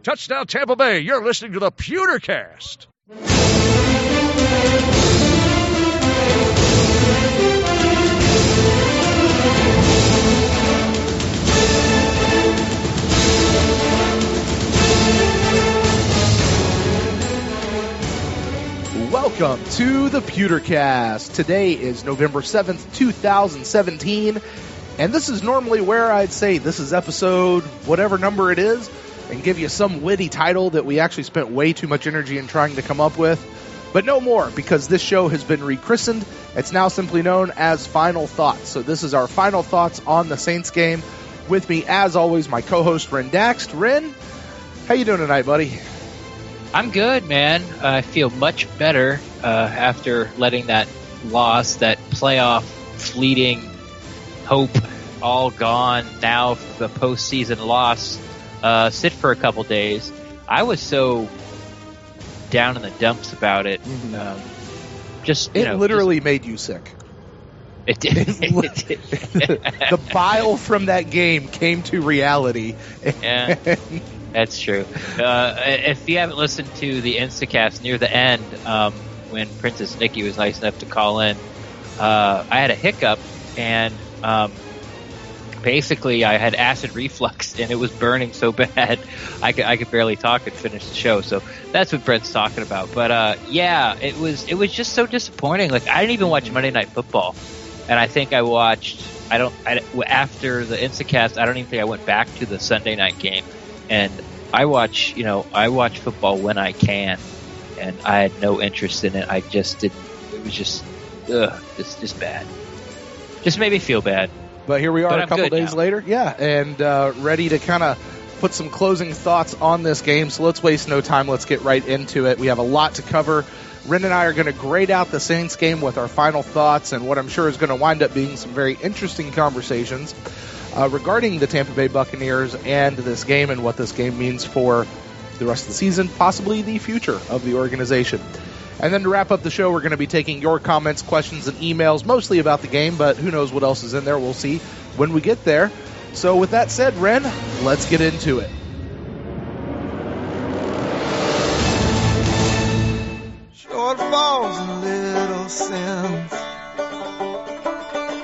Touchdown Tampa Bay. You're listening to the PewterCast. Welcome to the PewterCast. Today is November 7th, 2017, and this is normally where I'd say this is episode whatever number it is, and give you some witty title that we actually spent way too much energy in trying to come up with. But no more, because this show has been rechristened. It's now simply known as Final Thoughts. So this is our final thoughts on the Saints game. With me, as always, my co-host, Ren Daxt. Ren, how you doing tonight, buddy? I'm good, man. I feel much better after letting that loss, that playoff fleeting hope, all gone. Now the postseason loss sit for a couple days. I was so down in the dumps about it. It literally made you sick. It did. The bile from that game came to reality. Yeah. That's true. If you haven't listened to the InstantCast near the end, when Princess Nikki was nice enough to call in, I had a hiccup, and basically I had acid reflux, and it was burning so bad I could barely talk and finish the show. So that's what Brent's talking about. But yeah, it was just so disappointing. Like, I didn't even watch Monday Night Football, and I think I watched. After the InstantCast, I don't even think I went back to the Sunday night game. And I watch football when I can, and I had no interest in it. I just didn't. It was just bad. Just made me feel bad. But here we are a couple days later, and ready to kind of put some closing thoughts on this game. So let's waste no time. Let's get right into it. We have a lot to cover. Ren and I are going to grade out the Saints game with our final thoughts and what I'm sure is going to wind up being some very interesting conversations regarding the Tampa Bay Buccaneers and this game and what this game means for the rest of the season, possibly the future of the organization. And then to wrap up the show, we're going to be taking your comments, questions, and emails, mostly about the game, but who knows what else is in there. We'll see when we get there. So with that said, Ren, let's get into it. Shortfalls and little sins,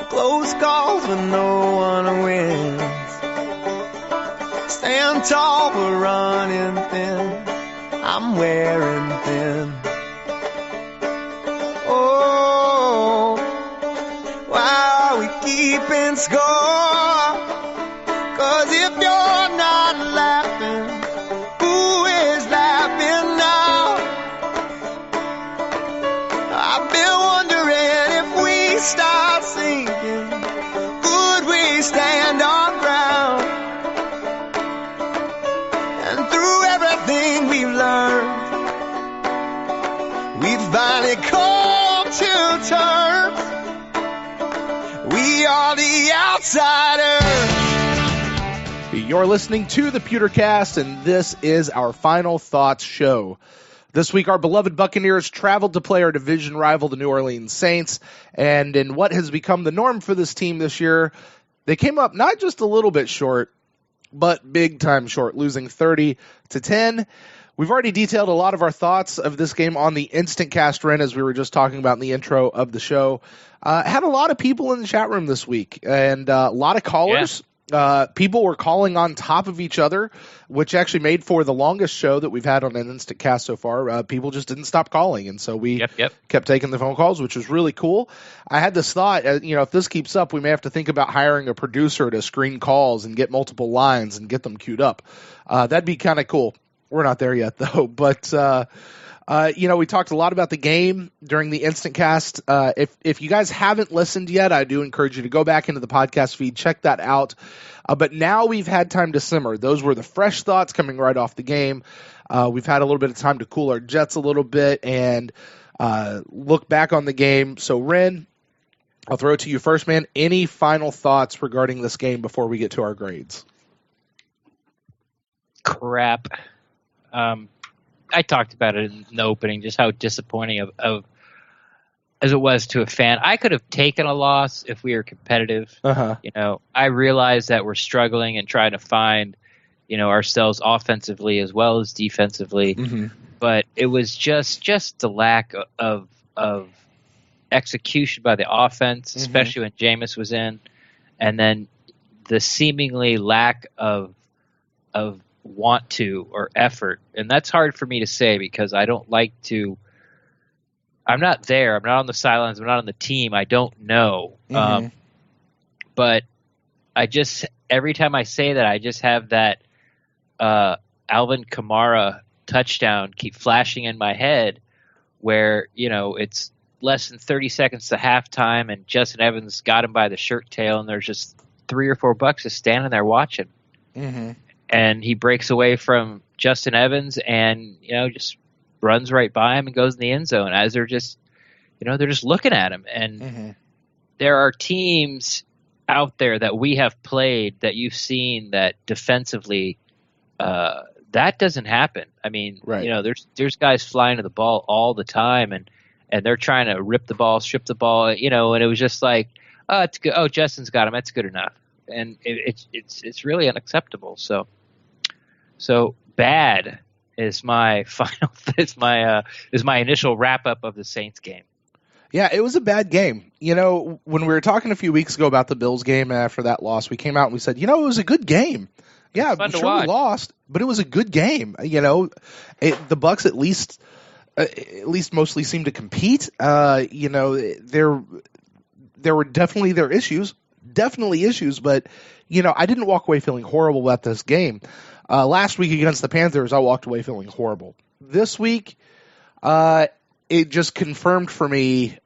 close calls when no one wins. Stand tall but running thin, I'm wearing thin. Oh, why are we keeping score? 'Cause if you're not laughing, who is laughing now? I've been wondering if we start sinking, could we stand our ground? And through everything we've learned, we've finally come to terms. We are the outsiders. You're listening to the PewterCast, and this is our Final Thoughts show. This week, our beloved Buccaneers traveled to play our division rival, the New Orleans Saints, and in what has become the norm for this team this year, they came up not just a little bit short, but big time short, losing 30-10. We've already detailed a lot of our thoughts of this game on the InstantCast, Ren, as we were just talking about in the intro of the show. Had a lot of people in the chat room this week, and a lot of callers. Yeah. People were calling on top of each other, which actually made for the longest show that we've had on an InstantCast so far. People just didn't stop calling, and so we kept taking the phone calls, which was really cool. I had this thought, if this keeps up, we may have to think about hiring a producer to screen calls and get multiple lines and get them queued up. That'd be kind of cool. We're not there yet, though. But, we talked a lot about the game during the InstantCast. If you guys haven't listened yet, I do encourage you to go back into the podcast feed, check that out. But now we've had time to simmer. Those were the fresh thoughts coming right off the game. We've had a little bit of time to cool our jets a little bit and look back on the game. So, Ren, I'll throw it to you first, man. Any final thoughts regarding this game before we get to our grades? Crap. I talked about it in the opening, just how disappointing of as it was to a fan. I could have taken a loss if we were competitive. I realize that we're struggling and trying to find, ourselves offensively as well as defensively. Mm-hmm. But it was just the lack of execution by the offense, especially when Jameis was in, and then the seemingly lack of want to or effort. And that's hard for me to say because I don't like to. I'm not there. I'm not on the sidelines. I'm not on the team. I don't know. But I just every time I say that, I just have that Alvin Kamara touchdown keep flashing in my head where, it's less than 30 seconds to halftime and Justin Evans got him by the shirt tail and there's just 3 or 4 Bucs just standing there watching. And he breaks away from Justin Evans and, just runs right by him and goes in the end zone as they're just, they're just looking at him. And there are teams out there that we have played that you've seen that defensively, that doesn't happen. I mean, there's guys flying to the ball all the time and they're trying to rip the ball, strip the ball, and it was just like, oh, it's good. Oh, Justin's got him. That's good enough. And it's really unacceptable. So bad is my final is my initial wrap up of the Saints game. Yeah, it was a bad game. When we were talking a few weeks ago about the Bills game after that loss, we came out and we said, it was a good game. Yeah, sure we lost, but it was a good game. The Bucs at least mostly seemed to compete. There were definitely issues, but I didn't walk away feeling horrible about this game. Last week against the Panthers, I walked away feeling horrible. This week, it just confirmed for me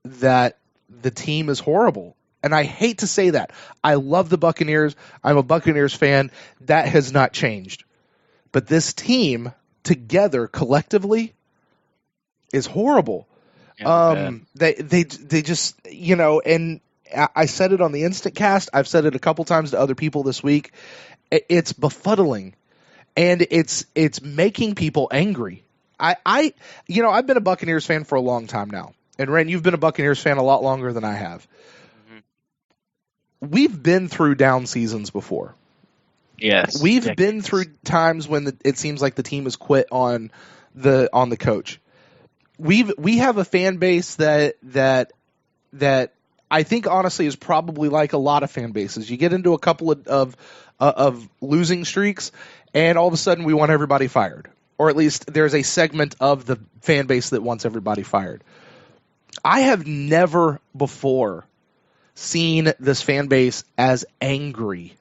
that the team is horrible. And I hate to say that. I love the Buccaneers. I'm a Buccaneers fan. That has not changed. But this team together collectively is horrible. Yeah, they just, and I said it on the InstantCast. I've said it a couple times to other people this week. It's befuddling and it's making people angry. I've been a Buccaneers fan for a long time now. And Ren, you've been a Buccaneers fan a lot longer than I have. We've been through down seasons before. Yes. We've been through times when it seems like the team has quit on the coach. We have a fan base that I think honestly is probably like a lot of fan bases. You get into a couple of losing streaks and all of a sudden we want everybody fired. Or at least there's a segment of the fan base that wants everybody fired. I have never before seen this fan base as angry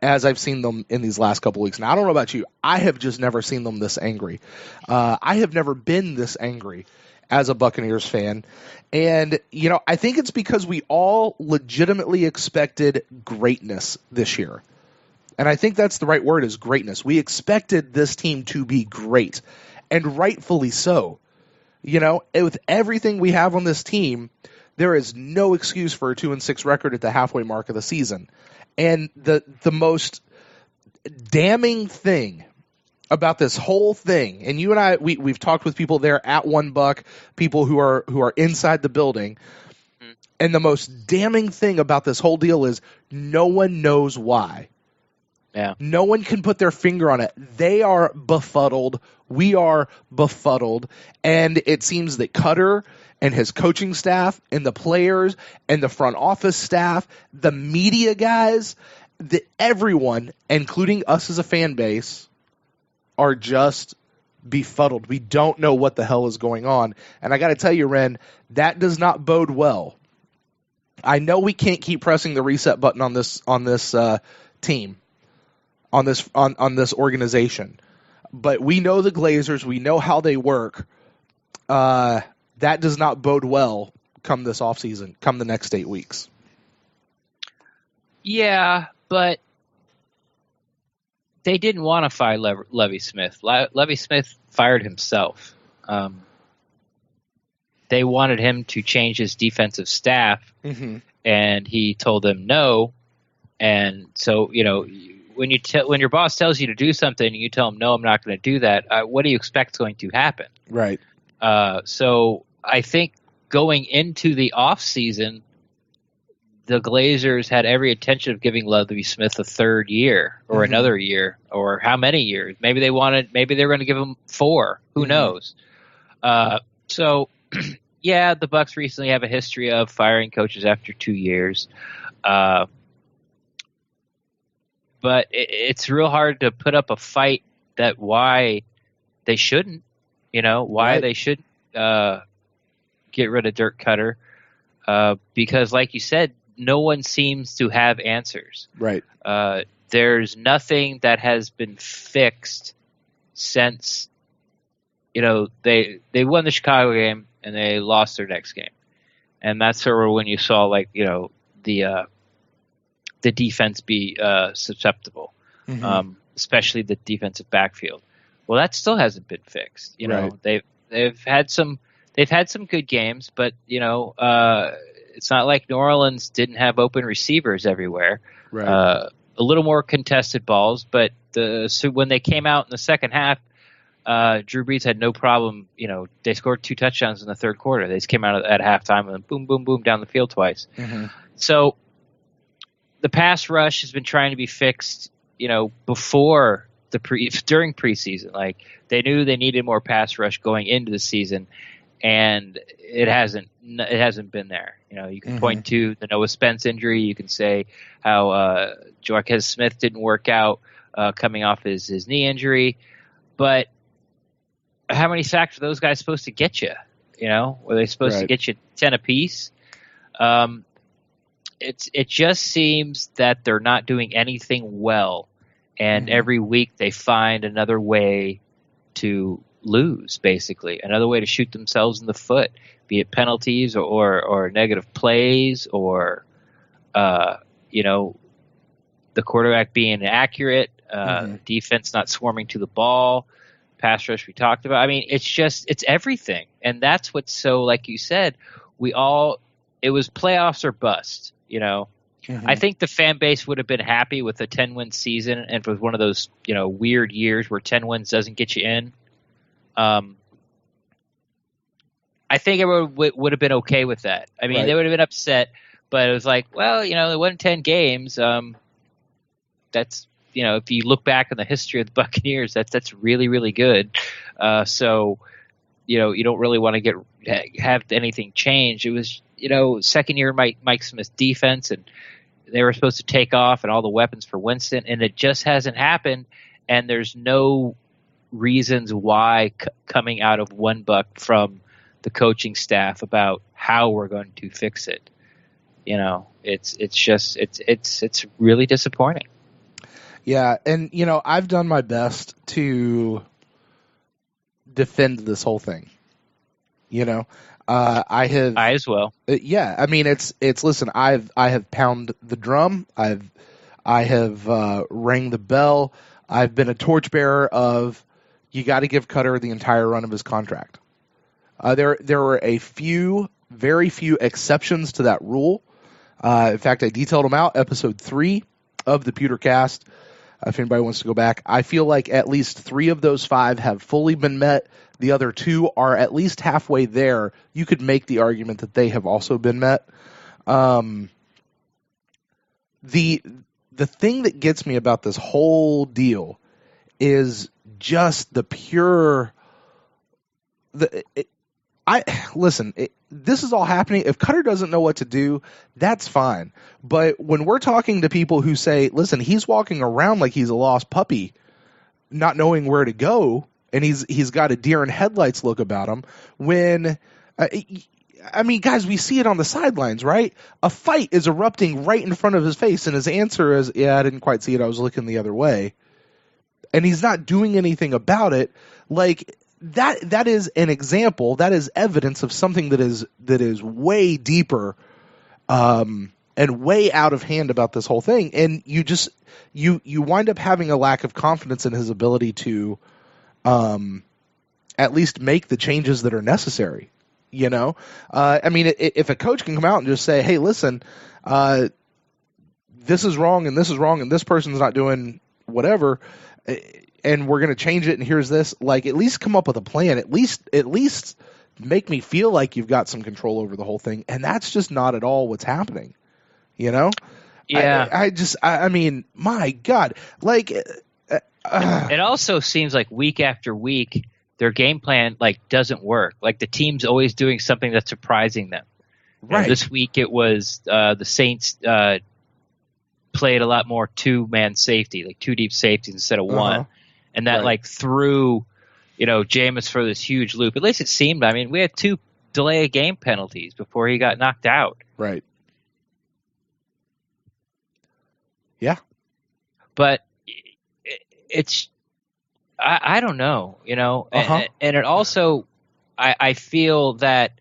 as I've seen them in these last couple weeks. Now, I don't know about you. I have just never seen them this angry. I have never been this angry as a Buccaneers fan. And, I think it's because we all legitimately expected greatness this year. And I think that's the right word, is greatness. We expected this team to be great, and rightfully so. With everything we have on this team, there is no excuse for a 2-6 record at the halfway mark of the season. And the most damning thing about this whole thing, and you and I, we've talked with people there at One Buck, people who are inside the building, and the most damning thing about this whole deal is no one knows why. Yeah. No one can put their finger on it. They are befuddled. We are befuddled. And it seems that Cutter and his coaching staff and the players and the front office staff, the media guys, everyone, including us as a fan base, are just befuddled. We don't know what the hell is going on. And I got to tell you, Ren, that does not bode well. I know we can't keep pressing the reset button on this team, on this organization, but we know the Glazers. We know how they work. That does not bode well come this offseason, come the next 8 weeks. Yeah, but they didn't want to fire Lovie Smith. Lovie Smith fired himself. They wanted him to change his defensive staff, and he told them no. And so, when your boss tells you to do something and you tell him, no, I'm not going to do that, what do you expect is going to happen? Right. So I think going into the off season, the Glazers had every intention of giving Lovie Smith a third year or another year or how many years. Maybe they were going to give him 4. Who knows? So, yeah, the Bucs recently have a history of firing coaches after 2 years. But it's real hard to put up a fight that why they shouldn't, why they shouldn't get rid of Dirk Cutter. Because, like you said, no one seems to have answers. Right. There's nothing that has been fixed since, they won the Chicago game and they lost their next game. And that's sort of when you saw, the defense be susceptible, especially the defensive backfield. Well, that still hasn't been fixed. They've had some good games, but it's not like New Orleans didn't have open receivers everywhere. Right. A little more contested balls, but so when they came out in the second half, Drew Brees had no problem. They scored 2 touchdowns in the third quarter. They just came out at halftime and boom, boom, boom down the field twice. So the pass rush has been trying to be fixed, before during preseason. Like they knew they needed more pass rush going into the season, and it hasn't been there. You can point to the Noah Spence injury. You can say how Joaquez Smith didn't work out coming off his knee injury, but how many sacks are those guys supposed to get you? Were they supposed to get you 10 apiece? It just seems that they're not doing anything well, and every week they find another way to lose, basically, another way to shoot themselves in the foot, be it penalties or negative plays or the quarterback being inaccurate, defense not swarming to the ball, pass rush we talked about. I mean, it's everything, and that's what's so, like you said, it was playoffs or bust. I think the fan base would have been happy with a 10-win season, and if it was one of those weird years where 10 wins doesn't get you in. I think everyone would have been okay with that. I mean, they would have been upset, but it was like, well, they won 10 games. That's if you look back on the history of the Buccaneers, that's really, really good. So you don't really want to have anything change. It was second year Mike Smith's defense, and they were supposed to take off and all the weapons for Winston, and it just hasn't happened. And there's no reasons why coming out of one Buck from the coaching staff about how we're going to fix it. It's really disappointing. Yeah, and I've done my best to defend this whole thing. I as well. Yeah, I mean it's listen, I have pounded the drum. I have rang the bell. I've been a torchbearer of you got to give Cutter the entire run of his contract. There were very few exceptions to that rule. In fact, I detailed them out, episode 3 of the Pewtercast. If anybody wants to go back, I feel like at least 3 of those 5 have fully been met. The other 2 are at least halfway there. You could make the argument that they have also been met. The thing that gets me about this whole deal is just the pure. This is all happening. If Cutter doesn't know what to do, that's fine. But when we're talking to people who say, listen, he's walking around like he's a lost puppy, not knowing where to go, and he's got a deer in headlights look about him, when, guys, we see it on the sidelines, right? A fight is erupting right in front of his face, and his answer is, yeah, I didn't quite see it. I was looking the other way. And he's not doing anything about it. Like, that is an example, that is evidence of something that is way deeper and way out of hand about this whole thing. And you wind up having a lack of confidence in his ability to at least make the changes that are necessary. If a coach can come out and just say, hey, listen, this is wrong and this is wrong and this person's not doing whatever, and we're going to change it, and here's this. Like, at least come up with a plan. At least make me feel like you've got some control over the whole thing. And that's just not at all what's happening. You know? Yeah. I mean, my God. Like, it also seems like week after week, their game plan doesn't work. Like the team's always doing something that's surprising them. right. This week it was the Saints played a lot more two-man safety, like two deep safeties instead of one, and that Right. threw Jameis for this huge loop. At least it seemed. I mean, we had 2 delay of game penalties before he got knocked out. Right. Yeah. But it's I don't know, and it also I feel that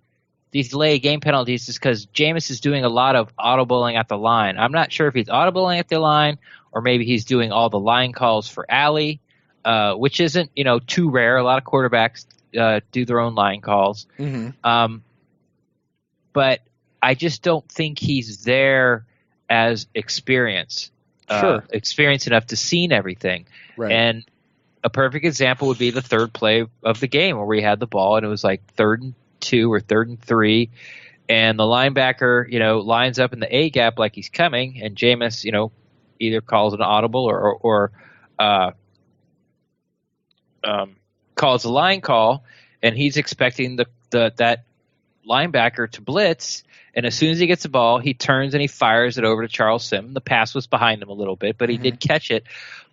these delay game penalties is because Jameis is doing a lot of audibling at the line. I'm not sure if he's audibling at the line or maybe he's doing all the line calls for Allie, which isn't too rare. A lot of quarterbacks do their own line calls, but I just don't think he's there as experienced enough to see everything. Right. And a perfect example would be the third play of the game where we had the ball and it was 3rd and 2 or 3rd and 3, and the linebacker, lines up in the A gap like he's coming, and Jameis, either calls an audible or calls a line call, and he's expecting that linebacker to blitz. And as soon as he gets the ball, he turns and he fires it over to Charles Sims. The pass was behind him a little bit, but he did catch it.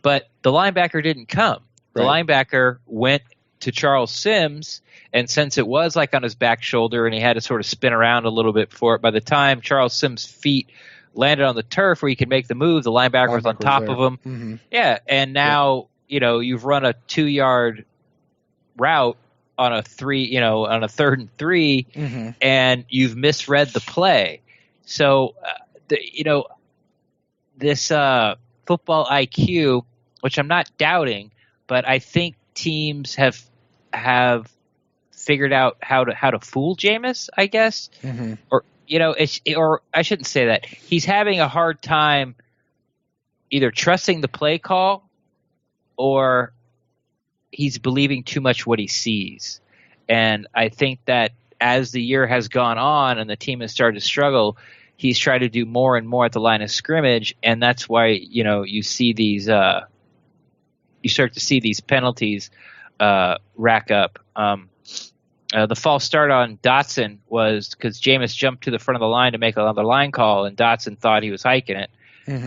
But the linebacker didn't come. The linebacker went to Charles Sims, and since it was on his back shoulder and he had to sort of spin around a little bit for it, by the time Charles Sims' feet landed on the turf where he could make the move, the linebacker was on top of him. Mm-hmm. Yeah, and now, you've run a 2-yard route on a 3rd and 3, and you've misread the play. So, this football IQ, which I'm not doubting, but I think teams have figured out how to fool Jameis, I guess, or or I shouldn't say that. He's having a hard time either trusting the play call or he's believing too much what he sees. And I think that as the year has gone on and the team has started to struggle, he's tried to do more and more at the line of scrimmage, and that's why you see these you start to see these penalties rack up. The false start on Dotson was because Jameis jumped to the front of the line to make another line call, and Dotson thought he was hiking it,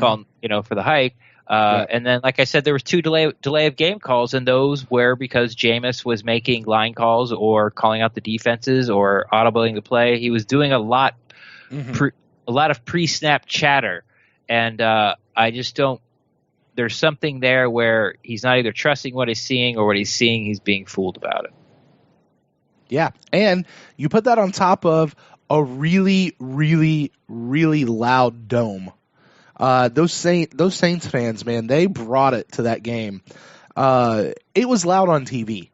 calling for the hike. And then, like I said, there was 2 delay of game calls, and those were because Jameis was making line calls or calling out the defenses or audibling the play. He was doing a lot of pre-snap chatter, and I just don't. There's something there where he's not either trusting what he's seeing or what he's seeing he's being fooled about it. Yeah, and you put that on top of a really, really, really loud dome. Those Saints fans, man, they brought it to that game. It was loud on TV.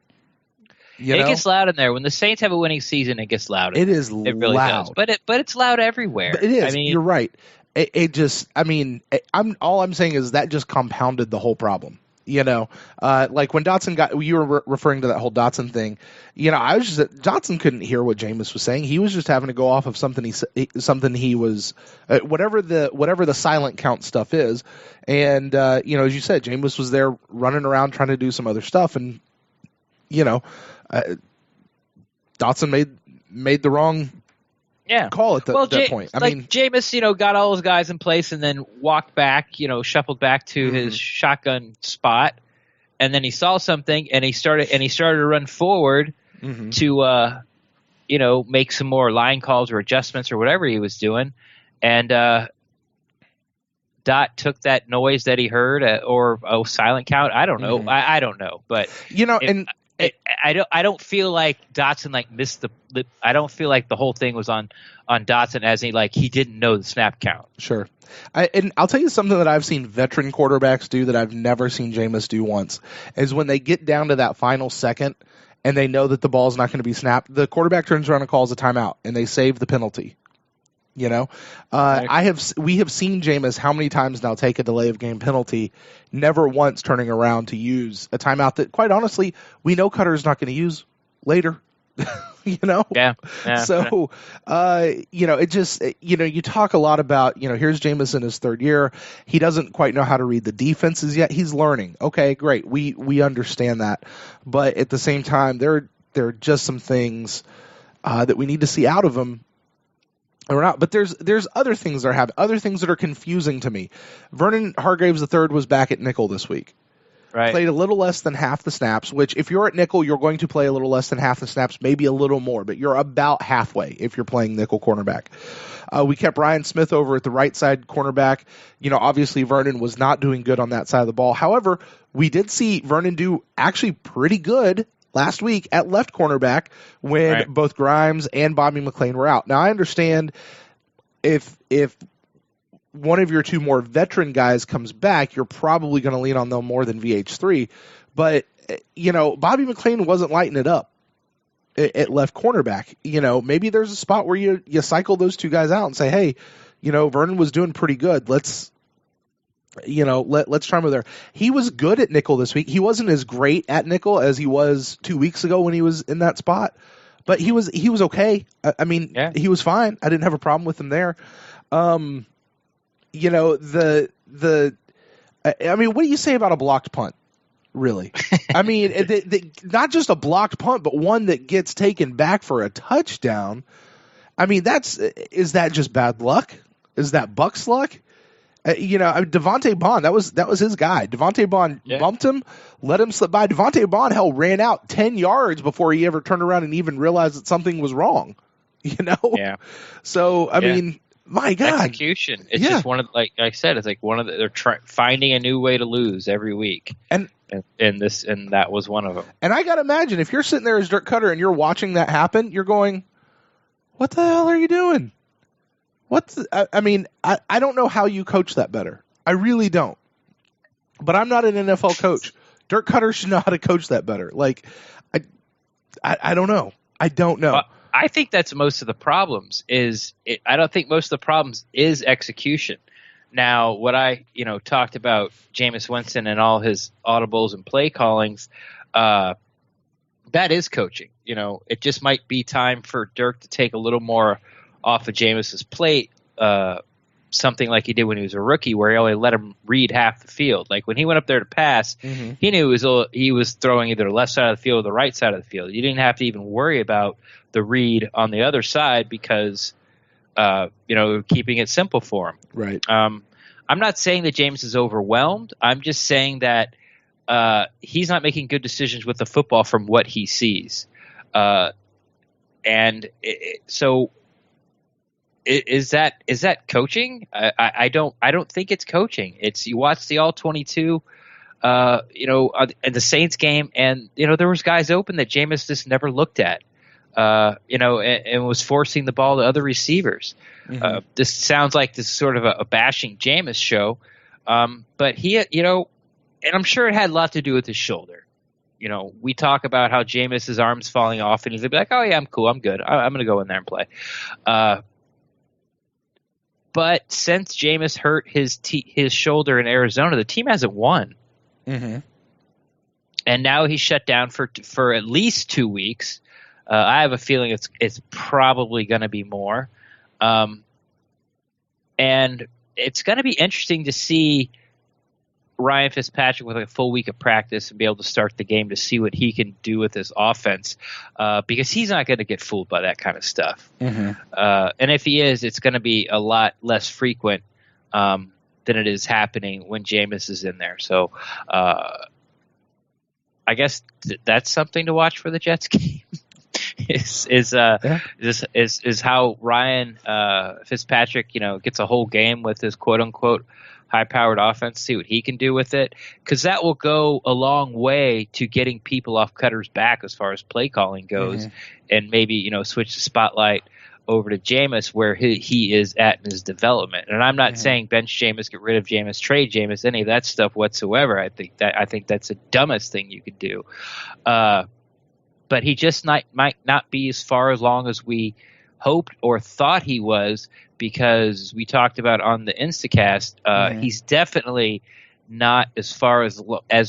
It gets loud in there. When the Saints have a winning season, it gets loud. It is It really loud. does. But it's loud everywhere. But it is. I mean, you're right. All I'm saying is that just compounded the whole problem. Like when Dotson you were referring to that whole Dotson thing. Dotson couldn't hear what Jameis was saying. He was just having to go off of something he was, whatever the silent count stuff is. And, as you said, Jameis was there running around trying to do some other stuff. And, Dotson made the wrong call at that point. Jameis, got all his guys in place and then walked back, shuffled back to his shotgun spot, and then he saw something and he started to run forward to make some more line calls or adjustments or whatever he was doing, and Dot took that noise that he heard or a silent count. I don't know. I don't know, but I don't feel like Dotson missed the. I don't feel like the whole thing was on Dotson as he didn't know the snap count. Sure, and I'll tell you something that I've seen veteran quarterbacks do that I've never seen Jameis do once is when they get down to that final second and they know that the ball's not going to be snapped, the quarterback turns around and calls a timeout and they save the penalty. We have seen Jameis how many times now take a delay of game penalty, never once turning around to use a timeout that, quite honestly, we know Cutter's not going to use later. you know? Yeah. So, it just, you talk a lot about, here's Jameis in his third year. He doesn't quite know how to read the defenses yet. He's learning. Okay, great. We understand that. But at the same time, there are just some things that we need to see out of him. Or not, but there's other things that are happening, other things that are confusing to me. Vernon Hargreaves III was back at nickel this week. Right. Played a little less than half the snaps, which if you're at nickel, you're going to play a little less than half the snaps, maybe a little more, but you're about halfway if you're playing nickel cornerback. We kept Ryan Smith over at the right side cornerback. Obviously Vernon was not doing good on that side of the ball. However, we did see Vernon do actually pretty good last week at left cornerback when both Grimes and Bobby McClain were out. Now, I understand if one of your two more veteran guys comes back, you're probably going to lean on them more than VH3. But, Bobby McClain wasn't lighting it up at left cornerback. Maybe there's a spot where you cycle those two guys out and say, hey, Vernon was doing pretty good. Let's try him there. He was good at nickel this week. He wasn't as great at nickel as he was 2 weeks ago when he was in that spot, but he was okay. He was fine. I didn't have a problem with him there. What do you say about a blocked punt? Really? Not just a blocked punt, but one that gets taken back for a touchdown. Is that just bad luck? Is that Bucs luck? Devontae Bond, that was his guy. Devontae Bond bumped him, let him slip by. Devontae Bond ran out 10 yards before he ever turned around and even realized that something was wrong. Yeah. So, my God. Execution. It's just one of, like I said, it's like one of they're finding a new way to lose every week. And that was one of them. And I got to imagine, if you're sitting there as Dirk Cutter and you're watching that happen, you're going, what the hell are you doing? I don't know how you coach that better. I really don't. But I'm not an NFL coach. Dirk Cutter should know how to coach that better. I don't know. I don't know. I think that's most of the problems. I don't think most of the problems is execution. Now, what I talked about Jameis Winston and all his audibles and play callings, that is coaching. It just might be time for Dirk to take a little more off of Jameis's plate, something like he did when he was a rookie, where he only let him read half the field. Like when he went up there to pass, he knew he was throwing either the left side of the field or the right side of the field. You didn't have to even worry about the read on the other side because, keeping it simple for him. Right. I'm not saying that Jameis is overwhelmed. I'm just saying that he's not making good decisions with the football from what he sees. So is that coaching? I don't think it's coaching. It's you watch the all 22, in the Saints game, and there was guys open that Jameis just never looked at, and was forcing the ball to other receivers. This sounds like this sort of a bashing Jameis show, but he, and I'm sure it had a lot to do with his shoulder. We talk about how Jameis's arm's falling off, and he's like, "Oh yeah, I'm cool, I'm good. I'm going to go in there and play." But since Jameis hurt his shoulder in Arizona, the team hasn't won. And now he's shut down for at least 2 weeks. I have a feeling it's probably going to be more. And it's going to be interesting to see Ryan Fitzpatrick with a full week of practice and be able to start the game to see what he can do with his offense, because he's not going to get fooled by that kind of stuff. And if he is, it's going to be a lot less frequent than it is happening when Jameis is in there. So I guess that's something to watch for the Jets game. is how Ryan Fitzpatrick gets a whole game with his quote unquote high-powered offense, see what he can do with it, because that will go a long way to getting people off Cutter's back as far as play calling goes, and maybe switch the spotlight over to Jameis where he is at in his development. And I'm not saying bench Jameis, get rid of Jameis, trade Jameis, any of that stuff whatsoever. I think that's the dumbest thing you could do. But he just might not be as far along as we hoped or thought he was, because we talked about on the InstantCast, he's definitely not as far as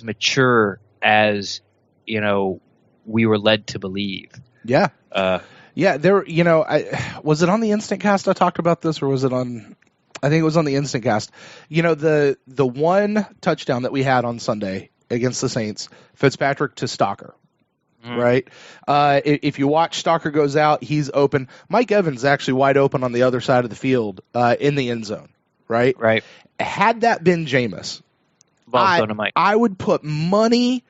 mature as we were led to believe. Yeah. Yeah, there. Was it on the InstantCast I talked about this, or was it on? I think it was on the InstantCast. The one touchdown that we had on Sunday against the Saints, Fitzpatrick to Stalker, right? If you watch, Stalker goes out, he's open. Mike Evans is actually wide open on the other side of the field in the end zone, right? Right. Had that been Jameis, Ball's going to Mike. I would put money.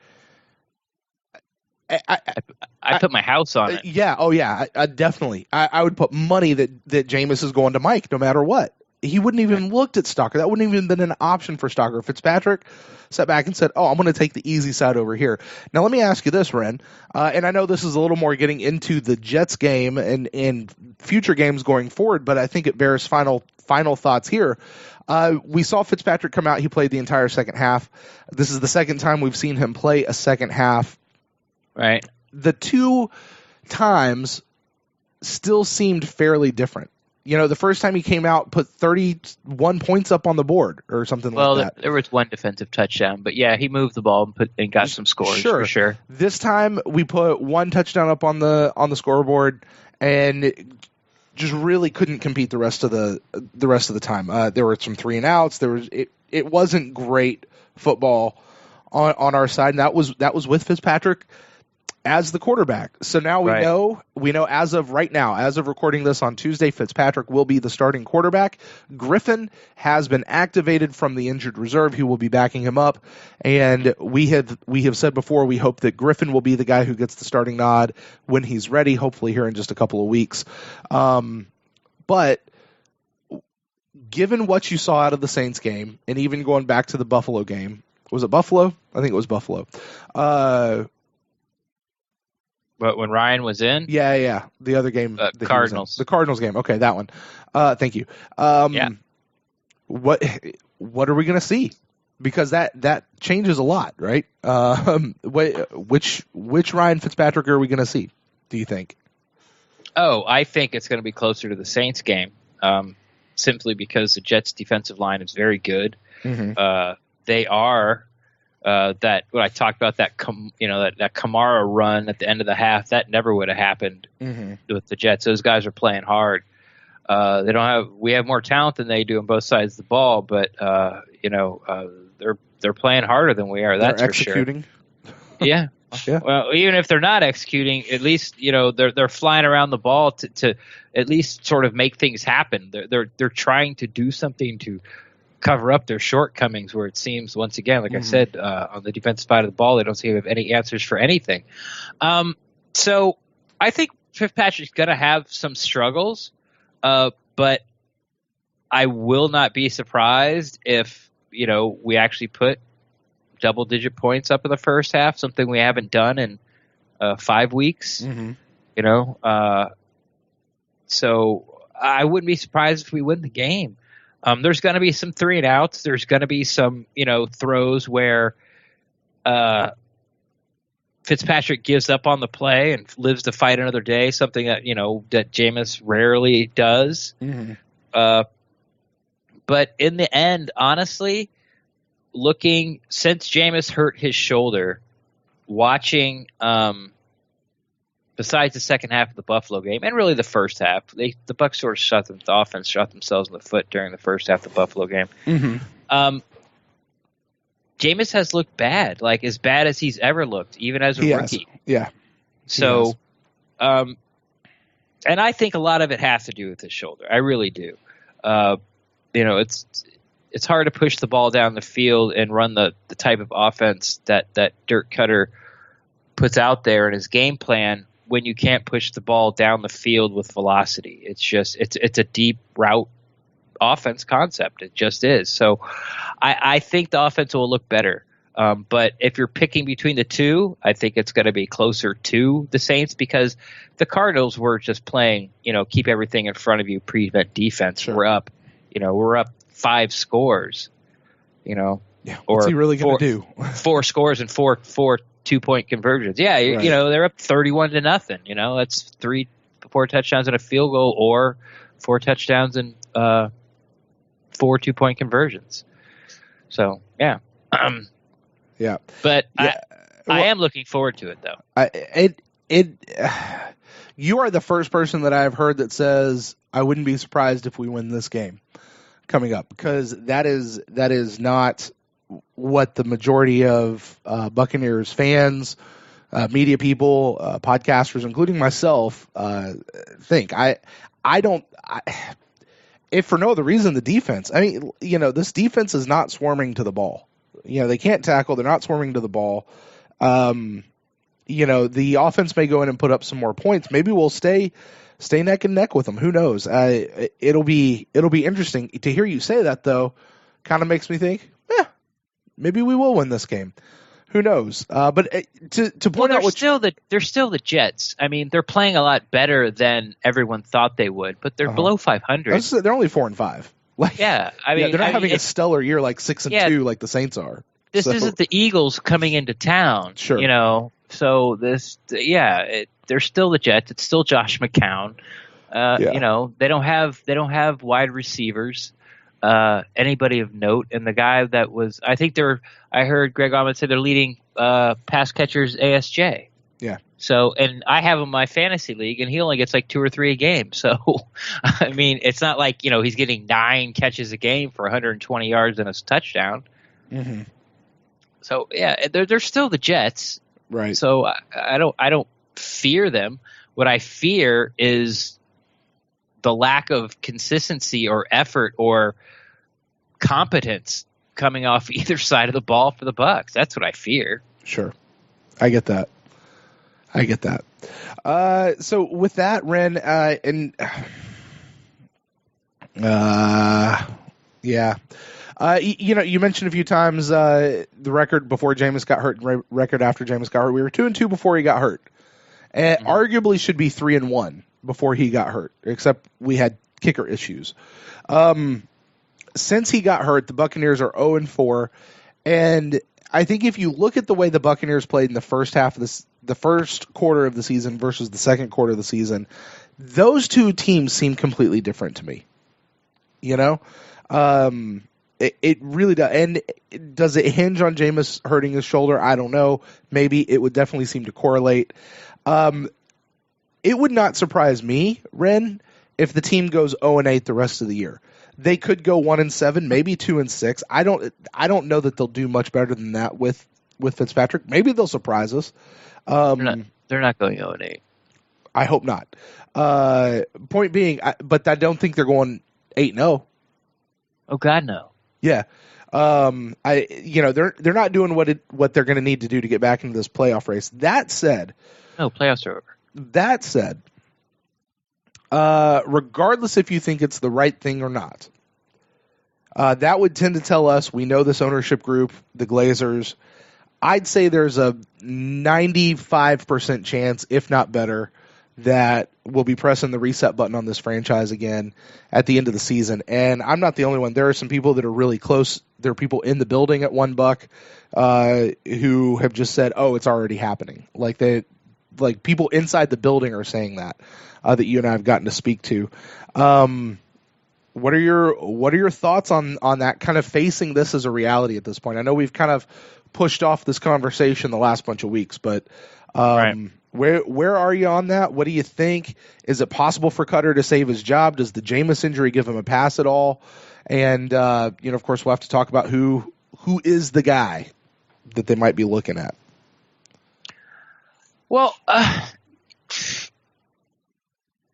I put my house on it. Yeah. Oh, yeah. I definitely. I would put money that Jameis is going to Mike no matter what. He wouldn't even looked at Stalker. That wouldn't even been an option for Stalker. Fitzpatrick sat back and said, "Oh, I'm going to take the easy side over here." Now, let me ask you this, Ren. And I know this is a little more getting into the Jets game and future games going forward, but I think it bears final thoughts here. We saw Fitzpatrick come out. He played the entire second half. This is the second time we've seen him play a second half. Right. The two times still seemed fairly different. The first time he came out, put 31 points up on the board or something like that. Well, there was one defensive touchdown, but yeah, he moved the ball and got some scores for sure. This time we put one touchdown up on the scoreboard and just really couldn't compete the rest of the time. There were some 3 and outs. It wasn't great football on our side, and that was with Fitzpatrick as the quarterback. So now we know as of right now, as of recording this on Tuesday, Fitzpatrick will be the starting quarterback. Griffin has been activated from the injured reserve. He will be backing him up. And we have said before, we hope that Griffin will be the guy who gets the starting nod when he's ready, hopefully here in just a couple of weeks. But given what you saw out of the Saints game, and even going back to the Buffalo game, was it Buffalo? I think it was Buffalo. But when Ryan was in? Yeah. The other game. The Cardinals. The Cardinals game. Okay, that one. Thank you. Yeah. What are we going to see? Because that changes a lot, right? Which Ryan Fitzpatrick are we going to see, do you think? Oh, I think it's going to be closer to the Saints game, simply because the Jets' defensive line is very good. Mm-hmm. They are that when I talked about that Kamara run at the end of the half, that never would have happened with the Jets. Those guys are playing hard. We have more talent than they do on both sides of the ball, but they're playing harder than we are. That's they're executing. For sure. Yeah. Yeah. Well, even if they're not executing, at least they're flying around the ball to at least sort of make things happen. They're trying to do something to cover up their shortcomings, where it seems, once again, like I said, on the defensive side of the ball, they don't seem to have any answers for anything. So I think Fitzpatrick's going to have some struggles, but I will not be surprised if we actually put double-digit points up in the first half, something we haven't done in 5 weeks. So I wouldn't be surprised if we win the game. There's going to be some 3 and outs. There's going to be some, throws where Fitzpatrick gives up on the play and lives to fight another day, something that, that Jameis rarely does. But in the end, honestly, since Jameis hurt his shoulder, watching besides the second half of the Buffalo game, and really the first half, the Bucs sort of the offense shot themselves in the foot during the first half of the Buffalo game. Jameis has looked bad, like as bad as he's ever looked, even as a rookie. Yeah. So, and I think a lot of it has to do with his shoulder. I really do. It's hard to push the ball down the field and run the type of offense that Dirk Cutter puts out there in his game plan when you can't push the ball down the field with velocity. It's just it's a deep route offense concept. It just is. So I think the offense will look better. But if you're picking between the two, I think it's going to be closer to the Saints, because the Cardinals were just playing, keep everything in front of you, prevent defense. Sure. We're up 5 scores, Yeah. What's he really going to do? 4 scores and four 2-point conversions. Yeah. Right. They're up 31-0. That's 4 touchdowns and a field goal, or 4 touchdowns and 4 2-point conversions. So, yeah. Yeah. But I am looking forward to it, though. You are the first person that I've heard that says I wouldn't be surprised if we win this game coming up, because that is not what the majority of Buccaneers fans, media people, podcasters, including myself, think. If for no other reason, the defense. I mean, this defense is not swarming to the ball. They can't tackle. They're not swarming to the ball. The offense may go in and put up some more points. Maybe we'll stay neck and neck with them. Who knows? It'll be interesting to hear you say that, though. Kind of makes me think, maybe we will win this game. Who knows? But to point out, they're still the Jets. I mean, they're playing a lot better than everyone thought they would, but they're below 500. They're only 4-5. Yeah, I mean, they're not having a stellar year like 6-2 like the Saints are. This isn't the Eagles coming into town. Sure. So they're still the Jets. It's still Josh McCown. They don't have wide receivers. Anybody of note, and the guy that was, I heard Greg Allman say they're leading pass catchers ASJ. Yeah. So, and I have him in my fantasy league, and he only gets like 2 or 3 a game. So, I mean, it's not like he's getting 9 catches a game for 120 yards and a touchdown. Mm-hmm. So yeah, they're still the Jets. Right. So I don't fear them. What I fear is the lack of consistency or effort or competence coming off either side of the ball for the Bucs. That's what I fear. Sure. I get that. So with that, Ren, you mentioned a few times the record before Jameis got hurt and record after Jameis got hurt. We were 2-2 before he got hurt, and arguably should be 3-1 before he got hurt, except we had kicker issues. Since he got hurt, the Buccaneers are 0-4, and I think if you look at the way the Buccaneers played in the first half of the first quarter of the season versus the second quarter of the season, those two teams seem completely different to me. It really does. And does it hinge on Jameis hurting his shoulder? I don't know. Maybe it would definitely seem to correlate. It would not surprise me, Ren, if the team goes 0-8 the rest of the year. They could go 1-7, maybe 2-6. I don't know that they'll do much better than that with Fitzpatrick. Maybe they'll surprise us. They're not going 0-8. I hope not. Point being, but I don't think they're going 8-0. Oh God, no. Yeah. They're not doing what they're going to need to do to get back into this playoff race. That said, no, playoffs are over. That said, regardless if you think it's the right thing or not, that would tend to tell us we know this ownership group, the Glazers. I'd say there's a 95% chance, if not better, that we'll be pressing the reset button on this franchise again at the end of the season. And I'm not the only one. There are some people that are really close. There are people in the building at One Buck who have just said, "Oh, it's already happening." Like people inside the building are saying that you and I have gotten to speak to. What are your thoughts on that, kind of facing this as a reality at this point? I know we've kind of pushed off this conversation the last bunch of weeks, but right. Where are you on that? What do you think? Is it possible for Cutter to save his job? Does the Jameis injury give him a pass at all? And of course, we'll have to talk about who is the guy that they might be looking at. Well, how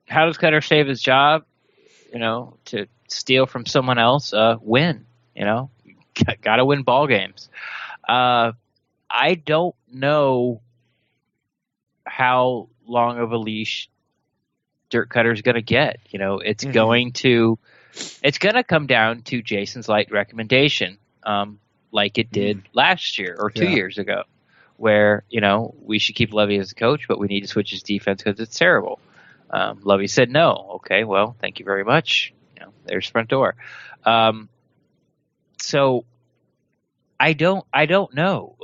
does Cutter save his job? To steal from someone else, win. Got to win ball games. I don't know how long of a leash Dirk Cutter's going to get. It's going to come down to Jason's light recommendation, like it did last year or 2 years ago, where we should keep Lovey as a coach, but we need to switch his defense because it's terrible. Lovey said no. Okay, well, thank you very much. There's front door. So I don't know.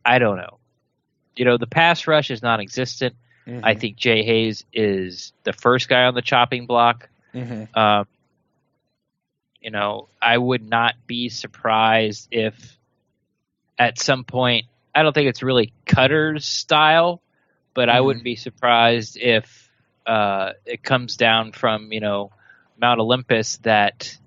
I don't know. The pass rush is non-existent. I think Jay Hayes is the first guy on the chopping block. I would not be surprised if at some point, I don't think it's really Cutter's style, but I wouldn't be surprised if it comes down from, Mount Olympus that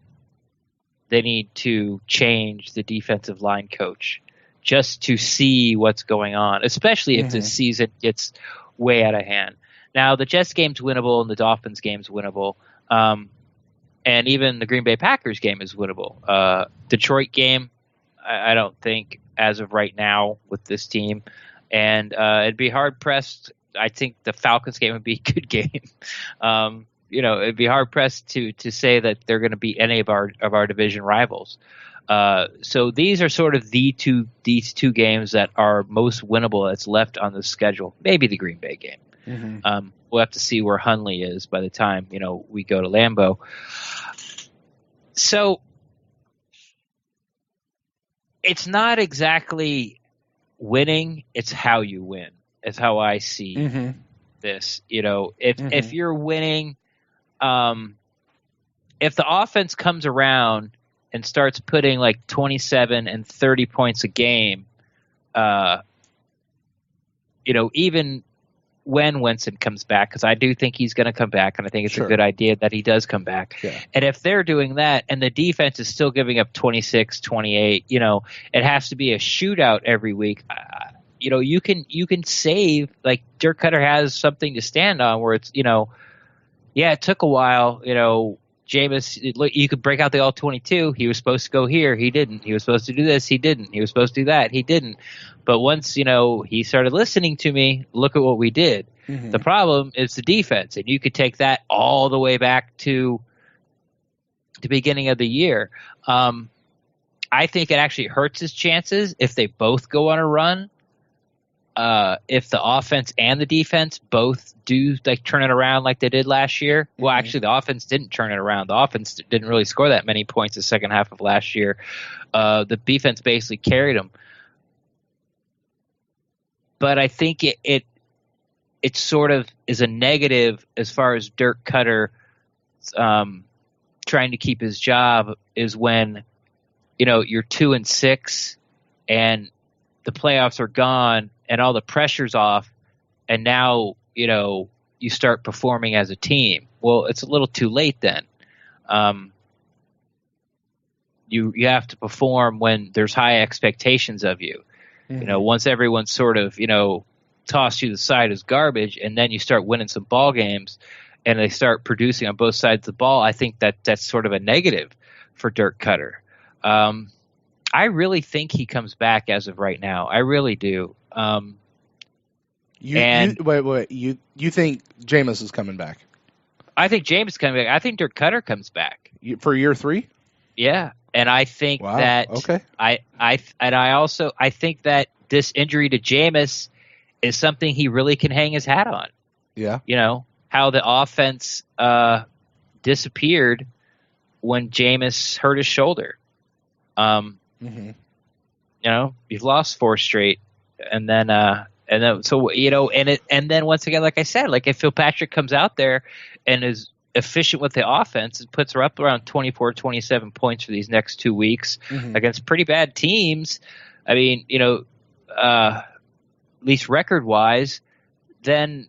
they need to change the defensive line coach just to see what's going on, especially if the season gets way out of hand. Now, the Jets game's winnable and the Dolphins game's winnable. And even the Green Bay Packers game is winnable. Detroit game, I don't think as of right now with this team. And it'd be hard-pressed. I think the Falcons game would be a good game. It'd be hard-pressed to say that they're going to beat any of our division rivals. So these are sort of these two games that are most winnable that's left on the schedule. Maybe the Green Bay game. We'll have to see where Hundley is by the time we go to Lambeau. So it's not exactly winning; it's how you win. Is how I see this. If you're winning, if the offense comes around and starts putting like 27 and 30 points a game, even when Winston comes back, because I do think he's going to come back, and I think it's a good idea that he does come back. Yeah. And if they're doing that and the defense is still giving up 26, 28, it has to be a shootout every week. You can save, like Dirk Cutter has something to stand on where it's, it took a while, Jameis, you could break out the all-22. He was supposed to go here. He didn't. He was supposed to do this. He didn't. He was supposed to do that. He didn't. But once, he started listening to me, look at what we did. The problem is the defense, and you could take that all the way back to the beginning of the year. I think it actually hurts his chances if they both go on a run. If the offense and the defense both do turn it around like they did last year. Well, actually, the offense didn't turn it around. The offense didn't really score that many points the second half of last year. The defense basically carried them. But I think it sort of is a negative as far as Dirk Cutter trying to keep his job is when you're 2-6 and the playoffs are gone and all the pressure's off, and now you start performing as a team. Well, it's a little too late then. You have to perform when there's high expectations of you. Once everyone's sort of tossed you to the side as garbage, and then you start winning some ball games, and they start producing on both sides of the ball. I think that's sort of a negative for Dirk Cutter. I really think he comes back as of right now. I really do. Wait. You think Jameis is coming back? I think Jameis is coming back. I think Dirk Cutter comes back for year 3. Yeah, and I think that okay. I think that this injury to Jameis is something he really can hang his hat on. Yeah, how the offense disappeared when Jameis hurt his shoulder. You've lost 4 straight, and then once again, like I said, like if Fitzpatrick comes out there and is efficient with the offense and puts her up around 24, 27 points for these next 2 weeks against pretty bad teams, I mean, at least record wise, then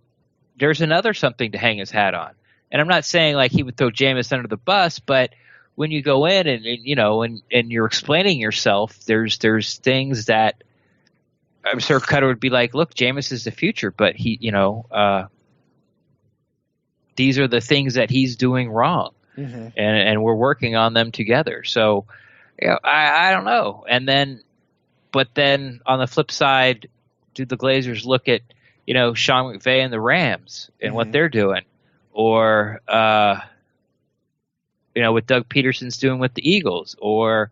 there's another something to hang his hat on. And I'm not saying like he would throw Jameis under the bus, but when you go in and you're explaining yourself, there's things that I'm sure Cutter would be like, look, Jameis is the future, but he, these are the things that he's doing wrong, and we're working on them together. So, I don't know. But then on the flip side, do the Glazers look at, Sean McVay and the Rams and what they're doing, or what Doug Peterson's doing with the Eagles, or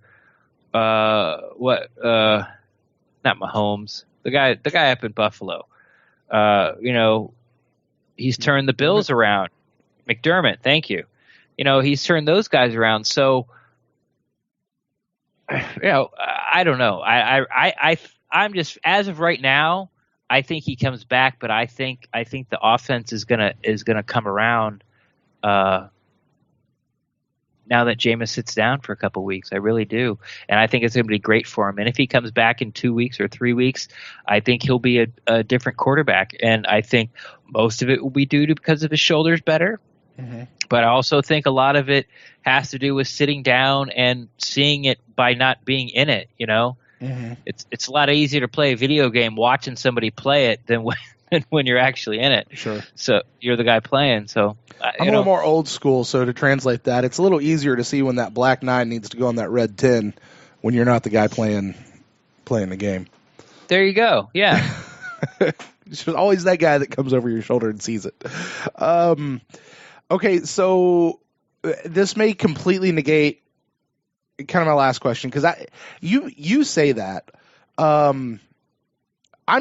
not Mahomes, the guy up in Buffalo. He's turned the Bills around. McDermott, thank you. He's turned those guys around. So, I don't know. I'm just, as of right now, I think he comes back, but I think the offense is gonna come around. now that Jameis sits down for a couple weeks. I really do. And I think it's going to be great for him. And if he comes back in 2 weeks or 3 weeks, I think he'll be a different quarterback. And I think most of it will be due to because of his shoulders better. Mm-hmm. But I also think a lot of it has to do with sitting down and seeing it by not being in it, you know? Mm-hmm. It's a lot easier to play a video game watching somebody play it than when you're actually in it. Sure. So you're the guy playing. So I'm a little more old school, so to translate that, it's a little easier to see when that black 9 needs to go on that red 10 when you're not the guy playing the game. There you go. Yeah. There's always that guy that comes over your shoulder and sees it. Okay, so this may completely negate kind of my last question, because you say that. I'm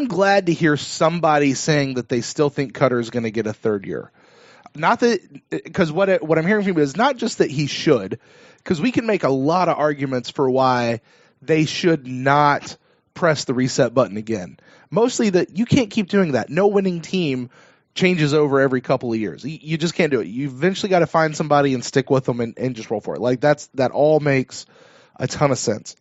glad to hear somebody saying that they still think Cutter is going to get a third year. Not that, because what I'm hearing from you is not just that he should, because we can make a lot of arguments for why they should not press the reset button again. Mostly that you can't keep doing that. No winning team changes over every couple of years. You just can't do it. You eventually got to find somebody and stick with them and just roll for it. Like that all makes a ton of sense.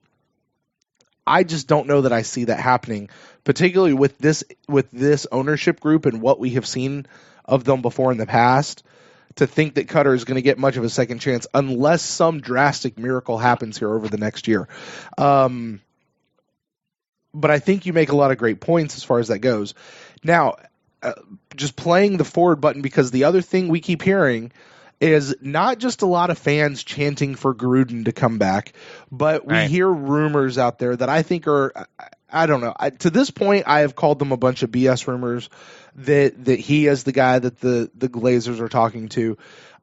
I just don't know that I see that happening, particularly with this ownership group and what we have seen of them before in the past, to think that Cutter is going to get much of a second chance unless some drastic miracle happens here over the next year. But I think you make a lot of great points as far as that goes. Now, just playing the forward button, because the other thing we keep hearing is not just a lot of fans chanting for Gruden to come back, but we hear rumors out there that I think are, I don't know. To this point, I have called them a bunch of BS rumors that he is the guy that the Glazers are talking to.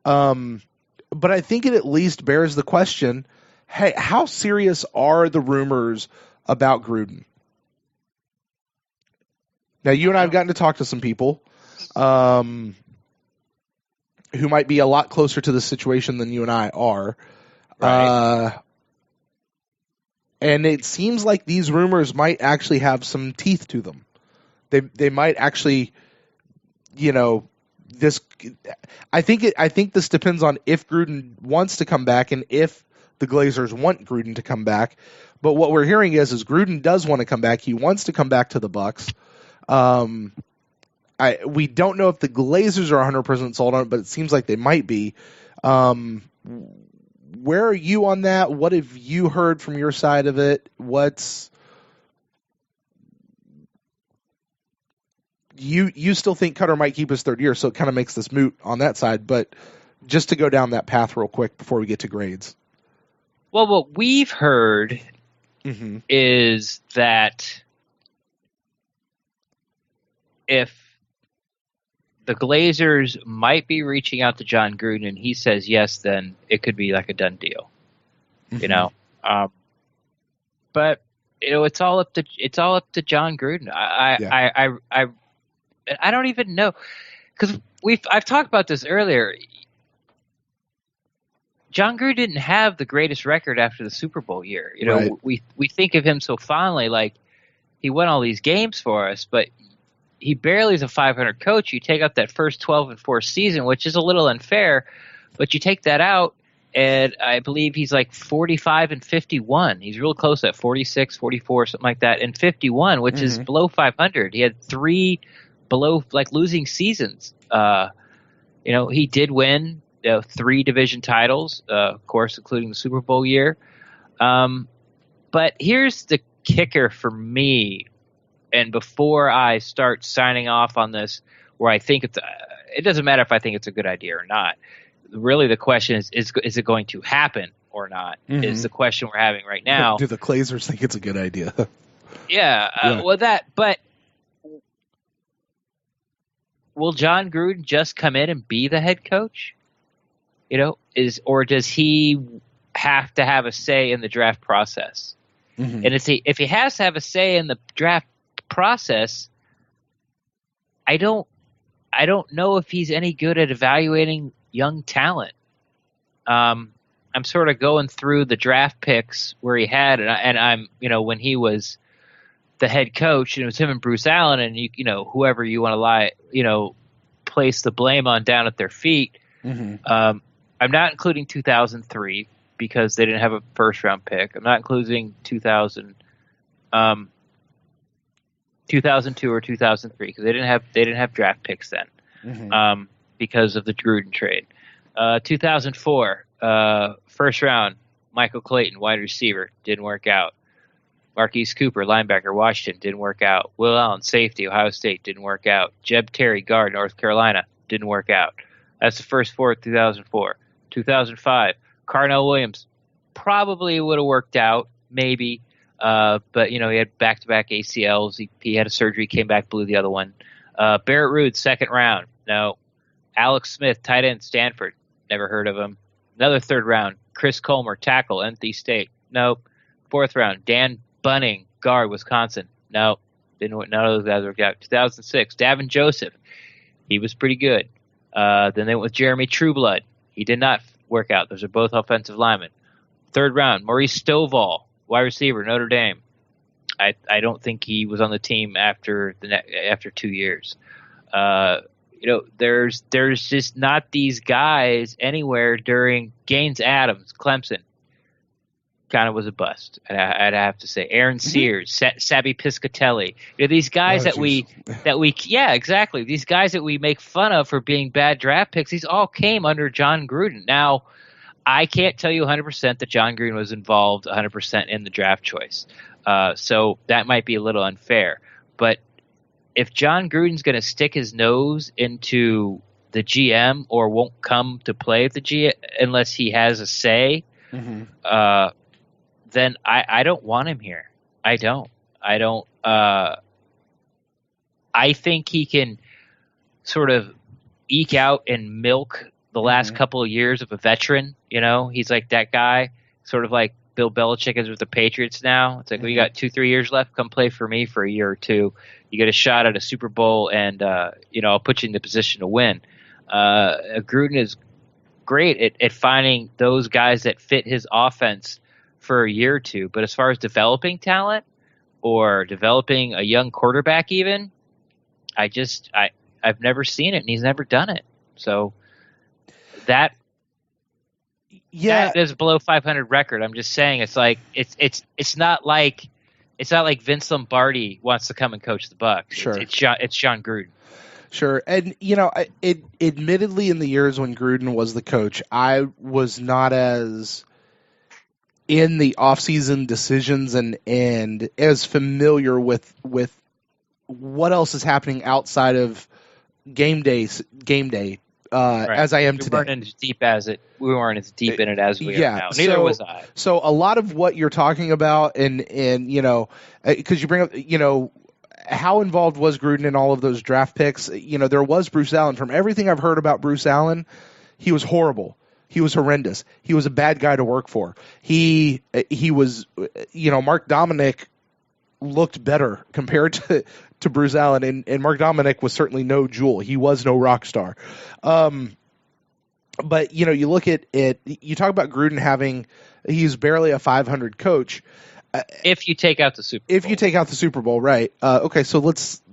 But I think it at least bears the question, hey, how serious are the rumors about Gruden? Now, you and I have gotten to talk to some people who might be a lot closer to the situation than you and I are. Right. And it seems like these rumors might actually have some teeth to them. They might actually, this. I think this depends on if Gruden wants to come back and if the Glazers want Gruden to come back. But what we're hearing is Gruden does want to come back. He wants to come back to the Bucs. We don't know if the Glazers are 100% sold on it, but it seems like they might be. Where are you on that? What have you heard from your side of it? You still think Cutter might keep his third year, so it kind of makes this moot on that side. But just to go down that path real quick before we get to grades. Well, what we've heard is that if the Glazers might be reaching out to John Gruden and he says yes, then it could be like a done deal, but it's all up to John Gruden. I don't even know, because I've talked about this earlier. John Gruden didn't have the greatest record after the Super Bowl year. Right. We think of him so fondly, like he won all these games for us, but he barely is a 500 coach. You take out that first 12-4 season, which is a little unfair, but you take that out, and I believe he's like 45-51. He's real close at 46, 44, something like that, and 51, which is below 500. He had 3 below losing seasons. He did win 3 division titles, of course, including the Super Bowl year. But here's the kicker for me. And before I start signing off on this, where I think it doesn't matter if I think it's a good idea or not. Really, the question is it going to happen or not? Is the question we're having right now. Do the Glazers think it's a good idea? Yeah. But will John Gruden just come in and be the head coach? Or does he have to have a say in the draft process? And if he has to have a say in the draft process, I don't know if he's any good at evaluating young talent. I'm sort of going through the draft picks where he had, and I'm when he was the head coach, and it was him and Bruce Allen, and whoever you want to place the blame on down at their feet. I I'm not including 2003 because they didn't have a first round pick. I'm not including 2002 or 2003 because they didn't have draft picks then. Mm-hmm. Because of the Gruden trade. 2004, first round, Michael Clayton, wide receiver, didn't work out. Marquise Cooper, linebacker, Washington, didn't work out. Will Allen, safety, Ohio State, didn't work out. Jeb Terry, guard, North Carolina, didn't work out. That's the first four of 2004. 2005, Carnell Williams, probably would have worked out, maybe. But, he had back-to-back ACLs. He had a surgery, came back, blew the other one. Barrett Ruud, second round. No. Alex Smith, tight end, Stanford. Never heard of him. Another third round. Chris Colmer, tackle, NC State. Nope. Fourth round. Dan Bunning, guard, Wisconsin. Nope. None of those guys worked out. 2006. Davin Joseph. He was pretty good. Then they went with Jeremy Trueblood. He did not work out. Those are both offensive linemen. Third round. Maurice Stovall, wide receiver, Notre Dame. I don't think he was on the team after 2 years. There's just not these guys anywhere during Gaines Adams, Clemson. Kind of was a bust, I'd have to say. Aaron Sears, Sabby Piscatelli. These guys exactly. These guys that we make fun of for being bad draft picks, these all came under John Gruden. Now, I can't tell you 100% that John Gruden was involved 100% in the draft choice. So that might be a little unfair. But if John Gruden's going to stick his nose into the GM or won't come to play with the GM unless he has a say, then I don't want him here. I don't. I think he can sort of eke out and milk the last couple of years of a veteran. He's like that guy, sort of like Bill Belichick is with the Patriots now. It's like, well, you got 2-3 years left. Come play for me for a year or two. You get a shot at a Super Bowl, and I'll put you in the position to win. Gruden is great at finding those guys that fit his offense for a year or two. But as far as developing talent or developing a young quarterback, even, I've never seen it, and he's never done it. So that is below 500 record. I'm just saying it's not like Vince Lombardi wants to come and coach the Bucs. Sure. It's John Gruden. Sure. And admittedly in the years when Gruden was the coach, I was not as in the offseason decisions and as familiar with what else is happening outside of game day. Right. As I am today. We weren't as deep in it as we are now. Neither was I. So a lot of what you're talking about, and because you bring up, how involved was Gruden in all of those draft picks? There was Bruce Allen. From everything I've heard about Bruce Allen, he was horrible. He was horrendous. He was a bad guy to work for. He was, Mark Dominic looked better compared to Bruce Allen, and Mark Dominic was certainly no jewel. He was no rock star. But you look at it. You talk about Gruden he's barely a 500 coach. If you take out the Super Bowl. If you take out the Super Bowl, right? Okay, so let's.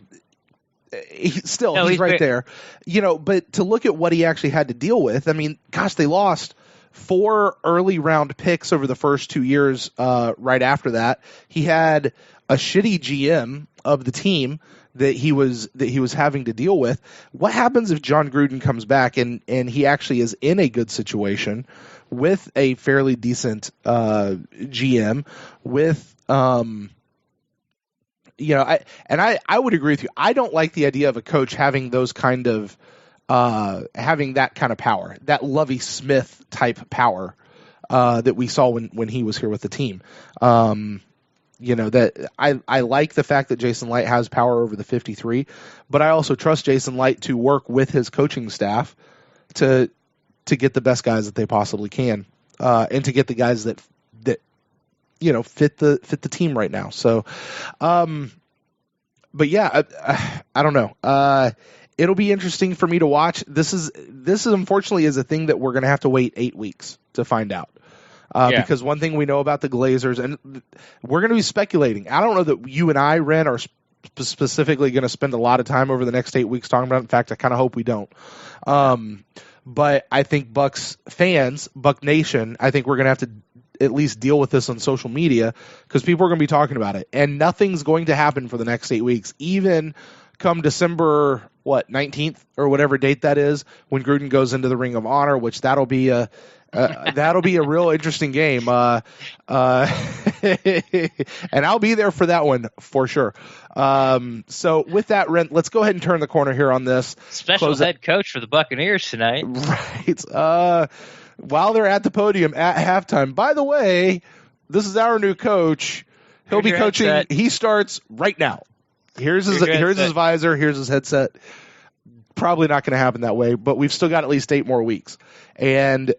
He's right there. But to look at what he actually had to deal with, I mean, gosh, they lost 4 early round picks over the first 2 years. Right after that, he had a shitty GM of the team that he was having to deal with. What happens if John Gruden comes back and he actually is in a good situation with a fairly decent GM with I would agree with you. I don't like the idea of a coach having those kind of having that kind of power, that Lovie Smith type power that we saw when he was here with the team. That I like the fact that Jason Light has power over the 53, but I also trust Jason Light to work with his coaching staff to get the best guys that they possibly can, and to get the guys that fit the team right now. So, but yeah, I don't know. It'll be interesting for me to watch. This is unfortunately is a thing that we're going to have to wait 8 weeks to find out. Because one thing we know about the Glazers, and we're going to be speculating. I don't know that you and I, Ren, are specifically going to spend a lot of time over the next 8 weeks talking about it. In fact, I kind of hope we don't. But I think Bucs fans, Buck Nation, I think we're going to have to at least deal with this on social media because people are going to be talking about it. And nothing's going to happen for the next 8 weeks, even come December, 19th or whatever date that is, when Gruden goes into the Ring of Honor, which that'll be a real interesting game. And I'll be there for that one for sure. So with that, Ren, let's go ahead and turn the corner here on this. Special head coach for the Buccaneers tonight. Right. While they're at the podium at halftime. By the way, this is our new coach. He'll be coaching. Headset. He starts right now. Here's his visor. Here's his headset. Probably not going to happen that way, but we've still got at least 8 more weeks. And,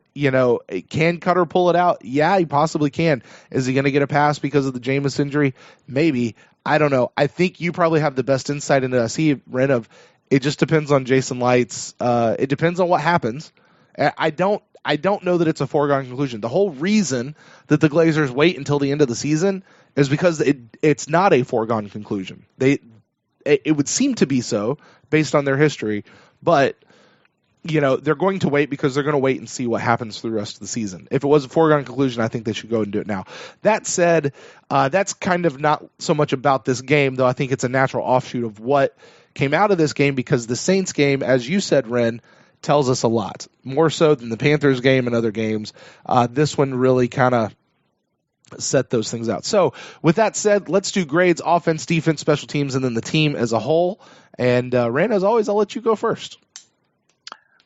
can Cutter pull it out? Yeah, he possibly can. Is he going to get a pass because of the Jameis injury? Maybe. I don't know. I think you probably have the best insight into us, Ren, of it just depends on Jason Lights. It depends on what happens. I don't know that it's a foregone conclusion. The whole reason that the Glazers wait until the end of the season is because it's not a foregone conclusion. It would seem to be so based on their history, but they're going to wait because they're going to wait and see what happens through the rest of the season. If it was a foregone conclusion, I think they should go and do it now. That said, that's kind of not so much about this game, though I think it's a natural offshoot of what came out of this game because the Saints game, as you said, Ren, tells us a lot, more so than the Panthers game and other games. This one really kind of set those things out. So with that said, let's do grades, offense, defense, special teams, and then the team as a whole. And Ren, as always, I'll let you go first.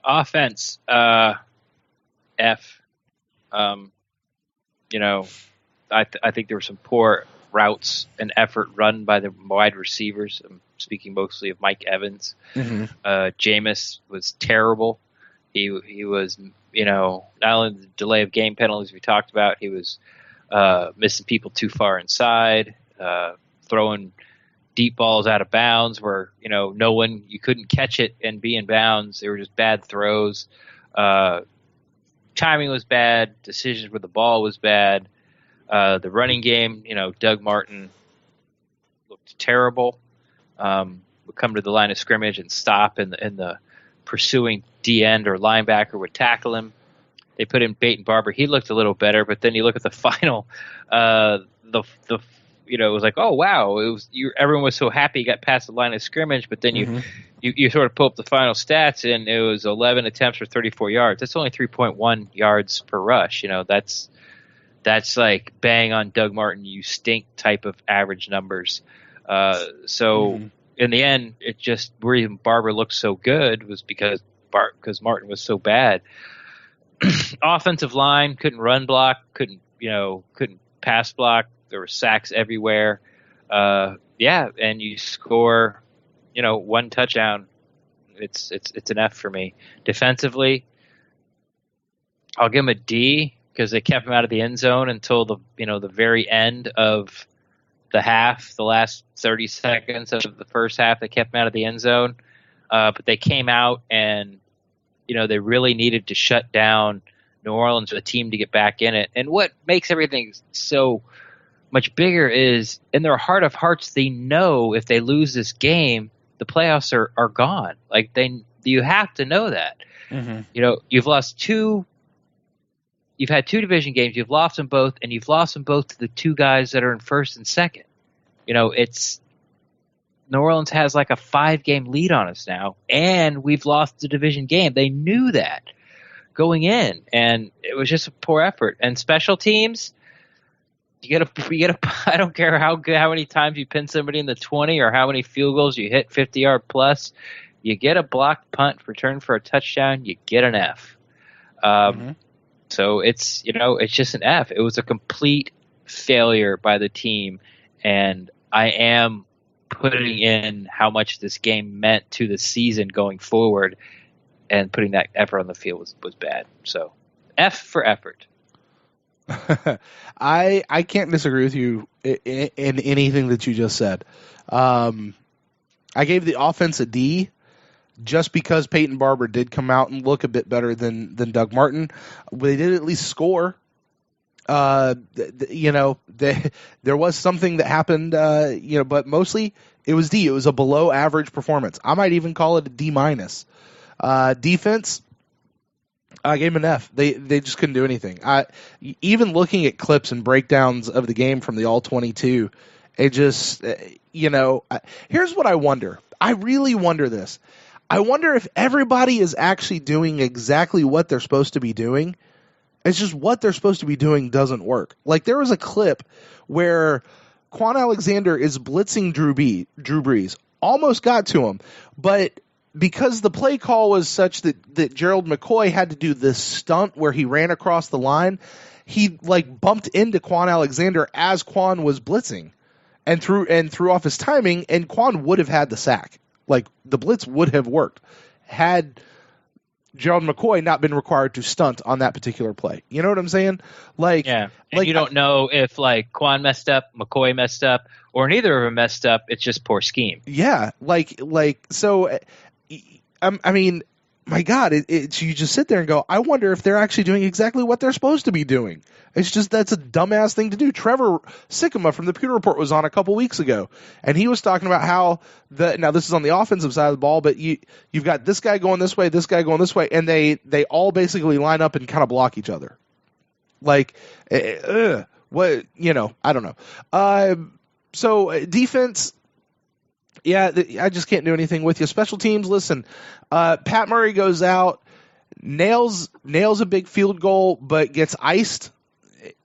Offense, F. I think there were some poor routes and effort run by the wide receivers. I'm speaking mostly of Mike Evans. Mm-hmm. Jameis was terrible. He was, not only the delay of game penalties we talked about, he was missing people too far inside, throwing deep balls out of bounds where, you couldn't catch it and be in bounds. They were just bad throws. Timing was bad. Decisions with the ball was bad. The running game, Doug Martin looked terrible. Would come to the line of scrimmage and stop, and the pursuing D-end or linebacker would tackle him. They put in Peyton Barber. He looked a little better, but then you look at the final, it was like, oh wow, everyone was so happy he got past the line of scrimmage, but then you sort of pull up the final stats, and it was 11 attempts for 34 yards. That's only 3.1 yards per rush. That's like bang on Doug Martin, you stink type of average numbers. In the end, it just where even Barber looked so good was because Martin was so bad. Offensive line couldn't run block, couldn't pass block. There were sacks everywhere. And you score, one touchdown. It's an F for me. Defensively, I'll give him a D because they kept him out of the end zone until the very end of the half, the last 30 seconds of the first half. They kept him out of the end zone, but they came out and they really needed to shut down New Orleans for the team to get back in it. And what makes everything so much bigger is in their heart of hearts, they know if they lose this game, the playoffs are gone. Like you have to know that. Mm-hmm. You've had 2 division games, you've lost them both, and you've lost them both to the 2 guys that are in first and second. It's New Orleans has like a 5-game lead on us now, and we've lost the division game. They knew that going in, and it was just a poor effort. And special teams, you get a. I don't care how many times you pin somebody in the 20 or how many field goals you hit 50-yard plus, you get a blocked punt return for a touchdown, you get an F. So it's just an F. It was a complete failure by the team, and I am putting in how much this game meant to the season going forward, and putting that effort on the field was bad. So F for effort. I can't disagree with you in anything that you just said. I gave the offense a D just because Peyton Barber did come out and look a bit better than Doug Martin. They did at least score. There was something that happened, but mostly it was D. It was a below average performance. I might even call it a D-. Defense, I gave him an F. They just couldn't do anything. Even looking at clips and breakdowns of the game from the All-22, it just, here's what I wonder. I really wonder this. I wonder if everybody is actually doing exactly what they're supposed to be doing. It's just what they're supposed to be doing doesn't work. Like, there was a clip where Quan Alexander is blitzing Drew Brees. Almost got to him, but because the play call was such that Gerald McCoy had to do this stunt where he ran across the line, he bumped into Quan Alexander as Quan was blitzing and threw off his timing, and Quan would have had the sack. Like, the blitz would have worked had Gerald McCoy not been required to stunt on that particular play. You know what I'm saying? Yeah. And you don't know if Quan messed up, McCoy messed up, or neither of them messed up. It's just poor scheme. Yeah. So, I mean, my God, you just sit there and go, I wonder if they're actually doing exactly what they're supposed to be doing. It's just, that's a dumbass thing to do. Trevor Sikkema from the Pewter Report was on a couple weeks ago, and he was talking about how now this is on the offensive side of the ball, but you've got this guy going this way, this guy going this way, and they all basically line up and kind of block each other. I don't know. So defense, yeah, I just can't do anything with you. Special teams, listen, Pat Murray goes out, nails a big field goal, but gets iced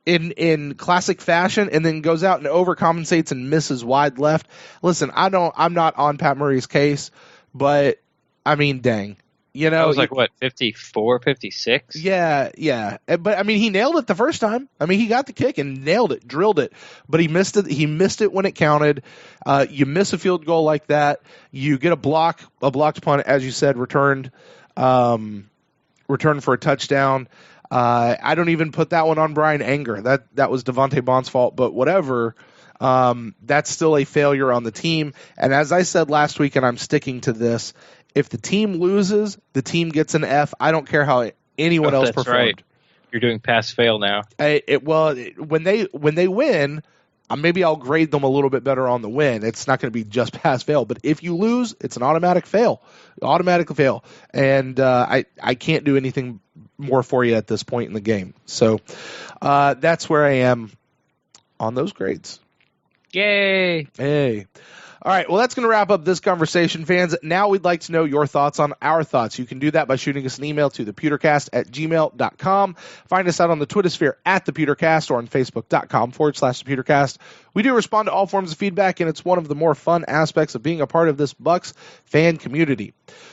in classic fashion, and then goes out and overcompensates and misses wide left. Listen, I'm not on Pat Murray's case, but I mean, dang. That was 54, 56? Yeah. But, I mean, he nailed it the first time. I mean, he got the kick and nailed it, drilled it. But he missed it. He missed it when it counted. You miss a field goal like that. You get a blocked punt, as you said, returned for a touchdown. I don't even put that one on Brian Anger. That was Devontae Bond's fault, but whatever. That's still a failure on the team. And as I said last week, and I'm sticking to this, if the team loses, the team gets an F. I don't care how anyone else performed. Right. You're doing pass-fail now. When they win, maybe I'll grade them a little bit better on the win. It's not going to be just pass-fail. But if you lose, it's an automatic fail. Automatic fail. And I can't do anything more for you at this point in the game. So that's where I am on those grades. Yay! Hey. All right, well, that's going to wrap up this conversation, fans. Now we'd like to know your thoughts on our thoughts. You can do that by shooting us an email to thepewtercast@gmail.com. Find us out on the Twitter sphere at thepewtercast or on facebook.com/thepewtercast. We do respond to all forms of feedback, and it's one of the more fun aspects of being a part of this Bucs fan community.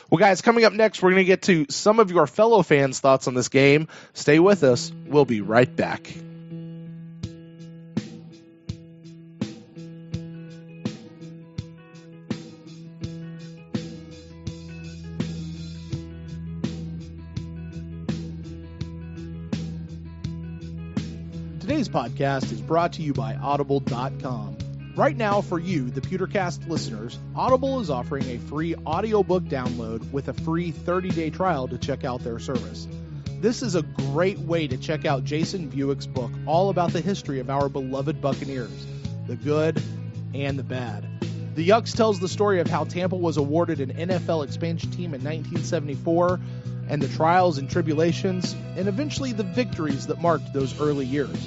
Well, guys, coming up next, we're going to get to some of your fellow fans' thoughts on this game. Stay with us. We'll be right back. Today's podcast is brought to you by Audible.com. Right now, for you, the Pewtercast listeners, Audible is offering a free audiobook download with a free 30-day trial to check out their service. This is a great way to check out Jason Buick's book all about the history of our beloved Buccaneers, the good and the bad. The Yucks tells the story of how Tampa was awarded an NFL expansion team in 1974 and the trials and tribulations and eventually the victories that marked those early years.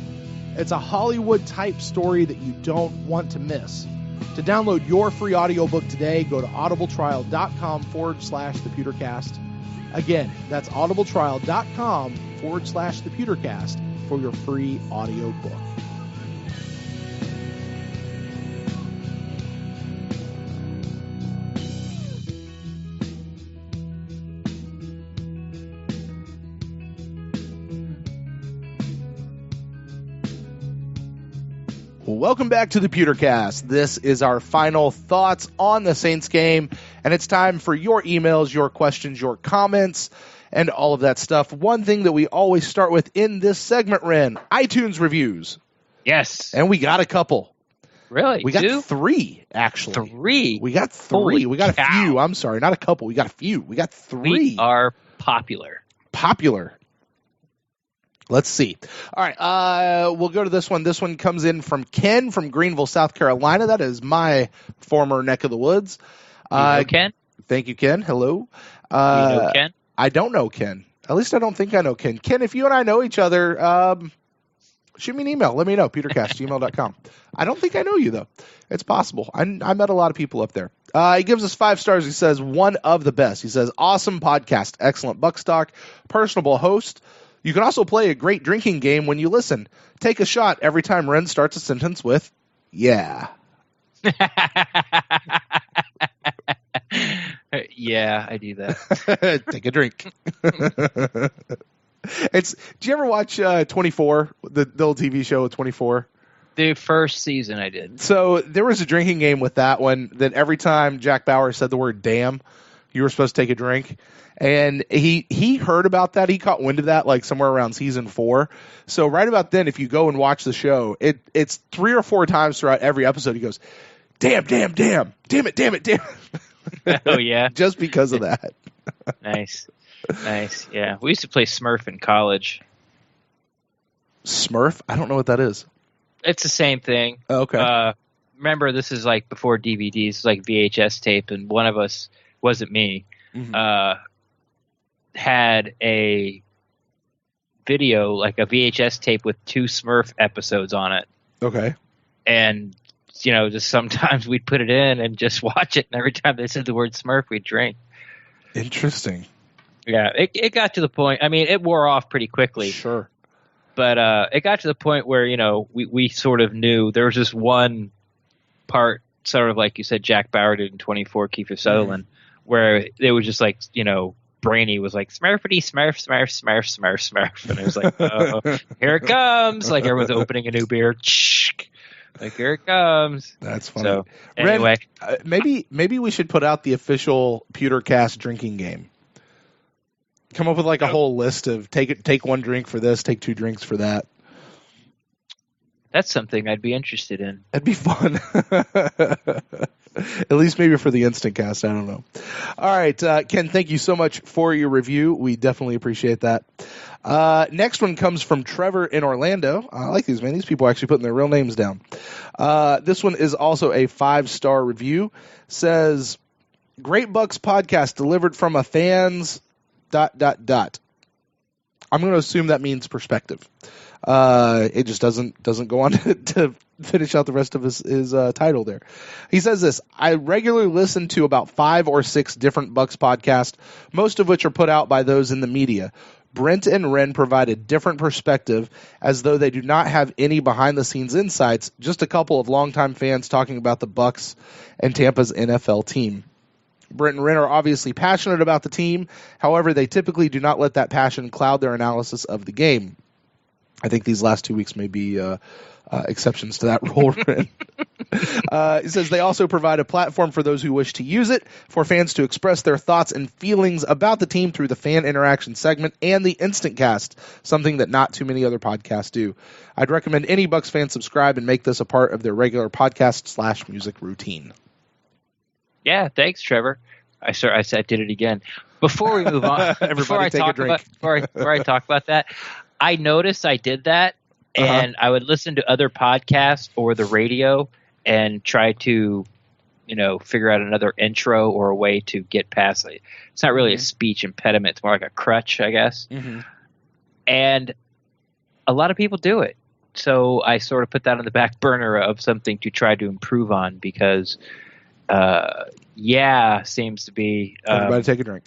It's a Hollywood-type story that you don't want to miss. To download your free audiobook today, go to audibletrial.com/thepewtercast. Again, that's audibletrial.com/thepewtercast for your free audiobook. Welcome back to the Pewtercast. This is our final thoughts on the Saints game, and it's time for your emails, your questions, your comments, and all of that stuff. One thing that we always start with in this segment, Ren, iTunes reviews. Yes. And we got a couple. Really? We got 3, actually. 3? We got 3. Holy we got cow. a few. I'm sorry, not a couple. We got a few. We got 3. We are popular. Let's see. All right, we'll go to this one. This one comes in from Ken from Greenville, South Carolina. That is my former neck of the woods. You know Ken? Thank you, Ken. Hello. You know Ken? I don't know Ken. At least I don't think I know Ken. Ken, if you and I know each other, shoot me an email. Let me know, petercast@gmail.com. I don't think I know you, though. It's possible. I met a lot of people up there. He gives us 5 stars. He says, one of the best. He says, awesome podcast, excellent Bucs talk, personable host. You can also play a great drinking game when you listen. Take a shot every time Ren starts a sentence with, yeah. Yeah, I do that. Take a drink. Do you ever watch 24, the old TV show of 24? The first season I did. So there was a drinking game with that one that every time Jack Bauer said the word damn, you were supposed to take a drink. And he heard about that. He caught wind of that like somewhere around season 4. So right about then, if you go and watch the show, it's 3 or 4 times throughout every episode. He goes, damn, damn, damn, damn it, damn it, damn it. Oh, yeah? Just because of that. Nice. Nice, yeah. We used to play Smurf in college. Smurf? I don't know what that is. It's the same thing. Oh, okay. Remember, this is like before DVDs, like VHS tape, and one of us, wasn't me, had a video, like a VHS tape with 2 Smurf episodes on it. Okay. And, just sometimes we'd put it in and just watch it, and every time they said the word Smurf, we'd drink. Interesting. Yeah, it got to the point, I mean, it wore off pretty quickly. Sure. But it got to the point where, we sort of knew there was this one part, sort of like you said, Jack Bauer did in 24, Kiefer Sutherland, where it was just like, Brainy was like, Smurfity, Smurf, Smurf, Smurf, Smurf, Smurf. And it was like, oh, here it comes. Like everyone's opening a new beer. Like, here it comes. That's funny. So, anyway. Ren, maybe we should put out the official Pewtercast drinking game. Come up with like a whole list of take 1 drink for this, take 2 drinks for that. That's something I'd be interested in. That'd be fun. At least maybe for the InstantCast. I don't know. All right, Ken, thank you so much for your review. We definitely appreciate that. Next one comes from Trevor in Orlando. I like these, man. These people are actually putting their real names down. This one is also a 5-star review. Says, great Bucs podcast delivered from a fan's ... I'm going to assume that means perspective. It just doesn't go on to finish out the rest of his title there. He says this: I regularly listen to about 5 or 6 different Bucs podcasts, most of which are put out by those in the media. Brent and Ren provide a different perspective, as though they do not have any behind-the-scenes insights, just a couple of longtime fans talking about the Bucs and Tampa's NFL team. Brent and Ren are obviously passionate about the team. However, they typically do not let that passion cloud their analysis of the game. I think these last 2 weeks may be exceptions to that rule. It says they also provide a platform for those who wish to use it, for fans to express their thoughts and feelings about the team through the fan interaction segment and the InstantCast, something that not too many other podcasts do. I'd recommend any Bucs fan subscribe and make this a part of their regular podcast/music routine. Yeah, thanks, Trevor. I did it again. Before we move on, before I talk about that, I noticed I did that, and I would listen to other podcasts or the radio and try to, figure out another intro or a way to get past it. It's not really a speech impediment; it's more like a crutch, I guess. Mm-hmm. And a lot of people do it, so I sort of put that on the back burner of something to try to improve on because. Seems to be. Everybody take a drink.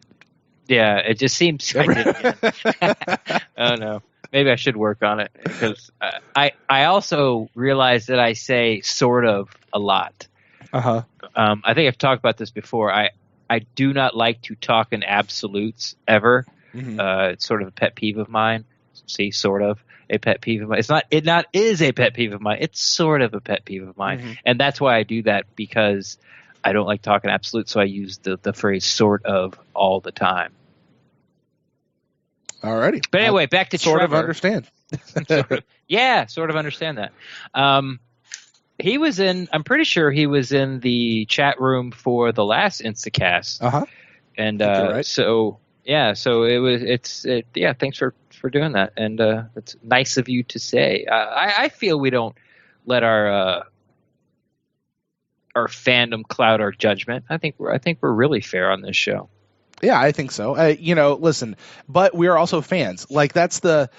Yeah, it just seems. I did again. Oh no, maybe I should work on it because I also realize that I say sort of a lot. I think I've talked about this before. I do not like to talk in absolutes ever. Mm-hmm. It's sort of a pet peeve of mine. See, sort of a pet peeve of mine. It not is a pet peeve of mine. It's sort of a pet peeve of mine, and that's why I do that because. I don't like talking absolute, so I use the phrase "sort of" all the time. Alrighty. But anyway, back to sort Trevor. Of understand. sort of understand that. He was in. I'm pretty sure he was in the chat room for the last InstantCast. And right. So it was. Thanks for doing that, and it's nice of you to say. I feel we don't let our fandom cloud our judgment. I think we're really fair on this show. Yeah, I think so. Listen, but we are also fans. Like that's the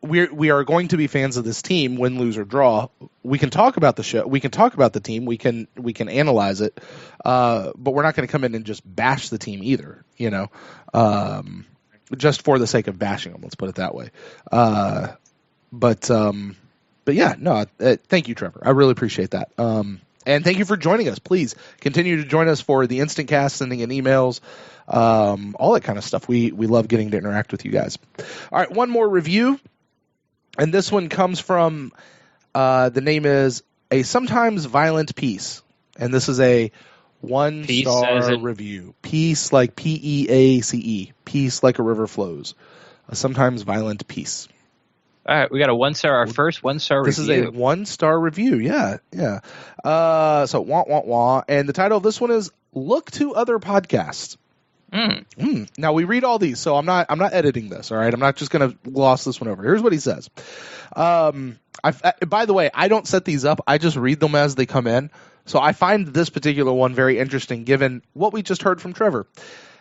we are going to be fans of this team, win, lose, or draw. We can talk about the show. We can talk about the team. We can analyze it. But we're not going to come in and just bash the team either. Just for the sake of bashing them. Let's put it that way. But yeah, no. Thank you, Trevor. I really appreciate that. And thank you for joining us. Please continue to join us for the InstantCast, sending in emails, all that kind of stuff. We love getting to interact with you guys. All right, one more review. And this one comes from, the name is A Sometimes Violent Piece. And this is a 1-star review. Peace like Peace. Peace like a river flows. A sometimes violent piece. All right, we got a 1-star, our first 1-star review. This is a 1-star review, yeah. So, wah, wah, wah. And the title of this one is Look to Other Podcasts. Now, we read all these, so I'm not editing this, all right? I'm not just going to gloss this one over. Here's what he says. By the way, I don't set these up. I just read them as they come in. So I find this particular one very interesting, given what we just heard from Trevor.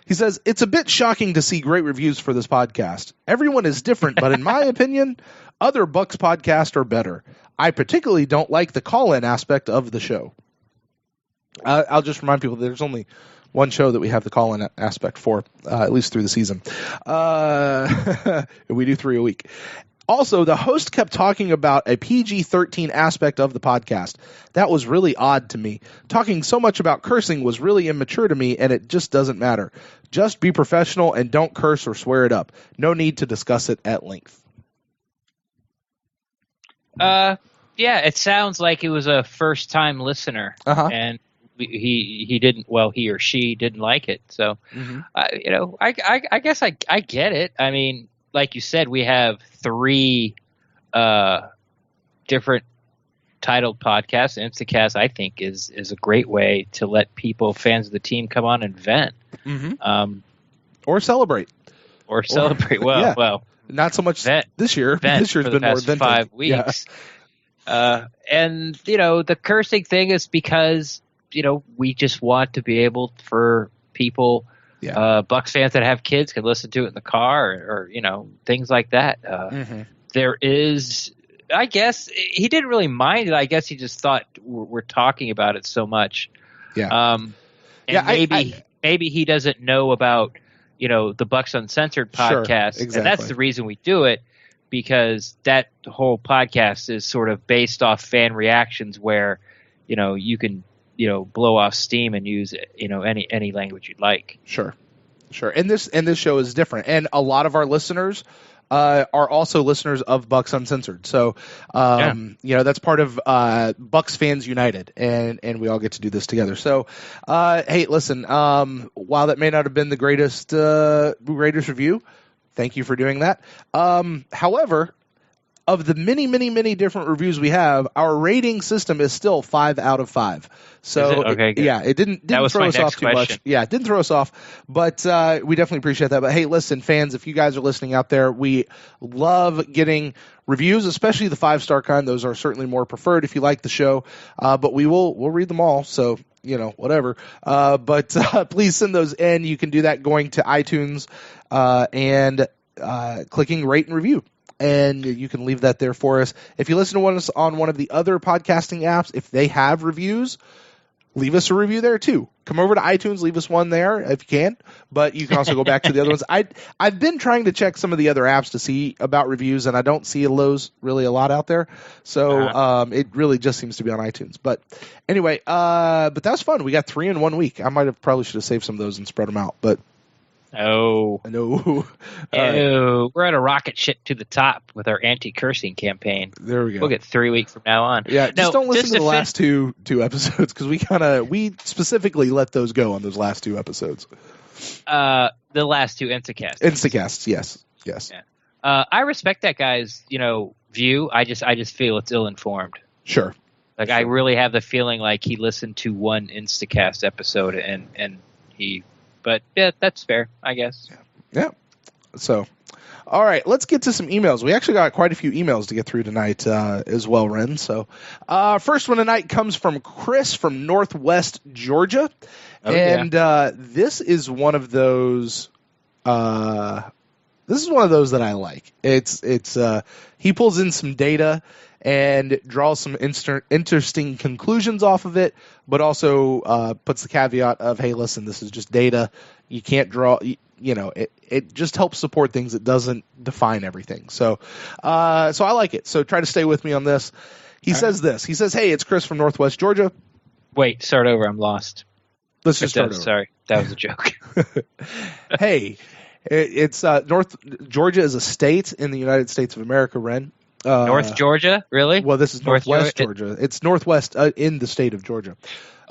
He says, it's a bit shocking to see great reviews for this podcast. Everyone is different, but in my opinion, other Bucs podcasts are better. I particularly don't like the call-in aspect of the show. I'll just remind people there's only one show that we have the call-in aspect for, at least through the season. We do 3 a week. Also, the host kept talking about a PG-13 aspect of the podcast. That was really odd to me. Talking so much about cursing was really immature to me, and it just doesn't matter. Just be professional and don't curse or swear it up. No need to discuss it at length. Yeah, it sounds like it was a first-time listener, and he or she didn't like it. So, I guess I get it. I mean, like you said, we have 3 different titled podcasts. InstantCast, I think, is a great way to let people, fans of the team, come on and vent. Or celebrate. Well, not so much this year. This year's been more venting. 5 weeks. Yeah. And, the cursing thing is because, we just want to be able for people, Bucs fans that have kids can listen to it in the car or things like that. There is, I guess, he didn't really mind it. I guess he just thought we're talking about it so much. Yeah. Maybe he doesn't know about, the Bucs Uncensored podcast. Sure, exactly. And that's the reason we do it, because that whole podcast is sort of based off fan reactions where, you can, blow off steam and use, any language you'd like. Sure. And this show is different. And a lot of our listeners are also listeners of Bucs Uncensored. So, that's part of Bucs Fans United, and we all get to do this together. So, hey, listen, while that may not have been the greatest review, thank you for doing that. However, of the many, many, many different reviews we have, our rating system is still 5 out of 5. So, okay, it didn't throw us off too much. Yeah, it didn't throw us off, but we definitely appreciate that. But hey, listen, fans, if you guys are listening out there, we love getting reviews, especially the 5-star kind. Those are certainly more preferred if you like the show. But we'll read them all. So, whatever. But please send those in. You can do that going to iTunes and clicking rate and review. And you can leave that there for us. If you listen to us on one of the other podcasting apps, if they have reviews, leave us a review there too. Come over to iTunes, leave us one there if you can. But you can also go back to the other ones. I've been trying to check some of the other apps to see about reviews, and I don't see those really a lot out there. So it really just seems to be on iTunes. But anyway, but that was fun. We got 3 in 1 week. I probably should have saved some of those and spread them out, but. Oh. No. We're at a rocket ship to the top with our anti-cursing campaign. There we go. We'll get 3 weeks from now on. Yeah, just don't listen to the last two episodes, because we specifically let those go on those last 2 episodes. The last 2 Instacasts. Instacasts, yes. Yeah. I respect that guy's, view. I just feel it's ill-informed. Sure. I really have the feeling like he listened to one Instacast episode and he. But yeah, that's fair, I guess. Yeah. So, all right, let's get to some emails. We actually got quite a few emails to get through tonight as well, Ren. So, first one tonight comes from Chris from Northwest Georgia. This is one of those. This is one of those that I like. It's he pulls in some data and draws some interesting conclusions off of it, but also puts the caveat of, hey, listen, this is just data. You can't draw. It just helps support things. It doesn't define everything. So I like it. So try to stay with me on this. He says this. He says, hey, it's Chris from Northwest Georgia. Wait, start over. I'm lost. Let's just start over. Sorry, that was a joke. Hey, it's Georgia is a state in the United States of America, Ren. North Georgia? Really? Well, this is Northwest Georgia. It's Northwest in the state of Georgia.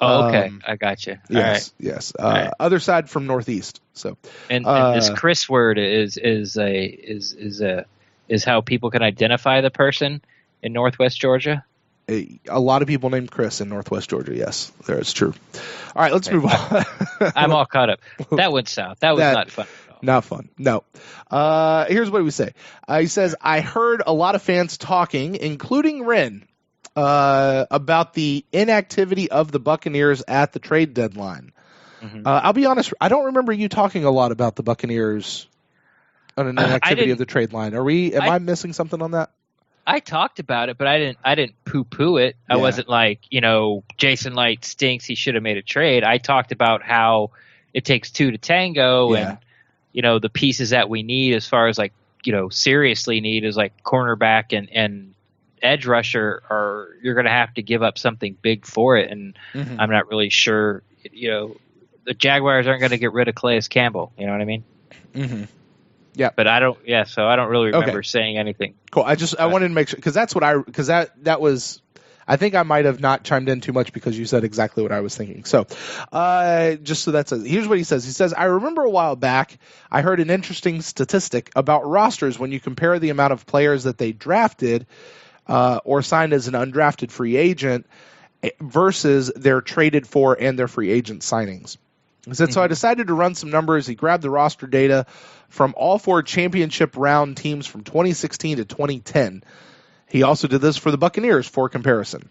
Oh, okay. I got you. Yes, right. Yes. Right. Other side from Northeast. So, and this Chris word is how people can identify the person in Northwest Georgia. A lot of people named Chris in Northwest Georgia. Yes, it's true. All right, let's move on. I'm all caught up. That went south. That was not fun. Not fun. No. Here's what we say. He says, I heard a lot of fans talking, including Ren, about the inactivity of the Buccaneers at the trade deadline. Mm-hmm. I'll be honest, I don't remember you talking a lot about the Buccaneers on an inactivity of the trade line. Am I missing something on that? I talked about it, but I didn't poo-poo it. I wasn't like, Jason Light stinks, he should have made a trade. I talked about how it takes two to tango and the pieces that we need as far as seriously need is like cornerback and edge rusher, or you're going to have to give up something big for it. And I'm not really sure, the Jaguars aren't going to get rid of Calais Campbell. You know what I mean? Mm-hmm. Yeah. But so I don't really remember saying anything. Cool. I wanted to make sure, because that's what that was. I think I might have not chimed in too much because you said exactly what I was thinking. So, here's what he says. He says, I remember a while back, I heard an interesting statistic about rosters when you compare the amount of players that they drafted or signed as an undrafted free agent versus their traded for and their free agent signings. He said, so I decided to run some numbers. He grabbed the roster data from all four championship round teams from 2016 to 2010. He also did this for the Buccaneers for comparison.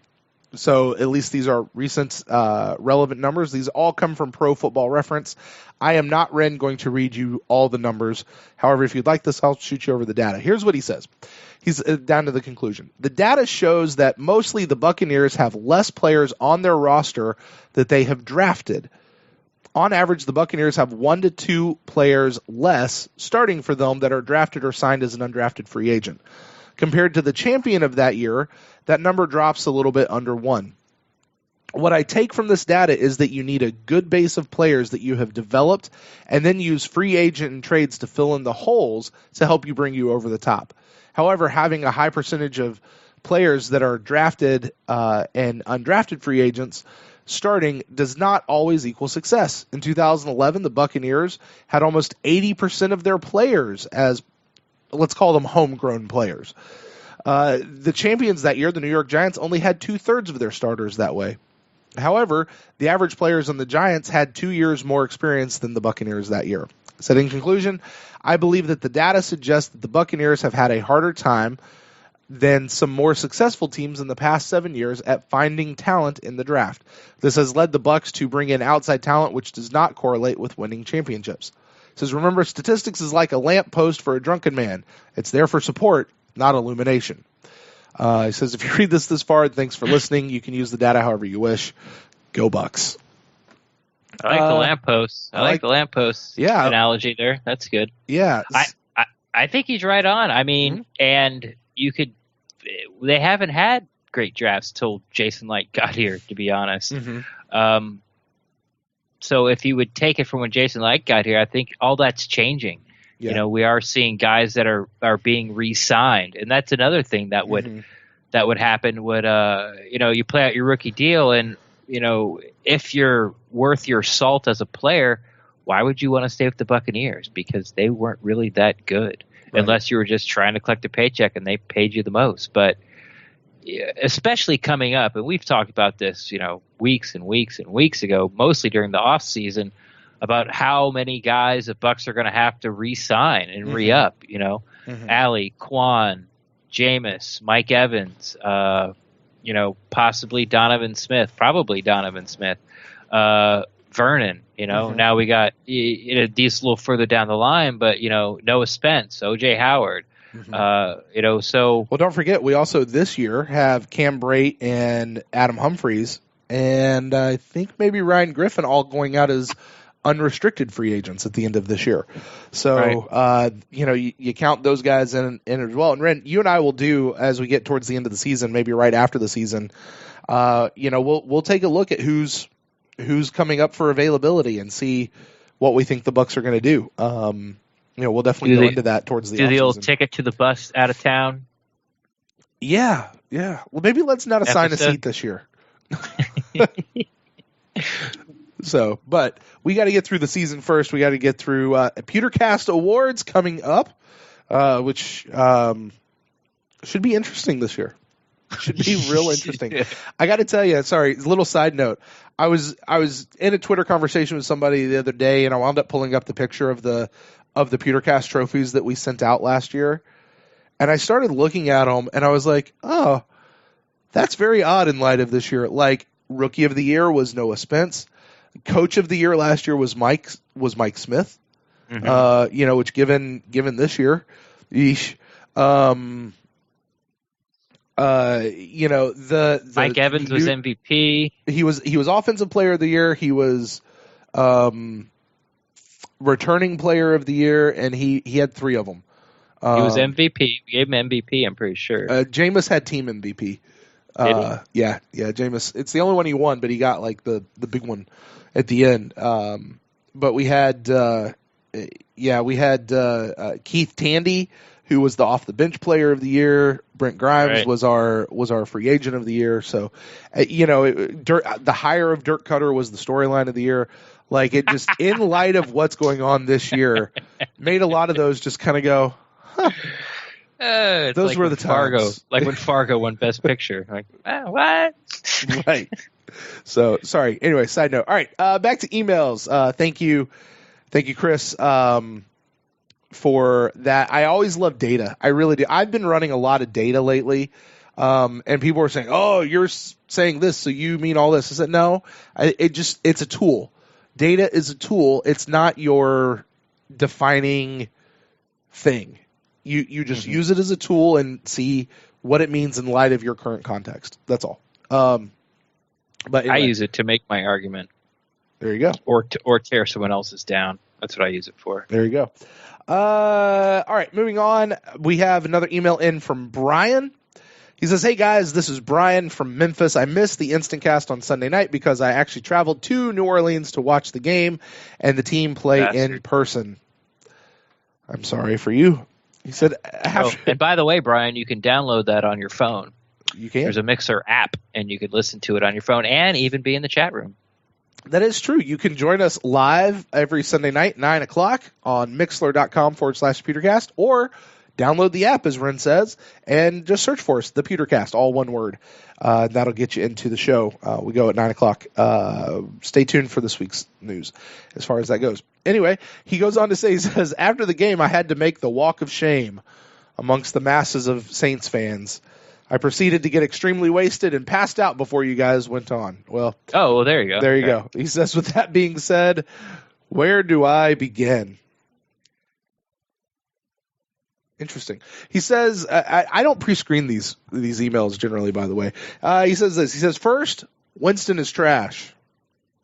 So at least these are recent relevant numbers. These all come from Pro Football Reference. I am not, Ren, going to read you all the numbers. However, if you'd like this, I'll shoot you over the data. Here's what he says. He's down to the conclusion. The data shows that mostly the Buccaneers have less players on their roster that they have drafted. On average, the Buccaneers have 1 to 2 players less starting for them that are drafted or signed as an undrafted free agent. Compared to the champion of that year, that number drops a little bit under 1. What I take from this data is that you need a good base of players that you have developed and then use free agent and trades to fill in the holes to help you bring you over the top. However, having a high percentage of players that are drafted and undrafted free agents starting does not always equal success. In 2011, the Buccaneers had almost 80% of their players as, let's call them, homegrown players. The champions that year, the New York Giants, only had 2/3 of their starters that way. However, the average players on the Giants had 2 years more experience than the Buccaneers that year. So in conclusion, I believe that the data suggests that the Buccaneers have had a harder time than some more successful teams in the past 7 years at finding talent in the draft. This has led the Bucs to bring in outside talent, which does not correlate with winning championships. It says, remember, statistics is like a lamppost for a drunken man. It's there for support, not illumination. He says, if you read this far, thanks for listening. You can use the data however you wish. Go Bucs. I like the lamppost. I like the lamppost analogy there. That's good. Yeah. I think he's right on. I mean, and you could – they haven't had great drafts till Jason Light got here, to be honest. So if you would take it from when Jason Light got here, I think all that's changing. Yeah. We are seeing guys that are being re-signed, and that's another thing that would happen. Would you play out your rookie deal, and if you're worth your salt as a player, why would you want to stay with the Buccaneers? Because they weren't really that good, unless you were just trying to collect a paycheck and they paid you the most. But especially coming up, and we've talked about this, weeks and weeks and weeks ago, mostly during the off season. about how many guys the Bucs are going to have to re-sign and re-up. You know, Allie, Quan, Jameis, Mike Evans, you know, possibly Donovan Smith, probably Donovan Smith, Vernon. You know, now we got these a little further down the line, but you know, Noah Spence, O.J. Howard. You know, so well, don't forget we also this year have Cam Brate and Adam Humphries, and I think maybe Ryan Griffin all going out as unrestricted free agents at the end of this year. So, you know, you count those guys in as well. And Ren, you and I will do as we get towards the end of the season, maybe right after the season. You know, we'll take a look at who's coming up for availability and see what we think the Bucs are going to do. You know, we'll definitely go into that towards the do off-season. the old ticket to the bus out of town. Yeah. Well, maybe let's not assign a seat this year. So, but we got to get through the season first. We got to get through PewterCast Awards coming up, which should be interesting this year. Should be real interesting. I got to tell you, sorry, a little side note. I was in a Twitter conversation with somebody the other day, and I wound up pulling up the picture of the PewterCast trophies that we sent out last year, and I started looking at them, and I was like, oh, that's very odd in light of this year. Like, Rookie of the Year was Noah Spence. Coach of the Year last year was Mike Smith. You know, which given this year, yeesh. You know, the Mike Evans was MVP. He was Offensive Player of the Year. He was Returning Player of the Year, and he had 3 of them. He was MVP. We gave him MVP, I'm pretty sure. Jameis had team MVP. Yeah, Jameis. It's the only one he won, but he got like the big one at the end. But we had Keith Tandy, who was the off the bench player of the year. Brent Grimes was our free agent of the year. So, you know, the hire of Dirk Cutter was the storyline of the year. Like, it just, in light of what's going on this year, made a lot of those just kind of go, huh. Those like were the Fargo, times. like when Fargo won Best Picture. Like, what? Right. So, sorry. Anyway, side note. All right, back to emails. Thank you, Chris, for that. I always love data. I really do. I've been running a lot of data lately, and people are saying, "Oh, you're saying this, so you mean all this?" I said, "No. It's a tool. Data is a tool. It's not your defining thing. You just use it as a tool and see what it means in light of your current context. That's all." But anyway, I use it to make my argument. There you go. Or tear someone else's down. That's what I use it for. There you go. All right, moving on. We have another email in from Brian. He says, "Hey guys, this is Brian from Memphis. I missed the InstantCast on Sunday night because I actually traveled to New Orleans to watch the game and the team play in person. I'm sorry for you." He said, and by the way, Brian, you can download that on your phone. You can. There's a Mixer app, and you can listen to it on your phone and even be in the chat room. That is true. You can join us live every Sunday night, 9 o'clock, on Mixler.com/PewterCast, or download the app, as Ren says, and just search for us, the PewterCast, all one word. That'll get you into the show. We go at 9 o'clock. Stay tuned for this week's news as far as that goes. Anyway, he goes on to say, he says, "After the game, I had to make the walk of shame amongst the masses of Saints fans. I proceeded to get extremely wasted and passed out before you guys went on." Well, there you go. There you go. He says, "With that being said, where do I begin?" Interesting. He says, I don't pre-screen these emails generally, by the way. He says this. He says, "First, Winston is trash.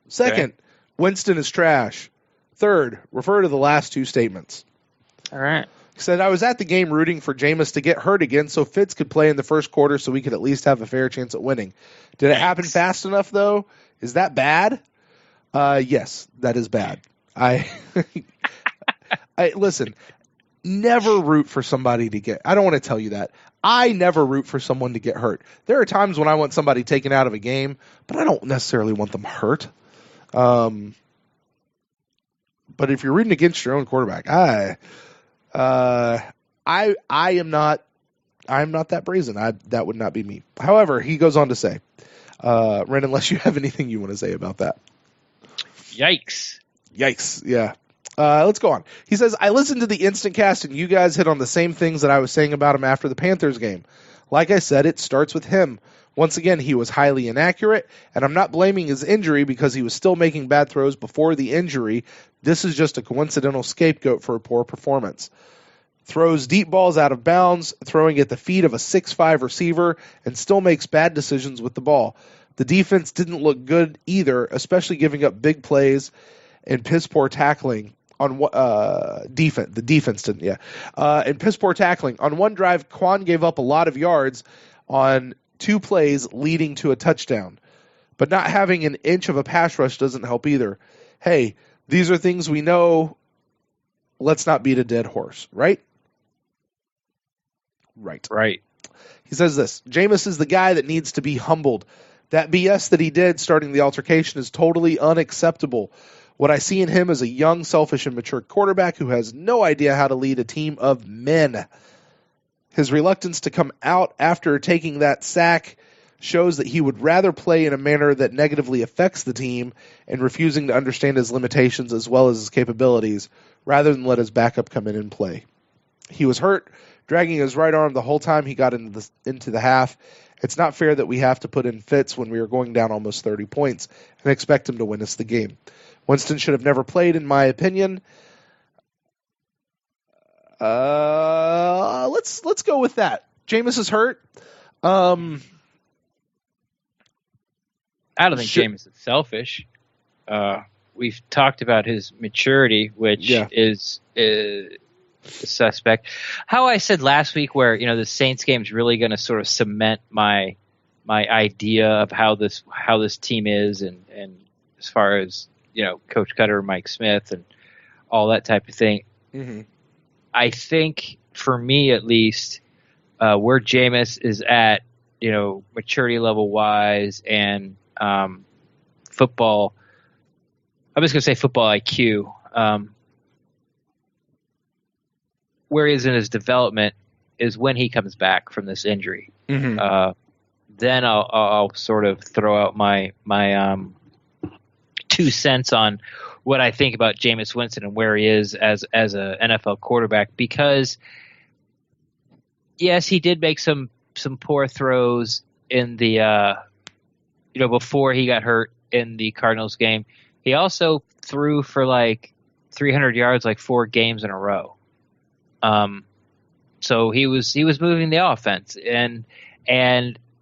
Second, Winston is trash. Third, refer to the last 2 statements." All right. He said, "I was at the game rooting for Jameis to get hurt again so Fitz could play in the first quarter so we could at least have a fair chance at winning. Did it happen fast enough, though? Is that bad?" Yes, that is bad. I listen, never root for somebody to get – I don't want to tell you that. I never root for someone to get hurt. There are times when I want somebody taken out of a game, but I don't necessarily want them hurt. But if you're rooting against your own quarterback, I'm not that brazen. That would not be me. However, he goes on to say, Ren, unless you have anything you want to say about that. Yikes. Yikes. Yeah. Let's go on. He says, I listened to the InstantCast and you guys hit on the same things that I was saying about him after the Panthers game. Like I said, it starts with him. Once again, he was highly inaccurate, and I'm not blaming his injury because he was still making bad throws before the injury. This is just a coincidental scapegoat for a poor performance. Throws deep balls out of bounds, throwing at the feet of a 6'5 receiver, and still makes bad decisions with the ball. The defense didn't look good either, especially giving up big plays and piss poor tackling on the defense didn't, yeah. And piss poor tackling. On one drive, Quan gave up a lot of yards on 2 plays leading to a touchdown. But not having an inch of a pass rush doesn't help either. Hey, these are things we know. Let's not beat a dead horse, right? Right. He says this, Jameis is the guy that needs to be humbled. That BS that he did starting the altercation is totally unacceptable. What I see in him is a young, selfish, and mature quarterback who has no idea how to lead a team of men. His reluctance to come out after taking that sack shows that he would rather play in a manner that negatively affects the team and refusing to understand his limitations as well as his capabilities, rather than let his backup come in and play. He was hurt, dragging his right arm the whole time he got into the half. It's not fair that we have to put in Fitz when we are going down almost 30 points and expect him to win us the game. Winston should have never played, in my opinion. Let's go with that. Jameis is hurt. I don't think Jameis is selfish. We've talked about his maturity, which is suspect. How I said last week, where the Saints game is really going to sort of cement my idea of how this team is, and as far as Coach Cutter, Mike Smith, and all that type of thing. Mm-hmm. I think, for me at least, where Jameis is at, maturity level wise and football. I'm just going to say football IQ. Where he is in his development is when he comes back from this injury. Mm-hmm. Then I'll sort of throw out my 2 cents on what I think about Jameis Winston and where he is as a NFL quarterback, because yes, he did make some poor throws in the before he got hurt in the Cardinals game. He also threw for like 300 yards like 4 games in a row. So he was moving the offense, and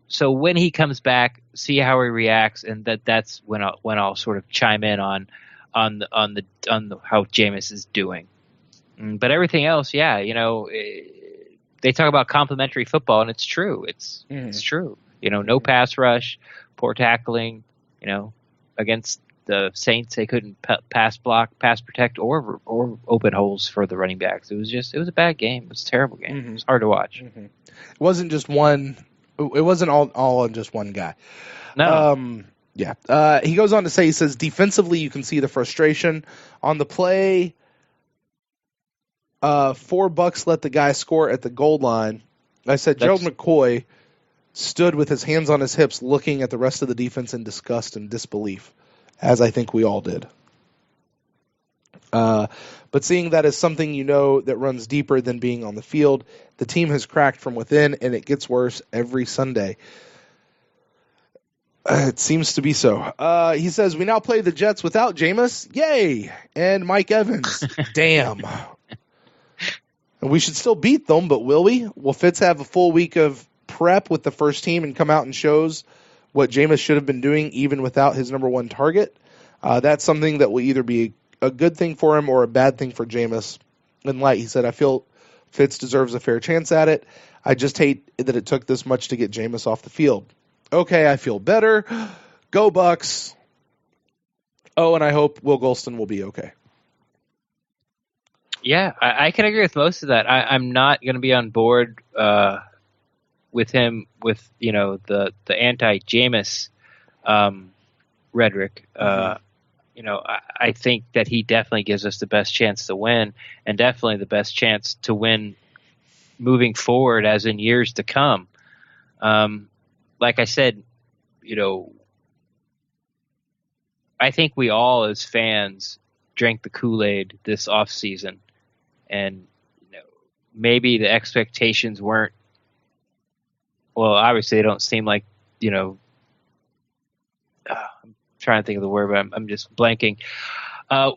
so when he comes back, see how he reacts, and that's when I'll sort of chime in on how Jameis is doing. But everything else, they talk about complimentary football, and it's true. It's true. No pass rush, poor tackling. Against the Saints, they couldn't pass block, pass protect, or open holes for the running backs. It was a bad game. It was a terrible game. Mm-hmm. It was hard to watch. Mm-hmm. It wasn't just one. It wasn't all on just one guy. No. He goes on to say, he says, defensively, you can see the frustration on the play. 4 Bucs let the guy score at the goal line. I said Gerald McCoy stood with his hands on his hips looking at the rest of the defense in disgust and disbelief, as I think we all did. But seeing that as something that runs deeper than being on the field, the team has cracked from within, and it gets worse every Sunday. It seems to be so. He says, we now play the Jets without Jameis. Yay! And Mike Evans. Damn. And we should still beat them, but will we? Will Fitz have a full week of prep with the first team and come out and shows what Jameis should have been doing even without his number 1 target? That's something that will either be a good thing for him or a bad thing for Jameis. In light, he said, I feel Fitz deserves a fair chance at it. I just hate that it took this much to get Jameis off the field. Okay, I feel better. Go Bucs. Oh, and I hope Will Golston will be okay. Yeah, I can agree with most of that. I'm not going to be on board with him with the anti-Jameis rhetoric. I think that he definitely gives us the best chance to win, and definitely the best chance to win moving forward, as in years to come. Like I said, I think we all as fans drank the Kool-Aid this off season, and maybe the expectations weren't. Well, obviously, they don't seem like I'm trying to think of the word, but I'm just blanking.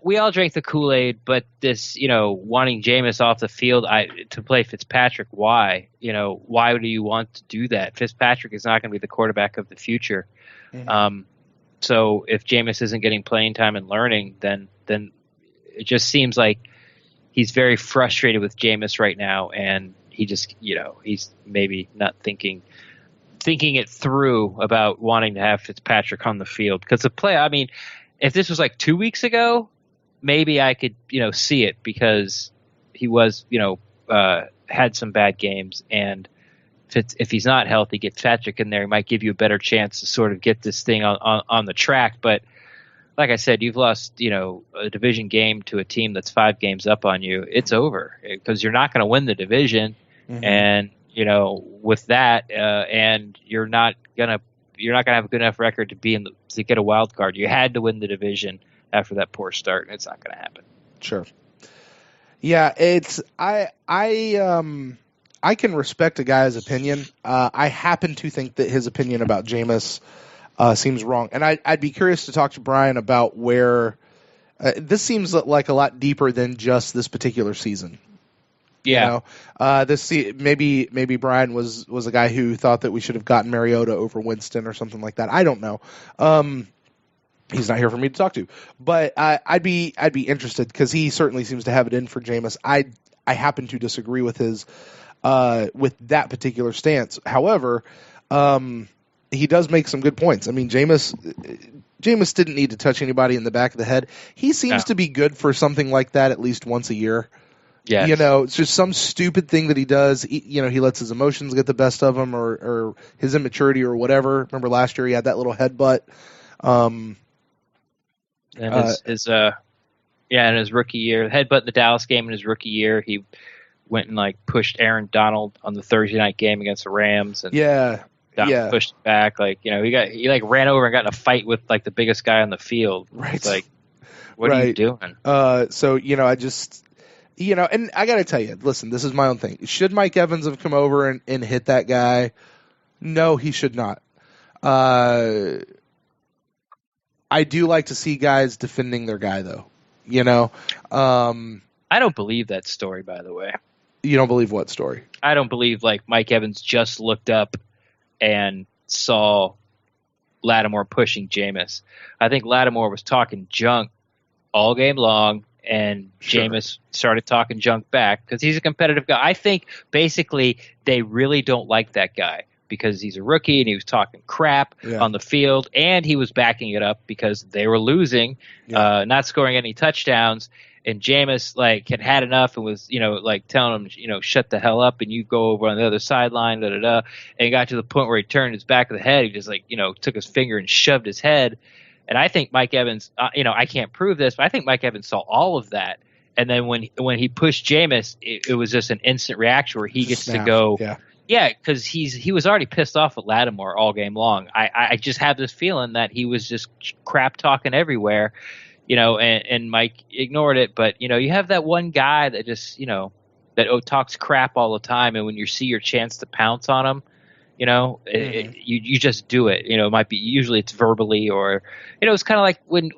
We all drank the Kool-Aid, but this, wanting Jameis off the field to play Fitzpatrick, why? Why do you want to do that? Fitzpatrick is not going to be the quarterback of the future. Mm-hmm. So if Jameis isn't getting playing time and learning, then it just seems like he's very frustrated with Jameis right now, and he just, he's maybe not thinking it through about wanting to have Fitzpatrick on the field. Because if this was like 2 weeks ago, maybe I could, see it, because he was, had some bad games, and if he's not healthy, get Fitzpatrick in there, he might give you a better chance to sort of get this thing on the track. But like I said, you've lost, a division game to a team that's 5 games up on you. It's over, because you're not going to win the division. Mm-hmm. And, with that, and you're not going to have a good enough record to get a wild card. You had to win the division after that poor start, and it's not going to happen. Sure. Yeah, I can respect a guy's opinion. I happen to think that his opinion about Jameis seems wrong, and I'd be curious to talk to Brian about where this seems like a lot deeper than just this particular season. Yeah. Maybe Brian was a guy who thought that we should have gotten Mariota over Winston or something like that. I don't know. He's not here for me to talk to, but I'd be interested, because he certainly seems to have it in for Jameis. I happen to disagree with his with that particular stance. However, he does make some good points. I mean, Jameis didn't need to touch anybody in the back of the head. He seems to be good for something like that at least once a year. Yeah, it's just some stupid thing that he does. He lets his emotions get the best of him, or his immaturity, or whatever. Remember last year he had that little headbutt. And his rookie year, headbutt in the Dallas game in his rookie year, he went and pushed Aaron Donald on the Thursday night game against the Rams, and pushed it back. He ran over and got in a fight with the biggest guy on the field. Right. It's what are you doing? So I just. And I got to tell you, listen, this is my own thing. Should Mike Evans have come over and hit that guy? No, he should not. I do like to see guys defending their guy, though. I don't believe that story, by the way. You don't believe what story? I don't believe Mike Evans just looked up and saw Lattimore pushing Jameis. I think Lattimore was talking junk all game long, and Jameis started talking junk back, because he's a competitive guy. I think basically they really don't like that guy, because he's a rookie and he was talking crap on the field, and he was backing it up because they were losing, not scoring any touchdowns. And Jameis had enough and was, telling him, shut the hell up, and you go over on the other sideline, And he got to the point where he turned his back of the head. He just took his finger and shoved his head. And I think Mike Evans, I can't prove this, but I think Mike Evans saw all of that. And then when he pushed Jameis, it was just an instant reaction where he gets to go. Yeah, because he was already pissed off at Lattimore all game long. I just have this feeling that he was just crap talking everywhere, and Mike ignored it. But, you have that one guy that just, that talks crap all the time. And when you see your chance to pounce on him, you just do it. It might be, usually it's verbally, or it's kind of when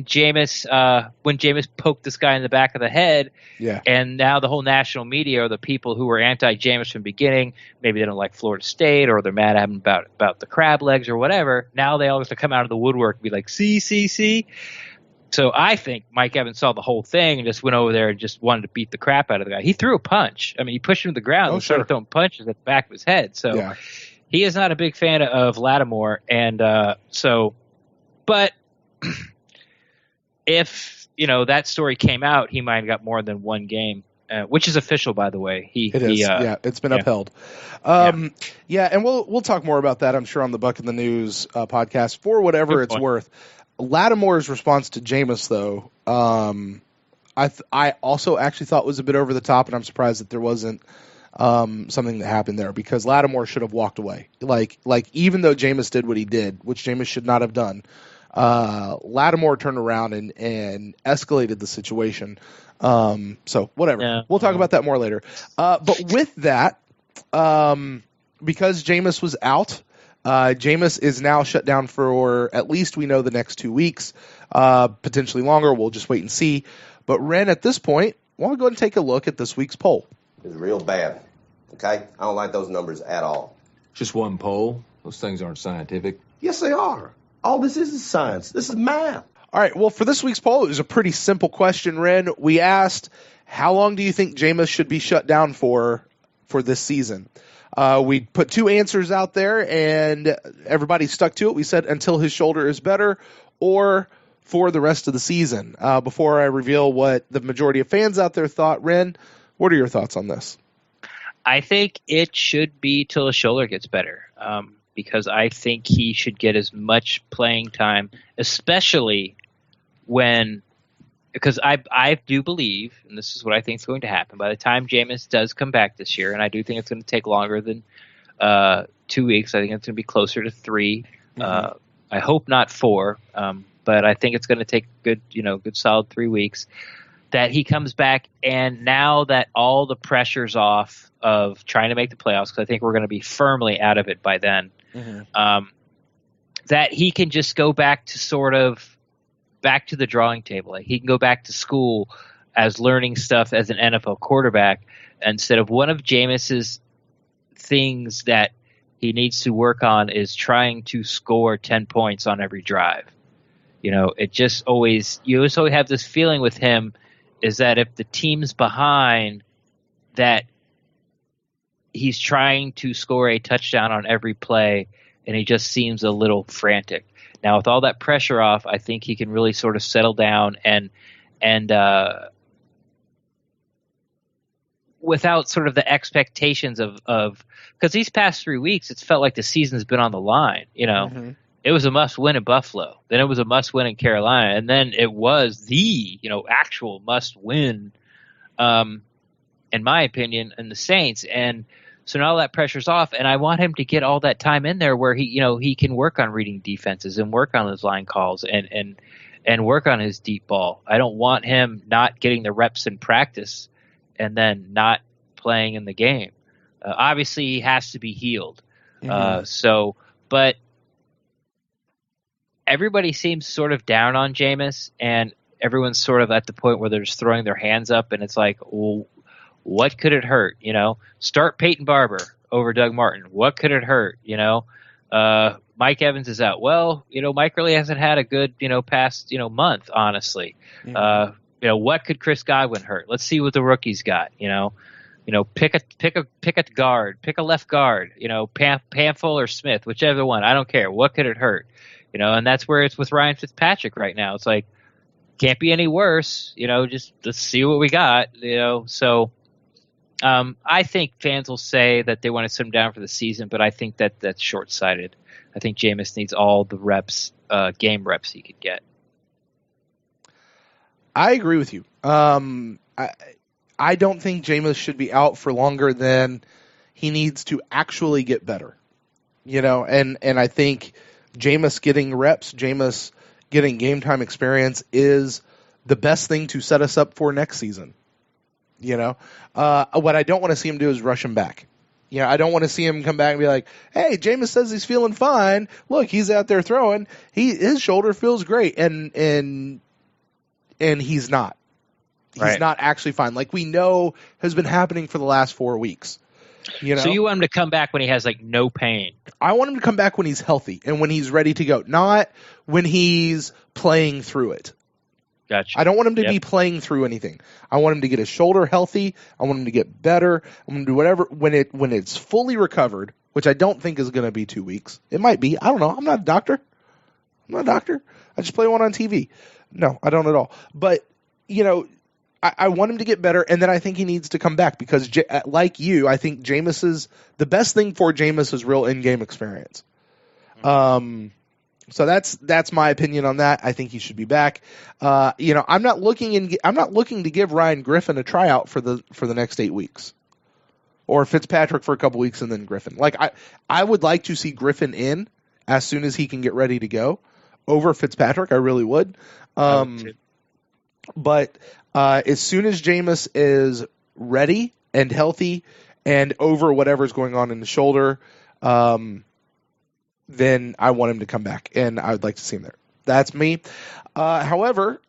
Jameis poked this guy in the back of the head. Yeah. And now the whole national media, or the people who were anti-Jameis from the beginning, maybe they don't like Florida State, or they're mad at him about the crab legs or whatever. Now they all have to come out of the woodwork and be like, see. So I think Mike Evans saw the whole thing and just went over there and just wanted to beat the crap out of the guy. He threw a punch. I mean, he pushed him to the ground and started throwing punches at the back of his head. So he is not a big fan of Lattimore. And but if, that story came out, he might have got more than one game, which is official, by the way. It is. It's been upheld. And we'll talk more about that, I'm sure, on the Buck in the News podcast, for whatever it's worth. Lattimore's response to Jameis, though, I also actually thought was a bit over the top, and I'm surprised that there wasn't something that happened there, because Lattimore should have walked away. Even though Jameis did what he did, which Jameis should not have done, Lattimore turned around and escalated the situation. So whatever. Yeah. We'll talk about that more later. But with that, because Jameis was out, Jameis is now shut down for at least we know the next 2 weeks, potentially longer. We'll just wait and see. But Ren, at this point, I want to go ahead and take a look at this week's poll. It's real bad. Okay? I don't like those numbers at all. Just one poll? Those things aren't scientific. Yes, they are. All this is science. This is math. All right, well, for this week's poll, it was a pretty simple question, Ren. We asked, how long do you think Jameis should be shut down for this season? We put 2 answers out there, and everybody stuck to it. We said until his shoulder is better or for the rest of the season. Before I reveal what the majority of fans out there thought, Ren, what are your thoughts on this? I think it should be till his shoulder gets better, because I think he should get as much playing time, especially because I do believe, and this is what I think is going to happen, by the time Jameis does come back this year, and I do think it's going to take longer than 2 weeks. I think it's going to be closer to 3. Mm-hmm. I hope not 4, but I think it's going to take good solid 3 weeks. That he comes back, and now that all the pressure's off of trying to make the playoffs, because I think we're going to be firmly out of it by then, that he can just go back to back to the drawing table. Like, he can go back to school as learning stuff as an NFL quarterback, instead of one of Jameis's things that he needs to work on is trying to score 10 points on every drive. It just always have this feeling with him is that if the team's behind, that he's trying to score a touchdown on every play, and he just seems a little frantic. Now, with all that pressure off, I think he can really sort of settle down and without sort of the expectations of because these past 3 weeks, it's felt like the season's been on the line. It was a must-win in Buffalo. Then it was a must-win in Carolina. And then it was the, actual must-win, in my opinion, in the Saints. And so now that pressure's off, and I want him to get all that time in there where he can work on reading defenses and work on his line calls and work on his deep ball. I don't want him not getting the reps in practice and then not playing in the game. Obviously, he has to be healed. But everybody seems sort of down on Jameis, and everyone's sort of at the point where they're just throwing their hands up, and it's like, well, what could it hurt? Start Peyton Barber over Doug Martin. What could it hurt? Mike Evans is out. Well, Mike really hasn't had a good, past, month, honestly. What could Chris Godwin hurt? Let's see what the rookies got. Pick a guard, pick a left guard. Pamphil or Smith, whichever one. I don't care. What could it hurt? And that's where it's with Ryan Fitzpatrick right now. It's like, can't be any worse. Just let's see what we got. So I think fans will say that they want to sit him down for the season, but I think that's short-sighted. I think Jameis needs all the reps, game reps he could get. I agree with you. I don't think Jameis should be out for longer than he needs to actually get better. And I think Jameis getting reps, Jameis getting game time experience is the best thing to set us up for next season. What I don't want to see him do is rush him back. I don't want to see him come back and be like, hey, Jameis says he's feeling fine. Look, he's out there throwing. His shoulder feels great, and he's not. He's not actually fine. Like we know has been happening for the last 4 weeks. So you want him to come back when he has no pain? I want him to come back when he's healthy and when he's ready to go, not when he's playing through it. Gotcha. I don't want him to be playing through anything. I want him to get his shoulder healthy. I want him to get better. I want him to do whatever when it's fully recovered, which I don't think is going to be 2 weeks. It might be. I don't know. I'm not a doctor. I just play one on TV. No, I don't at all. But I want him to get better, and then I think he needs to come back because, like you, I think the best thing for Jameis is real in-game experience. So that's my opinion on that. I think he should be back. I'm not looking to give Ryan Griffin a tryout for the next 8 weeks, or Fitzpatrick for a couple weeks and then Griffin. Like I would like to see Griffin in as soon as he can get ready to go. over Fitzpatrick. I really would. But as soon as Jameis is ready and healthy and over whatever's going on in the shoulder, then I want him to come back, and I would like to see him there. That's me. However,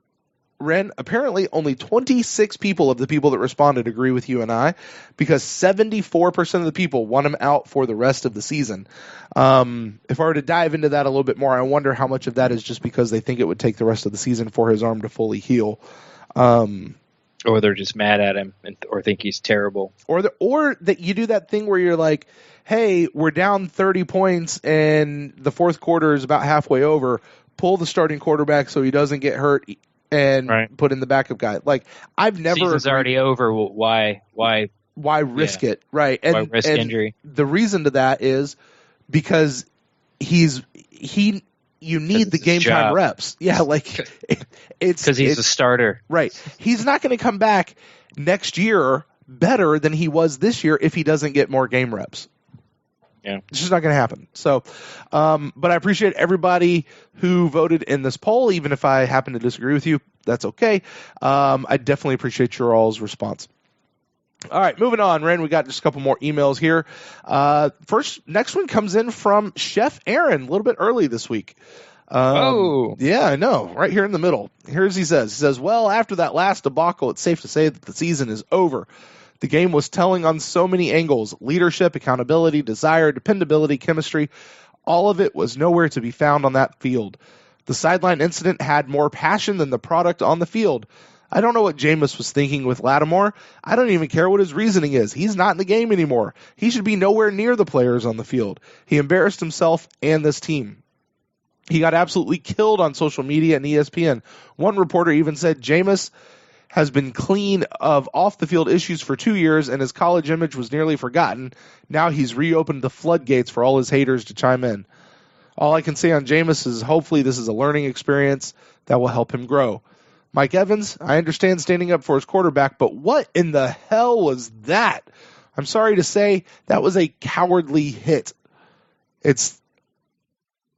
Ren, apparently only 26 people of the people that responded agree with you and I, because 74% of the people want him out for the rest of the season. If I were to dive into that a little bit more, I wonder how much of that is just because they think it would take the rest of the season for his arm to fully heal. Or they're just mad at him or think he's terrible. Or that you do that thing where you're like, hey, we're down 30 points and the fourth quarter is about halfway over. Pull the starting quarterback so he doesn't get hurt and put in the backup guy. Like, I've never... Season's already over. Why risk it? Right. And, why risk injury? The reason to that is because you need the game time reps. Yeah, like it's because he's a starter. Right. He's not going to come back next year better than he was this year if he doesn't get more game reps. Yeah. It's just not going to happen. So, but I appreciate everybody who voted in this poll, even if I happen to disagree with you. That's okay. I definitely appreciate your all's response. All right, moving on, Ren. We got just a couple more emails here. Next one comes in from Chef Aaron, a little bit early this week. Yeah, I know, right here in the middle. Here's he says, well, after that last debacle, it's safe to say that the season is over. The game was telling on so many angles: leadership, accountability, desire, dependability, chemistry. All of it was nowhere to be found on that field. The sideline incident had more passion than the product on the field. I don't know what Jameis was thinking with Lattimore. I don't even care what his reasoning is. He's not in the game anymore. He should be nowhere near the players on the field. He embarrassed himself and this team. He got absolutely killed on social media and ESPN. One reporter even said Jameis has been clean of off-the-field issues for 2 years, and his college image was nearly forgotten. Now he's reopened the floodgates for all his haters to chime in. All I can say on Jameis is hopefully this is a learning experience that will help him grow. Mike Evans, I understand standing up for his quarterback, but what in the hell was that? I'm sorry to say, that was a cowardly hit. It's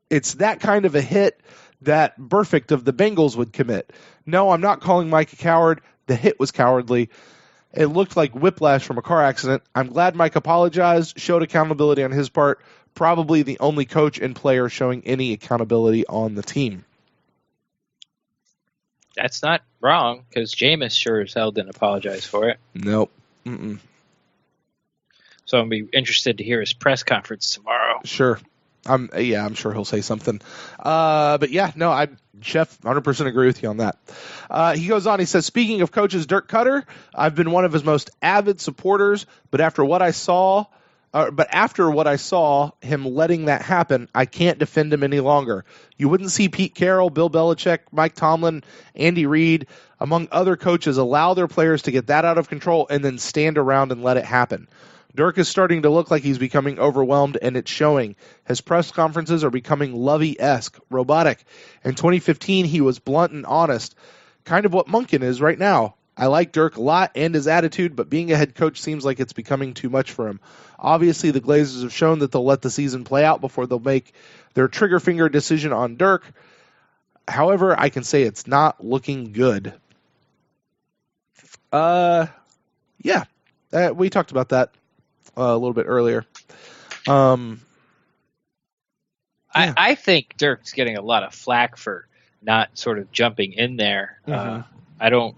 that kind of a hit that Burfict of the Bengals would commit. No, I'm not calling Mike a coward. The hit was cowardly. It looked like whiplash from a car accident. I'm glad Mike apologized, showed accountability on his part. Probably the only coach and player showing any accountability on the team. That's not wrong, because Jameis sure as hell didn't apologize for it. Nope. Mm-mm. So I'm going to be interested to hear his press conference tomorrow. Sure. I'm sure he'll say something. But yeah, no, Chef, 100% agree with you on that. He goes on, he says, speaking of coaches, Dirk Cutter, I've been one of his most avid supporters, but after what I saw him letting that happen, I can't defend him any longer. You wouldn't see Pete Carroll, Bill Belichick, Mike Tomlin, Andy Reid, among other coaches, allow their players to get that out of control and then stand around and let it happen. Dirk is starting to look like he's becoming overwhelmed, and it's showing. His press conferences are becoming Lovey-esque, robotic. In 2015, he was blunt and honest, kind of what Monken is right now. I like Dirk a lot and his attitude, but being a head coach seems like it's becoming too much for him. Obviously, the Glazers have shown that they'll let the season play out before they'll make their trigger finger decision on Dirk. However, I can say it's not looking good. Yeah, we talked about that a little bit earlier. I think Dirk's getting a lot of flack for not sort of jumping in there. Mm-hmm.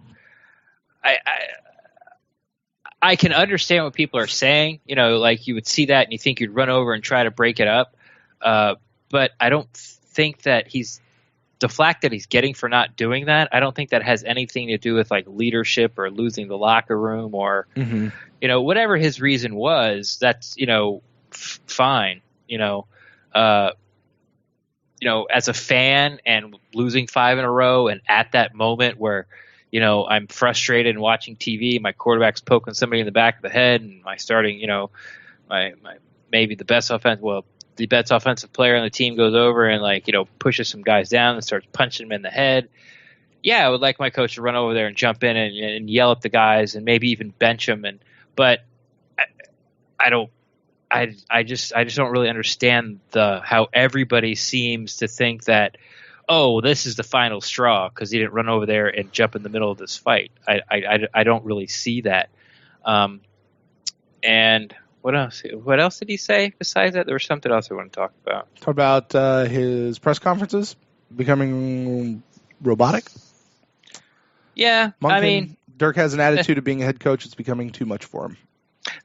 I can understand what people are saying. You know, like you would see that and you think you'd run over and try to break it up. But I don't think that the flack that he's getting for not doing that, I don't think that has anything to do with like leadership or losing the locker room or, you know, whatever his reason was, that's, you know, fine. You know, as a fan and losing 5 in a row and at that moment where, you know, I'm frustrated and watching TV, my quarterback's poking somebody in the back of the head and my starting, you know, my maybe the best offensive player on the team goes over and like, you know, pushes some guys down and starts punching them in the head. Yeah, I would like my coach to run over there and jump in and yell at the guys and maybe even bench them. But I just don't really understand how everybody seems to think that, oh, this is the final straw because he didn't run over there and jump in the middle of this fight. I don't really see that. And what else? What else did he say besides that? There was something else I want to talk about. Talk about his press conferences becoming robotic. Yeah, Monken, I mean, Dirk has an attitude of being a head coach. It's becoming too much for him.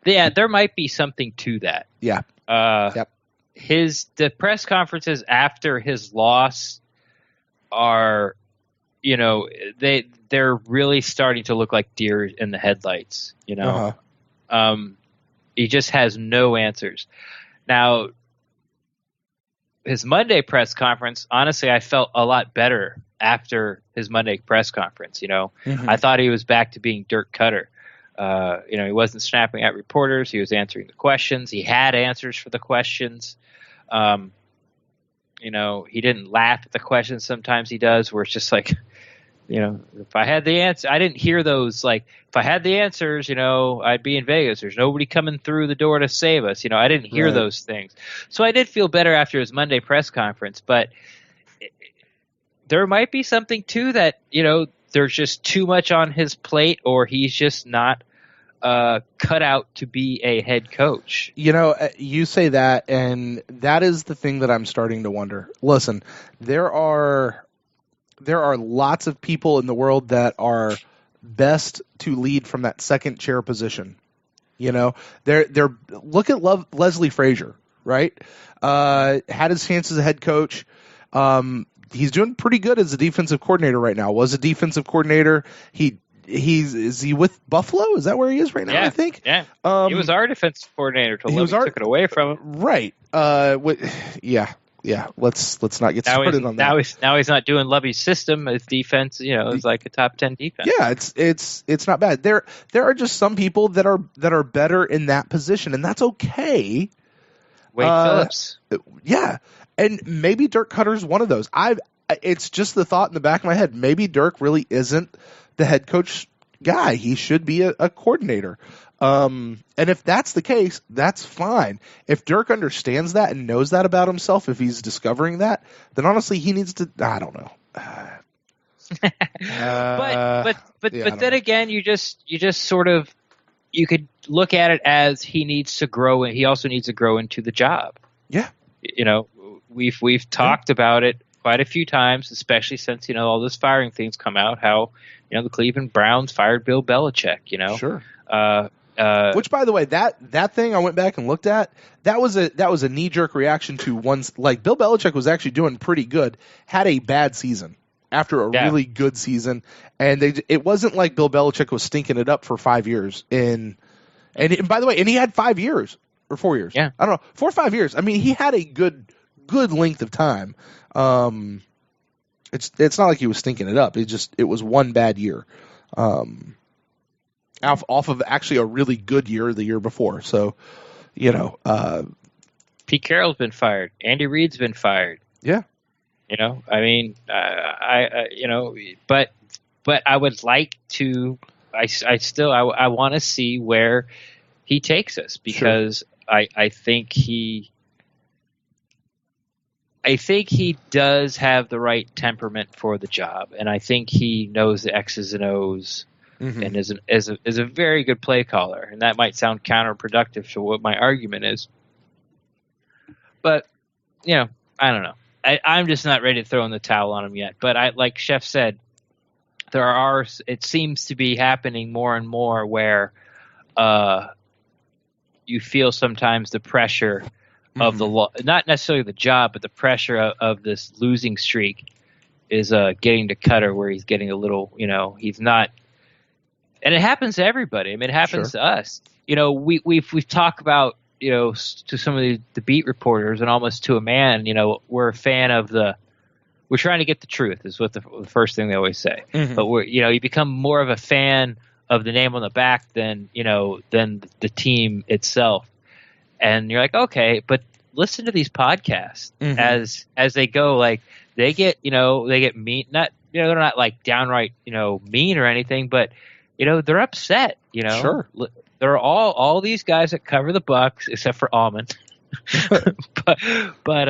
Yeah, there might be something to that. Yeah. Yep. The press conferences after his loss are, they're really starting to look like deer in the headlights. He just has no answers. Now, his Monday press conference, honestly, I felt a lot better after his Monday press conference. I thought he was back to being Dirk Cutter. He wasn't snapping at reporters. He was answering the questions. He had answers for the questions. He didn't laugh at the questions. Sometimes he does, where it's just like, if I had the answer, I didn't hear those. Like, if I had the answers, I'd be in Vegas. There's nobody coming through the door to save us. I didn't hear those things. So I did feel better after his Monday press conference, but there might be something to that. There's just too much on his plate, or he's just not cut out to be a head coach. You say that, and that is the thing that I'm starting to wonder. Listen, there are lots of people in the world that are best to lead from that second chair position. They're look at Leslie Frazier, right? Had his chance as a head coach. He's doing pretty good as a defensive coordinator right now. Was a defensive coordinator. Is he with Buffalo? Is that where he is right now? Yeah, I think. Yeah. He was our defensive coordinator till Levy took it away from him. Right. Yeah. Let's not get started on that. Now he's not doing Lovey's system. His defense, is like a top 10 defense. Yeah, it's not bad. There are just some people that are better in that position, and that's okay. Wade Phillips. Yeah. And maybe Dirk Cutter's one of those. It's just the thought in the back of my head. Maybe Dirk really isn't the head coach guy. He should be a coordinator. And if that's the case, that's fine. If Dirk understands that and knows that about himself, if he's discovering that, then honestly he needs to. I don't know. But then again, you just sort of, you could look at it as he needs to grow, and he also needs to grow into the job. Yeah. We've talked about it quite a few times, especially since all this firing things come out. How the Cleveland Browns fired Bill Belichick. Sure. Which, by the way, that thing I went back and looked at, that was a knee jerk reaction to like Bill Belichick was actually doing pretty good, had a bad season after a really good season, and it wasn't like Bill Belichick was stinking it up for 5 years and by the way, and he had 5 years or 4 years. Yeah, I don't know, 4 or 5 years. I mean, he had a good length of time. It's not like he was stinking it up. It was one bad year. Off of actually a really good year the year before. So, Pete Carroll's been fired. Andy Reid's been fired. Yeah. I mean, but I would like to, I want to see where he takes us, because I think he does have the right temperament for the job, and I think he knows the X's and O's. Mm-hmm. And is a very good play caller, and that might sound counterproductive to what my argument is. But I don't know. I'm just not ready to throw in the towel on him yet. But like Chef said, it seems to be happening more and more where you feel sometimes the pressure of the not necessarily the job, but the pressure of this losing streak is getting to Cutter, where he's getting a little, he's not. And it happens to everybody. I mean, it happens to us. We've talked about, to some of the beat reporters, and almost to a man, we're a fan of we're trying to get the truth, is what the first thing they always say. Mm-hmm. But you become more of a fan of the name on the back than the team itself. And you're like, okay, but listen to these podcasts as they go. Like, they get mean, not, they're not like downright, mean or anything, but they're upset, Sure. There are all these guys that cover the Bucs, except for Almond. but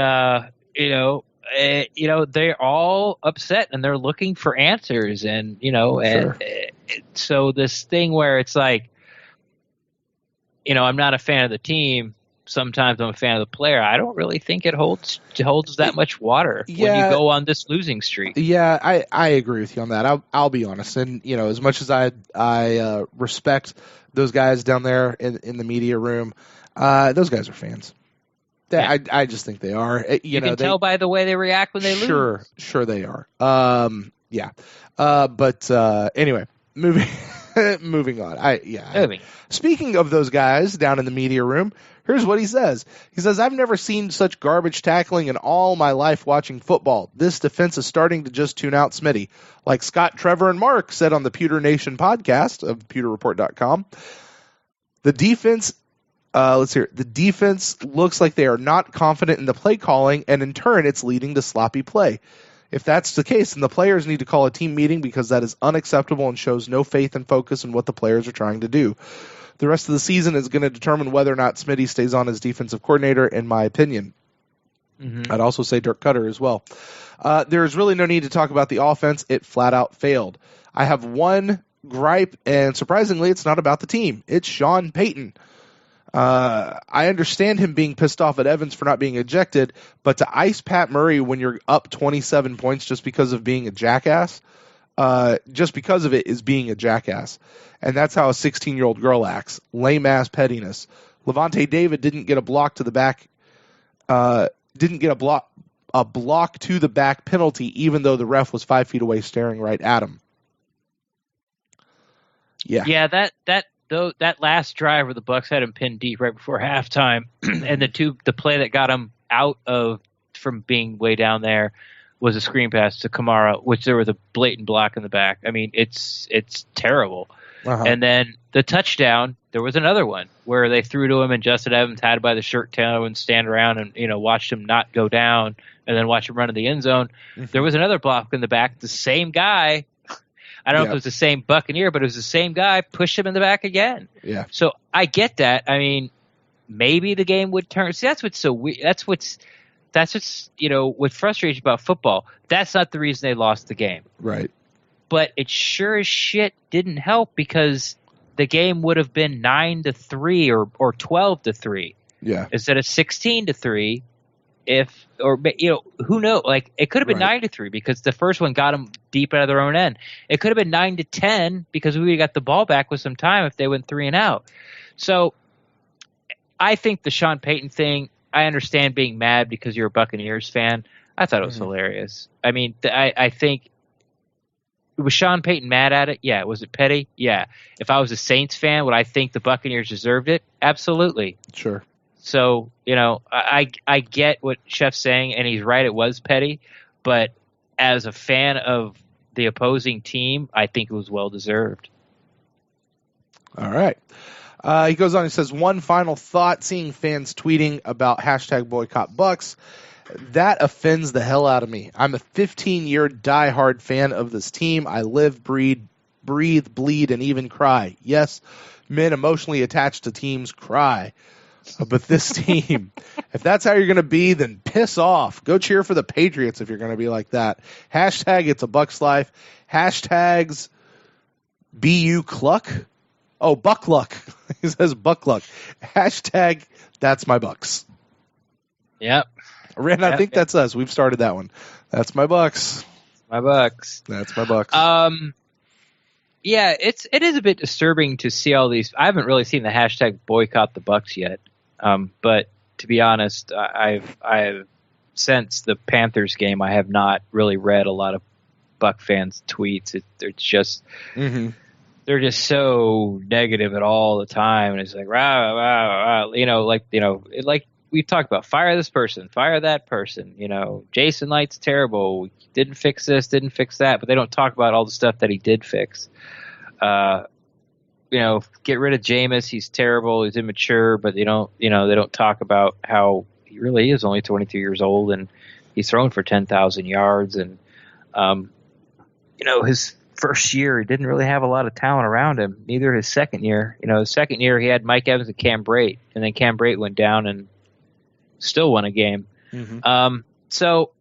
they're all upset and they're looking for answers, and so this thing where it's like, I'm not a fan of the team. Sometimes I'm a fan of the player. I don't really think it holds that much water when you go on this losing streak. Yeah, I agree with you on that. I'll be honest, and as much as I respect those guys down there in the media room, those guys are fans. I just think they are. You can tell by the way they react when they lose. Sure they are. Yeah. But anyway, moving on. Speaking of those guys down in the media room, here's what he says. He says, I've never seen such garbage tackling in all my life watching football. This defense is starting to just tune out Smitty. Like Scott, Trevor, and Mark said on the Pewter Nation podcast of pewterreport.com, the defense the defense looks like they are not confident in the play calling, and in turn, it's leading to sloppy play. If that's the case, then the players need to call a team meeting because that is unacceptable and shows no faith and focus in what the players are trying to do. The rest of the season is going to determine whether or not Smitty stays on as defensive coordinator, in my opinion. Mm-hmm. I'd also say Dirk Cutter as well. There's really no need to talk about the offense. It flat out failed. I have one gripe, and surprisingly, it's not about the team. It's Sean Payton. I understand him being pissed off at Evans for not being ejected, but to ice Pat Murray when you're up 27 points just because of being a jackass, just because of it is being a jackass. And that's how a 16-year-old girl acts. Lame-ass pettiness. Levante David didn't get a block to the back, didn't get a block to the back penalty, even though the ref was 5 feet away staring right at him. Yeah, that last drive where the Bucs had him pinned deep right before halftime, and the play that got him out from being way down there was a screen pass to Kamara, which there was a blatant block in the back. I mean, it's terrible. Uh-huh. And then the touchdown, there was another one where they threw to him and Justin Evans had him by the shirt tail and stand around and watched him not go down and then watch him run in the end zone. Mm-hmm. There was another block in the back. The same guy. I don't know if it was the same Buccaneer, but it was the same guy, pushed him in the back again. Yeah. So I get that. I mean, maybe the game would turn. See, that's what's so weird. That's what's what frustrates you about football. That's not the reason they lost the game. Right. But it sure as shit didn't help because the game would have been 9-3 or 12-3. Yeah. Instead of 16-3. Who knows? Like, it could have been 9-3 because the first one got them deep out of their own end. It could have been 9-10 because we got the ball back with some time if they went 3 and out. So I think the Sean Payton thing, I understand being mad because you're a Buccaneers fan. I thought it was hilarious. I mean, I think, was Sean Payton mad at it? Yeah. Was it petty? Yeah. If I was a Saints fan, would I think the Buccaneers deserved it? Absolutely. Sure. So, I get what Chef's saying, and he's right, it was petty. But as a fan of the opposing team, I think it was well-deserved. All right. He goes on, he says, one final thought, seeing fans tweeting about #boycott Bucs, that offends the hell out of me. I'm a 15-year diehard fan of this team. I live, breathe, bleed, and even cry. Yes, men emotionally attached to teams cry. But this team, if that's how you're going to be, then piss off. Go cheer for the Patriots if you're going to be like that. It's a Bucs life. Hashtags BU Cluck. Oh, Buck Luck. He says Buck Luck. Hashtag that's my Bucs. Yep. Ren, I think that's us. We've started that one. That's my Bucs. My Bucs. That's my Bucs. Yeah, it is a bit disturbing to see all these. I haven't really seen the hashtag boycott the Bucs yet. But to be honest, I've since the Panthers game, I have not really read a lot of Buck fans' tweets. They're just they're just so negative at all the time, and it's like rah, rah, rah, like we've talked about, fire this person, fire that person. Jason Light's terrible. Didn't fix this, didn't fix that, but they don't talk about all the stuff that he did fix. Get rid of Jameis. He's terrible. He's immature, but they don't talk about how he really is only 23 years old and he's thrown for 10,000 yards. And, his first year, he didn't really have a lot of talent around him. Neither his second year. His second year, he had Mike Evans and Cam Brate, and then Cam Brate went down and still won a game. So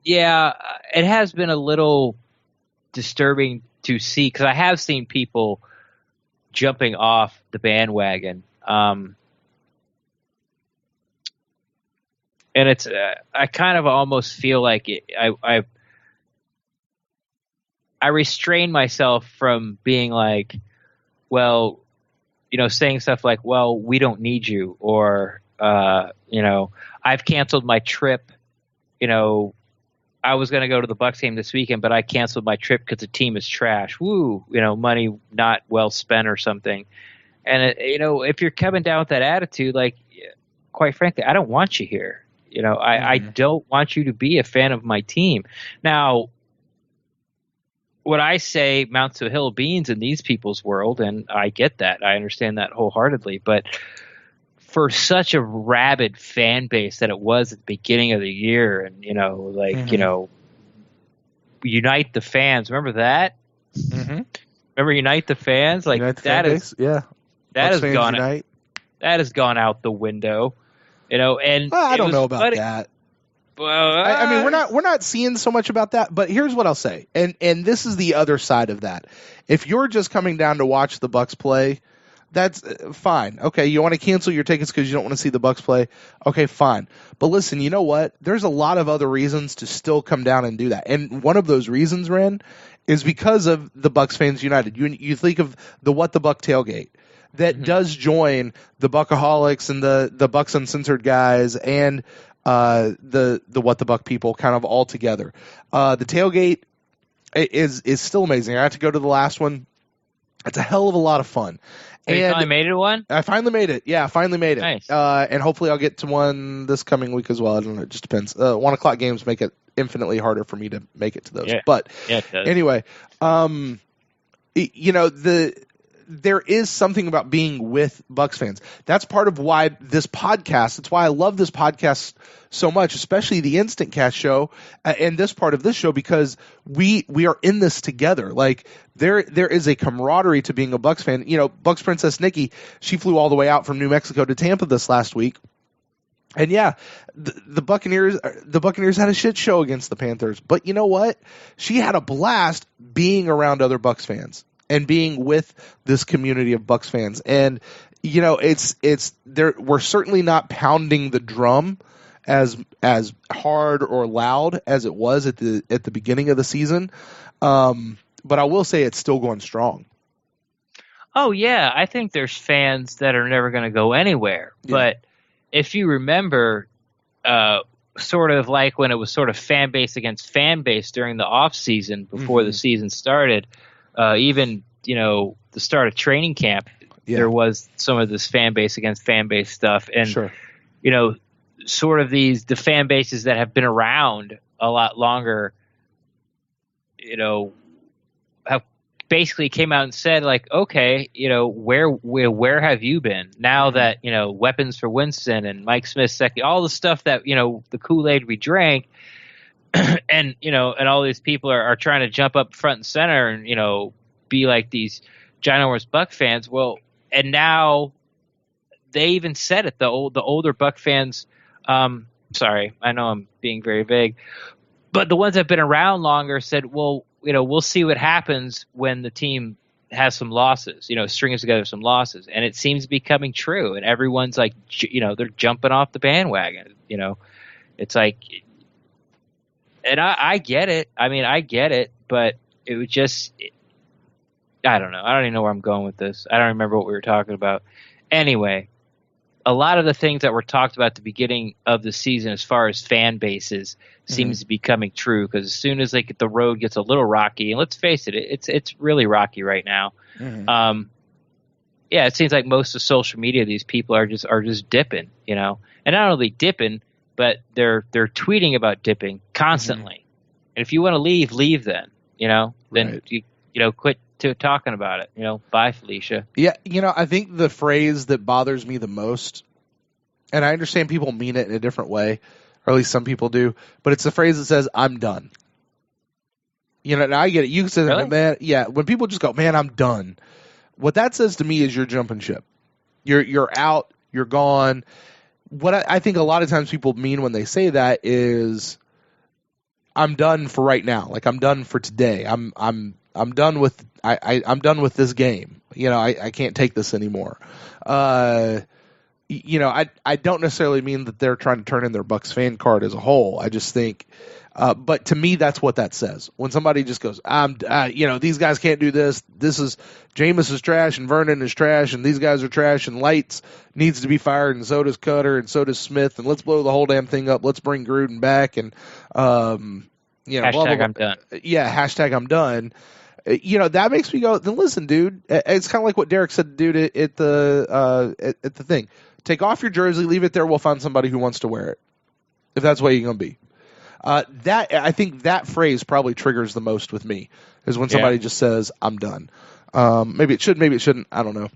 Yeah, it has been a little disturbing to see because I have seen people jumping off the bandwagon. And it's I kind of almost feel like I restrain myself from being like, well, saying stuff like, well, we don't need you, or I've canceled my trip. I was going to go to the Bucs game this weekend, but I canceled my trip because the team is trash. Woo, money not well spent or something. And if you're coming down with that attitude, like, quite frankly, I don't want you here. I don't want you to be a fan of my team. Now, what I say mounts to a hill of beans in these people's world, and I get that. I understand that wholeheartedly. But for such a rabid fan base that it was at the beginning of the year, and unite the fans. Remember that? Mm-hmm. Remember unite the fans? Like unite the that fan is base? Yeah. That has gone. Unite. That has gone out the window. And I don't know about that. Well, I mean, we're not seeing so much about that, but here's what I'll say, and this is the other side of that. If you're just coming down to watch the Bucs play, that's fine. Okay, you want to cancel your tickets because you don't want to see the Bucs play. Okay, fine. But listen, you know what? There's a lot of other reasons to still come down and do that, and one of those reasons, Ren, is because of the Bucs Fans United. You think of the What the Buck tailgate. That does join the Buckaholics and the Bucs Uncensored guys and the What the Buck people kind of all together. The tailgate is still amazing. I had to go to the last one. It's a hell of a lot of fun. And you finally made it one? I finally made it. Yeah, I finally made it. Nice. And hopefully I'll get to one this coming week as well. I don't know. It just depends. 1 o'clock games make it infinitely harder for me to make it to those. Yeah. But it does. Anyway, there is something about being with Bucs fans. That's part of why this podcast, that's why I love this podcast so much, especially the InstantCast show and this part of this show, because we are in this together. Like there is a camaraderie to being a Bucs fan. Bucs Princess Nikki, she flew all the way out from New Mexico to Tampa this last week. And yeah, the Buccaneers had a shit show against the Panthers. But you know what? She had a blast being around other Bucs fans and being with this community of Bucs fans. And it's there. We're certainly not pounding the drum as hard or loud as it was at the beginning of the season. But I will say it's still going strong. Oh yeah, I think there's fans that are never going to go anywhere. Yeah. But if you remember, sort of like when it was sort of fan base against fan base during the off season before the season started. Even the start of training camp, there was some of this fan base against fan base stuff, and sure. Sort of the fan bases that have been around a lot longer, have basically came out and said like, okay, where have you been now that weapons for Winston and Mike Smith second, all the stuff that the Kool-Aid we drank. And and all these people are trying to jump up front and center and be like these ginormous Buck fans. Well, and now they even said it. The older Buck fans. Sorry, I know I'm being very vague, but the ones that have been around longer said, well, we'll see what happens when the team has some losses. Strings together some losses, and it seems to be coming true. And everyone's like, they're jumping off the bandwagon. It's like. And I get it. I mean, I get it, but it was just, I don't know. I don't even know where I'm going with this. I don't remember what we were talking about. Anyway, a lot of the things that were talked about at the beginning of the season as far as fan bases seems to be coming true, because as soon as the road gets a little rocky, and let's face it, it's really rocky right now. It seems like most of social media, these people are just dipping, and not only dipping, but they're tweeting about dipping constantly. And if you want to leave then, then right. you quit talking about it. Bye, Felicia. Yeah, I think the phrase that bothers me the most, and I understand people mean it in a different way, or at least some people do, but it's the phrase that says, I'm done. And I get it. You can say really? that, man. Yeah, when people just go, man, I'm done. What that says to me is you're jumping ship. You're out, you're gone. What I think a lot of times people mean when they say that is, I'm done for right now. Like, I'm done for today. I'm done with I'm done with this game. I can't take this anymore. I don't necessarily mean that they're trying to turn in their Bucs fan card as a whole. I just think, but to me, that's what that says. When somebody just goes, these guys can't do this. This is Jameis is trash and Vernon is trash and these guys are trash and Lights needs to be fired and so does Cutter and so does Smith and let's blow the whole damn thing up. Let's bring Gruden back and hashtag blah, blah, blah. I'm done. Yeah, hashtag I'm done. That makes me go, then listen, dude. It's kind of like what Derek said to dude at the thing. Take off your jersey, leave it there. We'll find somebody who wants to wear it, if that's the way you're going to be. I think that phrase probably triggers the most with me, is when somebody just says, I'm done. Maybe it should, maybe it shouldn't. I don't know.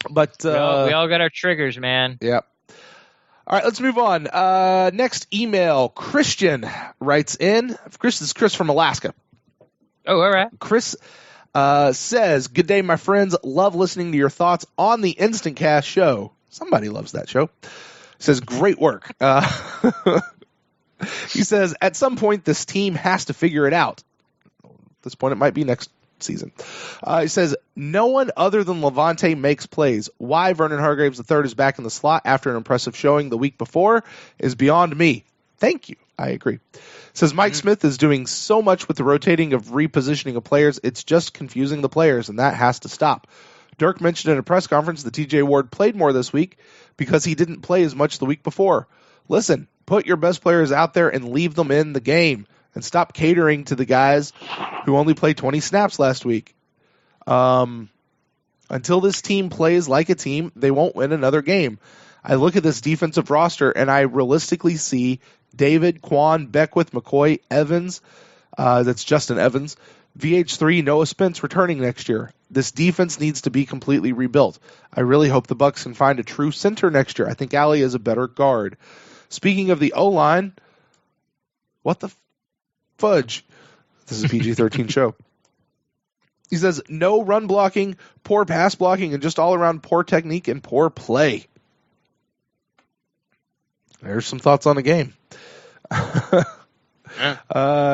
But we all got our triggers, man. Yeah. All right, let's move on. Next email, Christian writes in. This is Chris from Alaska. Oh, all right. Chris says, good day, my friends. Love listening to your thoughts on the InstantCast show. Somebody loves that show. Says, great work. He says, at some point, this team has to figure it out. At this point, it might be next season. He says, no one other than Levante makes plays. Why Vernon Hargraves III is back in the slot after an impressive showing the week before is beyond me. Thank you. I agree. Says Mike Smith is doing so much with the rotating of repositioning of players, it's just confusing the players, and that has to stop. Dirk mentioned in a press conference that TJ Ward played more this week because he didn't play as much the week before. Listen, put your best players out there and leave them in the game, and stop catering to the guys who only played 20 snaps last week. Until this team plays like a team, they won't win another game. I look at this defensive roster, and I realistically see David, Quan, Beckwith, McCoy, Evans, that's Justin Evans, VH3, Noah Spence returning next year. This defense needs to be completely rebuilt. I really hope the Bucs can find a true center next year. I think Allie is a better guard. Speaking of the O-line, what the fudge? This is a PG-13 show. He says, no run blocking, poor pass blocking, and just all-around poor technique and poor play. There's some thoughts on the game.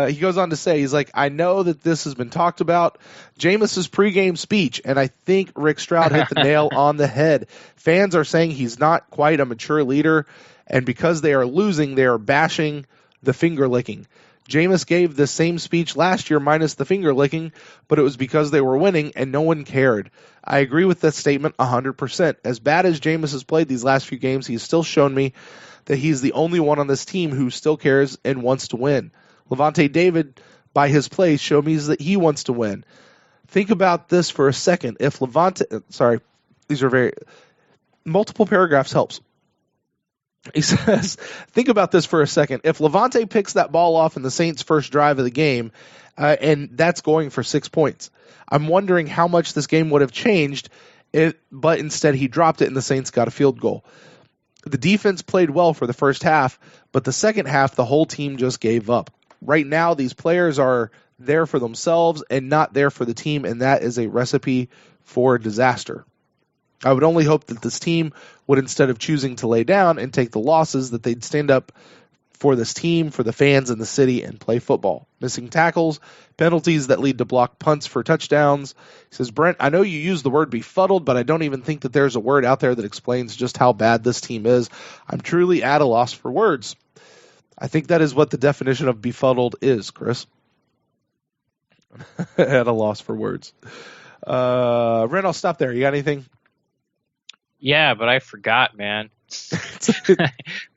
He goes on to say, he's like, I know that this has been talked about. Jameis's pregame speech, and I think Rick Stroud hit the nail on the head. Fans are saying he's not quite a mature leader, and because they are losing, they are bashing the finger licking. Jameis gave the same speech last year minus the finger licking, but it was because they were winning and no one cared. I agree with that statement 100%. As bad as Jameis has played these last few games, he's still shown me that he's the only one on this team who still cares and wants to win. Levante David, by his play, showed me that he wants to win. Think about this for a second. If Levante, these are very, multiple paragraphs helps. He says, think about this for a second. If Levante picks that ball off in the Saints' first drive of the game, and that's going for 6 points, I'm wondering how much this game would have changed, but instead he dropped it and the Saints got a field goal. The defense played well for the first half, but the second half, the whole team just gave up. Right now, these players are there for themselves and not there for the team, and that is a recipe for disaster. I would only hope that this team would, instead of choosing to lay down and take the losses, that they'd stand up for this team, for the fans in the city, and play football. Missing tackles, penalties that lead to blocked punts for touchdowns. He says, Brent, I know you use the word befuddled, but I don't even think that there's a word out there that explains just how bad this team is. I'm truly at a loss for words. I think that is what the definition of befuddled is, Chris. At a loss for words. Ren, I'll stop there. You got anything? Yeah, but I forgot, man.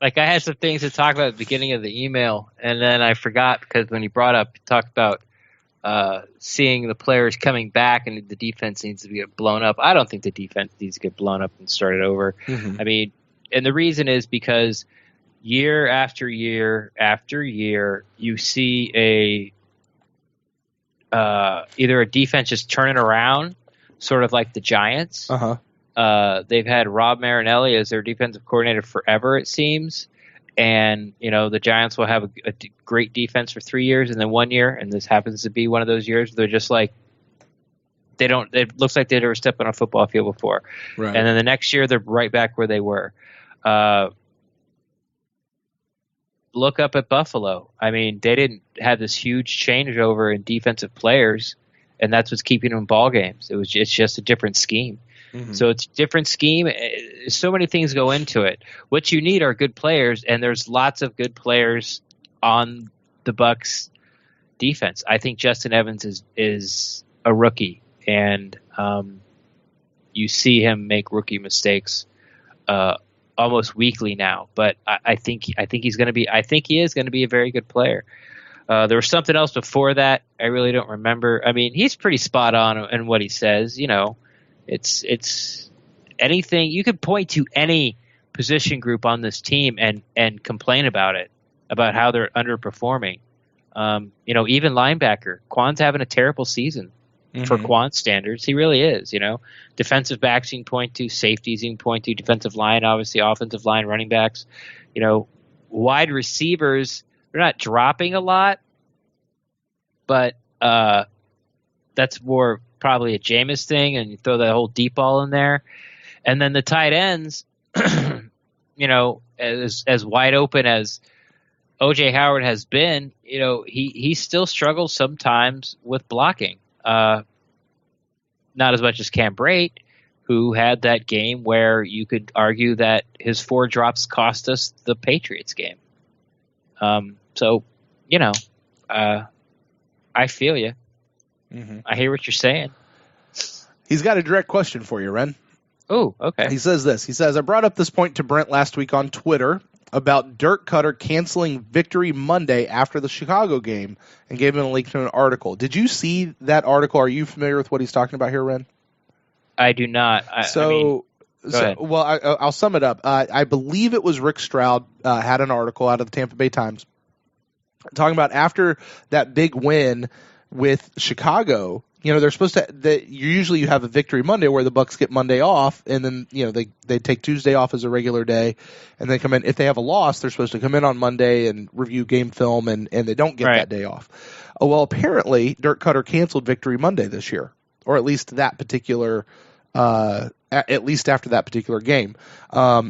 Like, I had some things to talk about at the beginning of the email, and then I forgot because when you talked about seeing the players coming back and the defense needs to get blown up. I don't think the defense needs to get blown up and started over. Mm-hmm. I mean, and the reason is because year after year after year, you see either a defense just turning around, sort of like the Giants. Uh-huh. They've had Rob Marinelli as their defensive coordinator forever, it seems. And, you know, the Giants will have a great defense for 3 years and then 1 year. And this happens to be one of those years. They're just like, it looks like they never stepped on a football field before. Right. And then the next year, they're right back where they were. look up at Buffalo. I mean, they didn't have this huge changeover in defensive players, and that's what's keeping them in ball games. It's just a different scheme. Mm-hmm. So it's a different scheme. So many things go into it. What you need are good players, and there's lots of good players on the Bucs defense. I think Justin Evans is a rookie, and you see him make rookie mistakes almost weekly now. But I think he's going to be. I think he is going to be a very good player. There was something else before that. I really don't remember. I mean, he's pretty spot on in what he says. You know, it's anything you could point to any position group on this team and complain about it, about how they're underperforming. You know, even linebacker Quan's having a terrible season for Quan standards. He really is. You know, defensive backs you can point to, safeties you can point to, defensive line, obviously, offensive line, running backs. You know, wide receivers, they're not dropping a lot, but that's more probably a Jameis thing, and you throw that whole deep ball in there. And then the tight ends, you know, as wide open as O.J. Howard has been, you know, he still struggles sometimes with blocking. Not as much as Cam Brate, who had that game where you could argue that his 4 drops cost us the Patriots game. So, you know, I feel you. Mm-hmm. I hear what you're saying. He's got a direct question for you, Ren. Oh, okay. He says this. He says, I brought up this point to Brent last week on Twitter about Dirk Cutter canceling Victory Monday after the Chicago game and gave him a link to an article. Did you see that article? Are you familiar with what he's talking about here, Ren? I do not. Go ahead. Well, I'll sum it up. I believe it was Rick Stroud had an article out of the Tampa Bay Times talking about after that big win with Chicago. You know, they're supposed to. Usually, you have a Victory Monday where the Bucs get Monday off, and then you know they take Tuesday off as a regular day, and they come in. If they have a loss, they're supposed to come in on Monday and review game film, and they don't get that day off. Well, apparently, Dirk Cutter canceled Victory Monday this year, or at least that particular. At least after that particular game,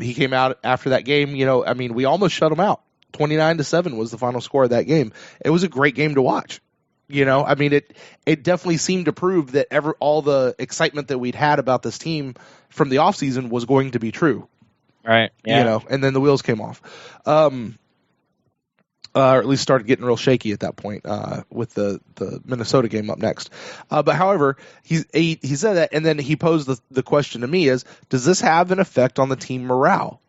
he came out after that game. You know, I mean, we almost shut him out. 29-7 was the final score of that game. It was a great game to watch. You know, I mean, it definitely seemed to prove that all the excitement that we'd had about this team from the offseason was going to be true. Right. Yeah. You know, and then the wheels came off. Or at least started getting real shaky at that point with the Minnesota game up next. But however, he said that, and then he posed the question to me is, does this have an effect on the team morale?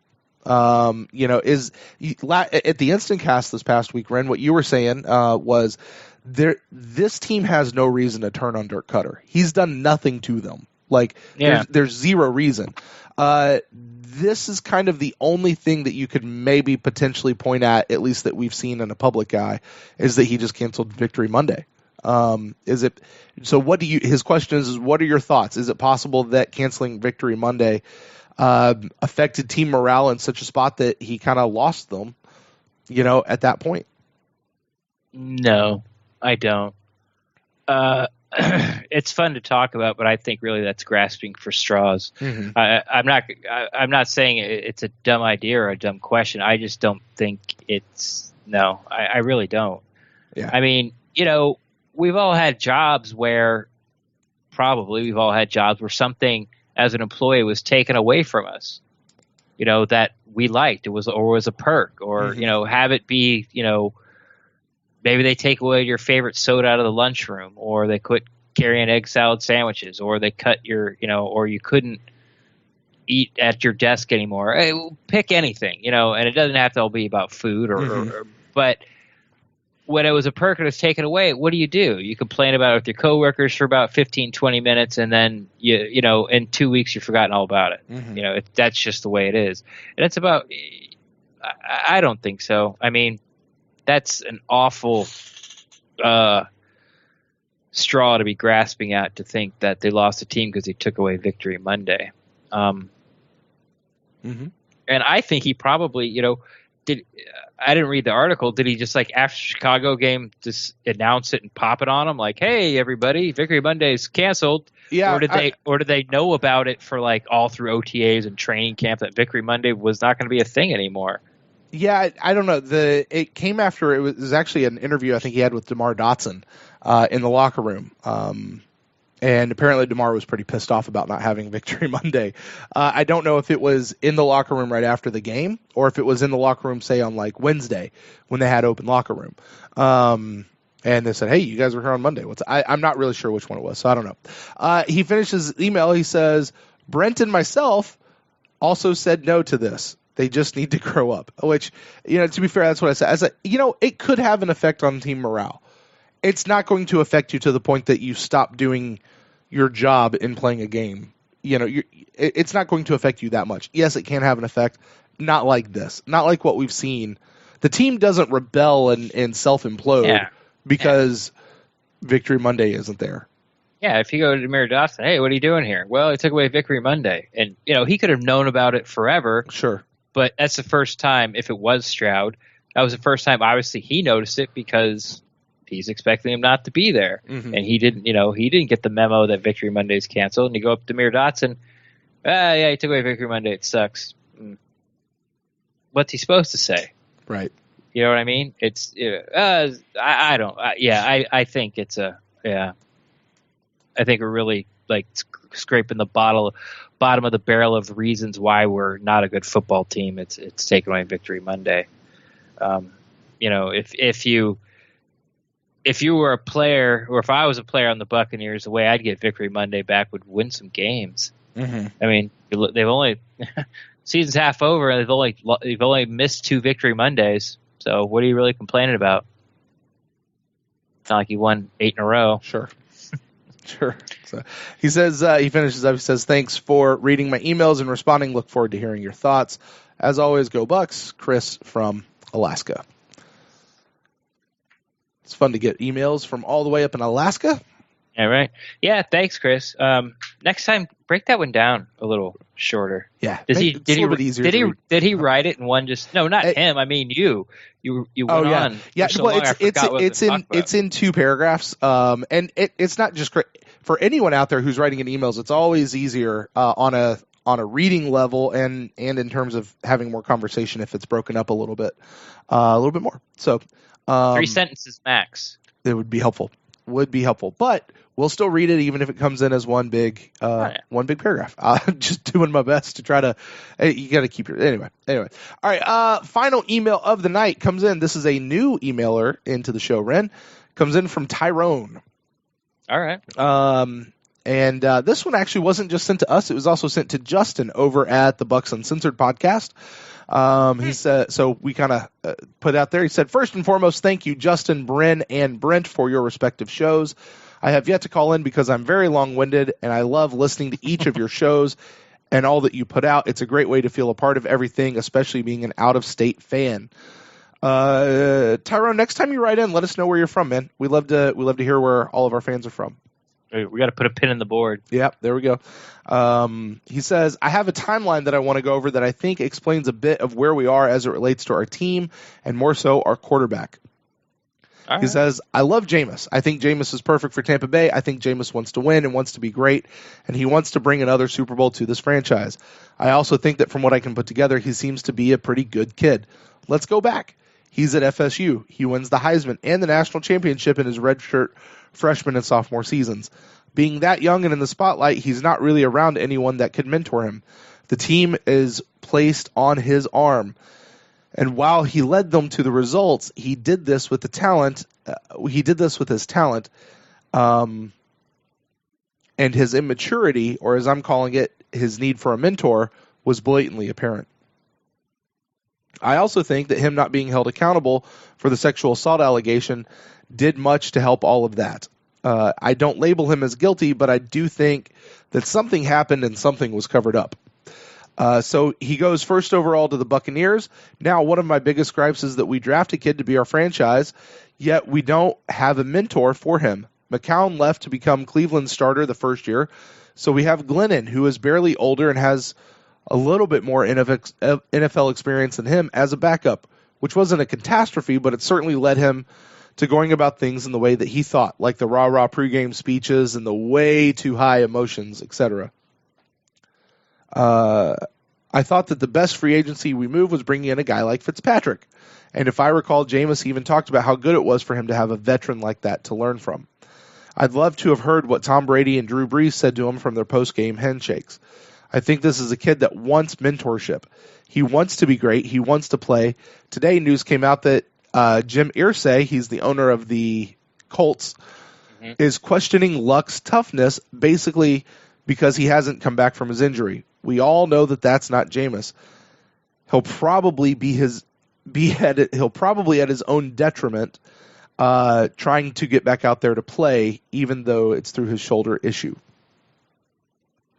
You know, at the InstantCast this past week, Ren, what you were saying was this team has no reason to turn on Dirk Cutter. He's done nothing to them. Like, there's zero reason. This is kind of the only thing that you could maybe potentially point at least that we've seen in a public eye, is that he just canceled Victory Monday. His question is, what are your thoughts? Is it possible that canceling Victory Monday affected team morale in such a spot that he kind of lost them, you know, at that point? No, I don't. It's fun to talk about, but I think really that's grasping for straws. Mm-hmm. I'm not saying it's a dumb idea or a dumb question. I just don't think I really don't. Yeah. I mean, you know, we've all had jobs where something as an employee was taken away from us, you know, that we liked. It was a perk, or, you know, have it be, you know, maybe they take away your favorite soda out of the lunchroom, or they quit carrying egg salad sandwiches, or they cut your, you know, or you couldn't eat at your desk anymore. Pick anything, you know, and it doesn't have to all be about food but when it was a perk and it was taken away, what do? You complain about it with your coworkers for about 15, 20 minutes, and then you know, in 2 weeks you've forgotten all about it. You know, that's just the way it is. And it's about, I don't think so. I mean, that's an awful straw to be grasping at, to think that they lost a team because they took away Victory Monday. And I think he probably, you know, I didn't read the article. Did he just, like, after Chicago game, just announce it and pop it on them, like, "Hey, everybody, Victory Monday's canceled"? Yeah. Or did they know about it for, like, all through OTAs and training camp, that Victory Monday was not going to be a thing anymore? Yeah, I don't know. It came after it was actually an interview I think he had with DeMar Dotson in the locker room. And apparently DeMar was pretty pissed off about not having Victory Monday. I don't know if it was in the locker room right after the game or if it was in the locker room, say, on like Wednesday when they had open locker room. And they said, hey, you guys were here on Monday. I'm not really sure which one it was, so I don't know. He finishes his email. He says, Brent and myself also said no to this. They just need to grow up, which, to be fair, that's what I said. I said, it could have an effect on team morale. It's not going to affect you to the point that you stop doing your job in playing a game. It's not going to affect you that much. Yes, it can have an effect. Not like this. Not like what we've seen. The team doesn't rebel and self-implode because Victory Monday isn't there. Yeah, if you go to Demir Dotson, hey, what are you doing here? Well, he took away Victory Monday. And, he could have known about it forever. Sure. But that's the first time, if it was Stroud, that was the first time, obviously, he noticed it because he's expecting him not to be there. Mm-hmm. And he didn't get the memo that Victory Monday is canceled. And you go up to Demir Dotson, yeah, he took away Victory Monday. It sucks. What's he supposed to say? Right. You know what I mean? It's I don't. I think it's I think we're really like scraping the bottom of the barrel of reasons why we're not a good football team. It's taken away Victory Monday. If you were a player, or if I was a player on the Buccaneers, the way I'd get Victory Monday back would win some games. Mm-hmm. I mean, they've only season's half over, and they've only missed 2 Victory Mondays. So what are you really complaining about? It's not like you won 8 in a row. Sure. Sure. So he says, he finishes up, he says, thanks for reading my emails and responding. Look forward to hearing your thoughts. As always, go Bucs. Chris from Alaska. It's fun to get emails from all the way up in Alaska. Yeah, right. Yeah, thanks, Chris. Next time, break that one down a little shorter. Yeah. Did he write it in one not him, I mean you. You went on. Yeah, so long, it's in 2 paragraphs. And it's not just great for anyone out there who's writing in emails. It's always easier on a reading level and in terms of having more conversation if it's broken up a little bit more. So 3 sentences max. It would be helpful. But we'll still read it even if it comes in as one big paragraph. I'm just doing my best to try to. You got to keep your anyway. All right. Final email of the night comes in. This is a new emailer into the show. Ren comes in from Tyrone. All right. And this one actually wasn't just sent to us; it was also sent to Justin over at the Bucs Uncensored podcast. He said, so we kind of put out there. He said, first and foremost, thank you, Justin, Bren, and Brent, for your respective shows. I have yet to call in because I'm very long-winded, and I love listening to each of your shows and all that you put out. It's a great way to feel a part of everything, especially being an out-of-state fan. Tyrone, next time you write in, let us know where you're from, man. We love to hear where all of our fans are from. We got to put a pin in the board. Yep, there we go. He says, I have a timeline that I want to go over that I think explains a bit of where we are as it relates to our team, and more so our quarterback. All he says, I love Jameis. I think Jameis is perfect for Tampa Bay. I think Jameis wants to win and wants to be great, and he wants to bring another Super Bowl to this franchise. I also think that from what I can put together, he seems to be a pretty good kid. Let's go back. He's at FSU. He wins the Heisman and the national championship in his redshirt freshman and sophomore seasons. Being that young and in the spotlight, he's not really around anyone that could mentor him. The team is placed on his arm. And while he led them to the results, he did this with the talent. And his immaturity, or as I'm calling it, his need for a mentor, was blatantly apparent. I also think that him not being held accountable for the sexual assault allegation did much to help all of that. I don't label him as guilty, but I do think that something happened and something was covered up. So he goes first overall to the Buccaneers. Now, one of my biggest gripes is that we draft a kid to be our franchise, yet we don't have a mentor for him. McCown left to become Cleveland's starter the first year, so we have Glennon, who is barely older and has a little bit more NFL experience than him as a backup, which wasn't a catastrophe, but it certainly led him to going about things in the way that he thought, like the rah-rah pregame speeches and the way too high emotions, etc. I I thought that the best free agency we moved was bringing in a guy like Fitzpatrick. And if I recall, Jameis even talked about how good it was for him to have a veteran like that to learn from. I'd love to have heard what Tom Brady and Drew Brees said to him from their post-game handshakes. I think this is a kid that wants mentorship. He wants to be great. He wants to play. Today, news came out that Jim Irsay, he's the owner of the Colts, is questioning Luck's toughness, basically because he hasn't come back from his injury. We all know that that's not Jameis. He'll probably he'll probably at his own detriment, trying to get back out there to play, even though it's through his shoulder issue.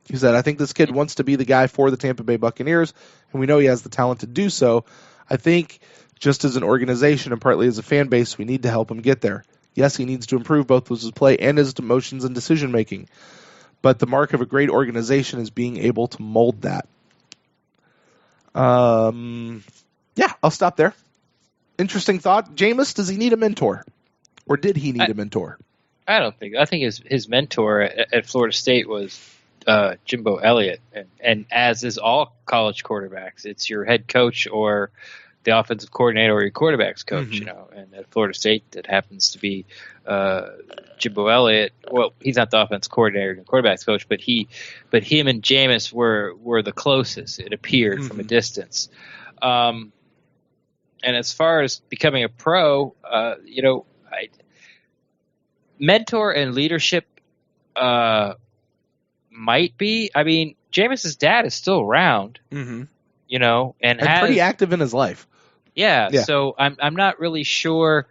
He said, I think this kid wants to be the guy for the Tampa Bay Buccaneers, and we know he has the talent to do so. I think just as an organization and partly as a fan base, we need to help him get there. Yes, he needs to improve both his play and his emotions and decision-making. But the mark of a great organization is being able to mold that. Yeah, I'll stop there. Interesting thought. Jameis, does he need a mentor? Or did he need a mentor? I don't think. I think his mentor at Florida State was Jimbo Elliott. And as is all college quarterbacks, it's your head coach or the offensive coordinator or your quarterback's coach, you know. And at Florida State, it happens to be Jimbo Elliott. Well, he's not the offensive coordinator and quarterback's coach, but him and Jameis were the closest, it appeared, from a distance. And as far as becoming a pro, you know, mentor and leadership might be. I mean, Jameis's dad is still around, you know, and has, pretty active in his life. Yeah. So I'm not really sure.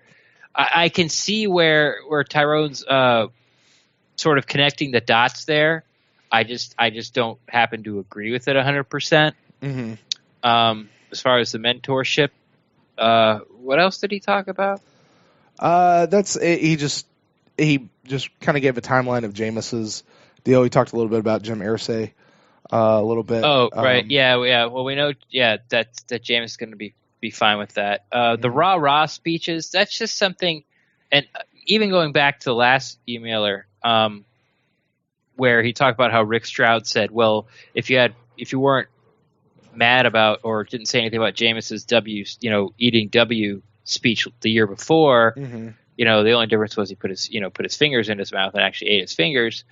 I can see where Tyrone's sort of connecting the dots there. I just don't happen to agree with it 100%. As far as the mentorship, what else did he talk about? He just kind of gave a timeline of Jameis's deal. He talked a little bit about Jim Irsay, a little bit. Oh, right. Yeah. Well, we know, that Jameis is going to be fine with that. The rah-rah speeches, that's just something, and even going back to the last emailer, where he talked about how Rick Stroud said, well, if you weren't mad about or didn't say anything about Jameis's eating W speech the year before, you know, the only difference was he put his fingers in his mouth and actually ate his fingers.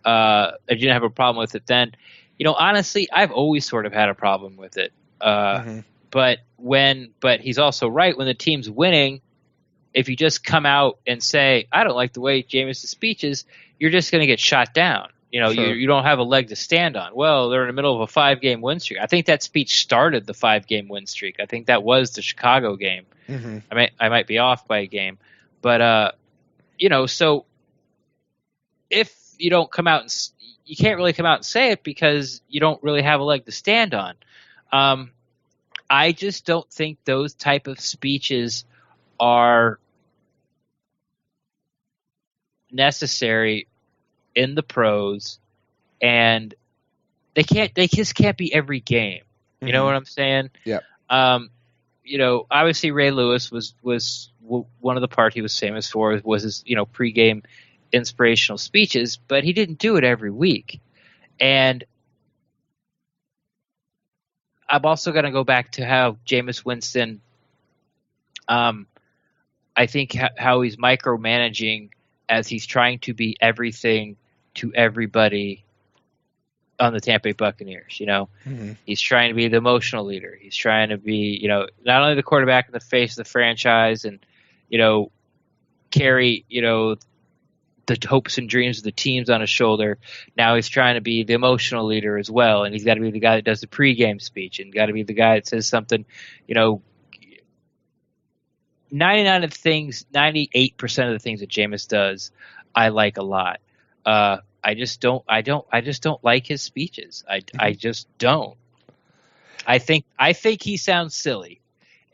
If you didn't have a problem with it then, you know, honestly, I've always sort of had a problem with it. But he's also right, when the team's winning, if you just come out and say, I don't like the way Jameis' speech is, you're just going to get shot down. You know, you don't have a leg to stand on. Well, they're in the middle of a 5-game win streak. I think that speech started the 5-game win streak. I think that was the Chicago game. I might be off by a game. But, you know, so if you don't come out and you can't really come out and say it because you don't really have a leg to stand on. I just don't think those type of speeches are necessary in the pros, and they just can't be every game. You know what I'm saying? Yeah. You know, obviously Ray Lewis was one of the part he was famous for was his, you know, pregame inspirational speeches, but he didn't do it every week. And I'm also going to go back to how Jameis Winston, I think how he's micromanaging as he's trying to be everything to everybody on the Tampa Bay Buccaneers. You know, he's trying to be the emotional leader. He's trying to be, you know, not only the quarterback in the face of the franchise and, you know, carry, you know, the hopes and dreams of the teams on his shoulder. Now he's trying to be the emotional leader as well, and he's got to be the guy that does the pregame speech, and got to be the guy that says something, you know. 98% of the things that Jameis does, I like a lot. I just don't like his speeches. I just don't. I think he sounds silly.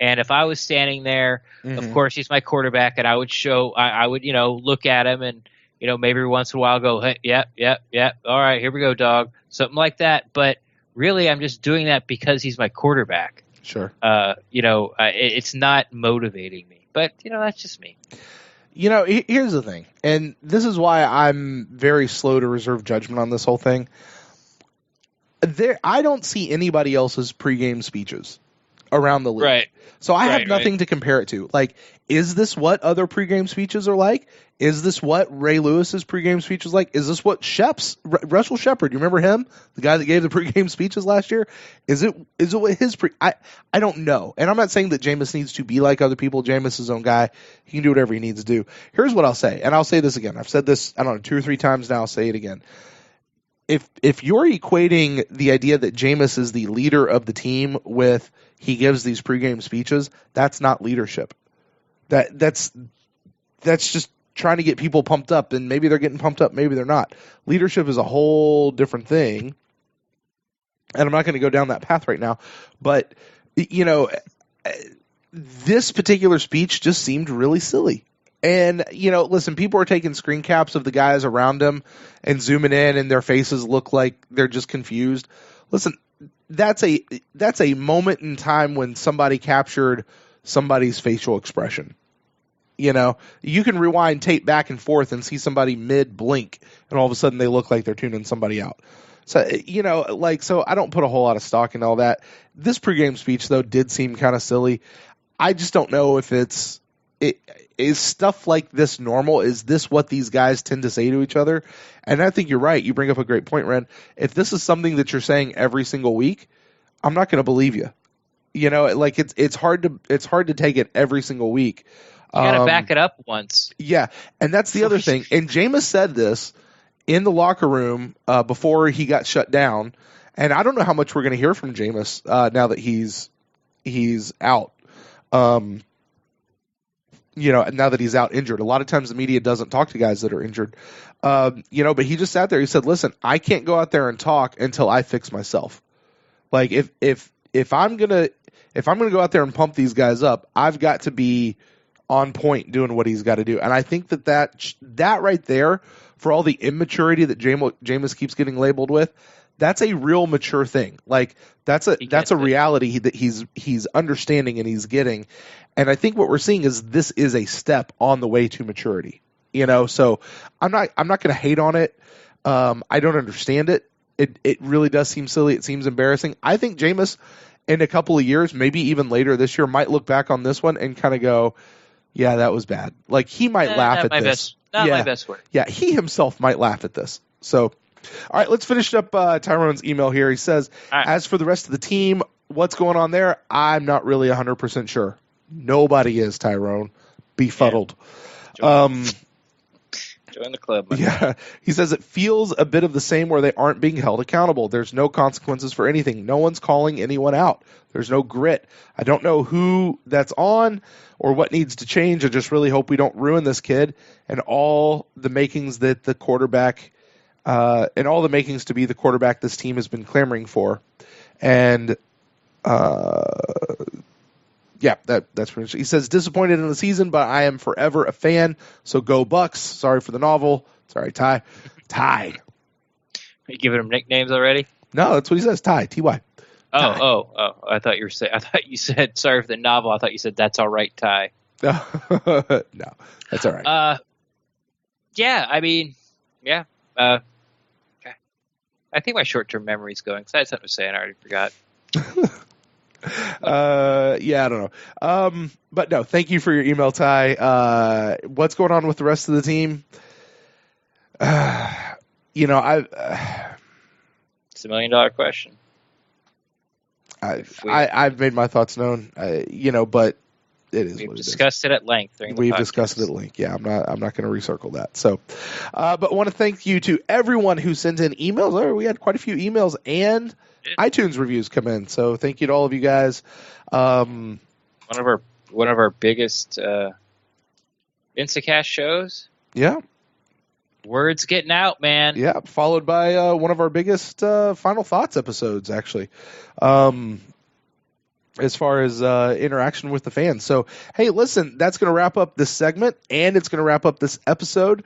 And if I was standing there, of course he's my quarterback, and I would you know, look at him and, you know, maybe once in a while go, hey, yeah, all right, here we go, dog, something like that. But really, I'm just doing that because he's my quarterback. Sure. You know, it's not motivating me, but, you know, that's just me. You know, here's the thing, and this is why I'm very slow to reserve judgment on this whole thing. I don't see anybody else's pregame speeches around the league. Right. So I have nothing to compare it to. Like, is this what other pregame speeches are like? Is this what Ray Lewis's pregame speech is like? Is this what Russell Shepard, you remember him? The guy that gave the pregame speeches last year? Is it what his I don't know. And I'm not saying that Jameis needs to be like other people. Jameis is his own guy. He can do whatever he needs to do. Here's what I'll say, and I'll say this again. I've said this, I don't know, 2 or 3 times now. I'll say it again. If you're equating the idea that Jameis is the leader of the team with he gives these pregame speeches, that's not leadership. That's just trying to get people pumped up, and maybe they're getting pumped up, maybe they're not. Leadership is a whole different thing, and I'm not going to go down that path right now. But, this particular speech just seemed really silly. And, listen, people are taking screen caps of the guys around him and zooming in, and their faces look like they're just confused. Listen, that's a moment in time when somebody captured somebody's facial expression. You can rewind tape back and forth and see somebody mid-blink, and all of a sudden they look like they're tuning somebody out. So, so I don't put a whole lot of stock in all that. This pregame speech, though, did seem kind of silly. I just don't know if is stuff like this normal? Is this what these guys tend to say to each other? And I think you're right. You bring up a great point, Ren. If this is something that you're saying every single week, I'm not going to believe you. It's hard to take it every single week. You got to back it up once. Yeah, and that's the other thing. And Jameis said this in the locker room before he got shut down. And I don't know how much we're going to hear from Jameis now that he's out. Now that he's out injured. A lot of times the media doesn't talk to guys that are injured. But he just sat there. He said, listen, I can't go out there and talk until I fix myself. Like if I'm gonna go out there and pump these guys up, I've got to be on point doing what he's got to do. And I think that right there, for all the immaturity that Jameis keeps getting labeled with, that's a real mature thing. Like that's a reality that he's understanding and he's getting. And I think what we're seeing is this is a step on the way to maturity. So I'm not going to hate on it. I don't understand it. It really does seem silly. It seems embarrassing. I think Jameis, in a couple of years, maybe even later this year, might look back on this one and kind of go, yeah, that was bad. Like he might laugh at this. My best work. Yeah, he himself might laugh at this. So, all right, let's finish up Tyrone's email here. He says, as for the rest of the team, what's going on there? I'm not really 100% sure. Nobody is, Tyrone. Befuddled. Yeah. Join the club. Yeah. He says it feels a bit of the same where they aren't being held accountable. There's no consequences for anything. No one's calling anyone out. There's no grit. I don't know who that's on or what needs to change. I just really hope we don't ruin this kid and all the makings that the quarterback and all the makings to be the quarterback this team has been clamoring for. And yeah, that's pretty much it. He says, disappointed in the season, but I am forever a fan. So go Bucs. Sorry for the novel. Sorry, Ty. Ty. Are you giving him nicknames already? No, that's what he says. Ty. Ty. Oh! I thought you said sorry for the novel. I thought you said that's all right, Ty. No, that's all right. Yeah. I mean, yeah. I think my short-term memory's going because I had something to say and I already forgot. Yeah, I don't know. But no, thank you for your email, Ty. What's going on with the rest of the team? It's a $1 million question. I've made my thoughts known, but it is. We've discussed it at length during the podcast. We've discussed it at length. Yeah, I'm not going to recircle that. So, but I want to thank you to everyone who sent in emails. Oh, we had quite a few emails and iTunes reviews come in. So thank you to all of you guys. One of our biggest InstantCast shows. Yeah. Word's getting out, man. Yeah, followed by one of our biggest Final Thoughts episodes, actually, as far as interaction with the fans. So, hey, listen, that's going to wrap up this segment, and it's going to wrap up this episode.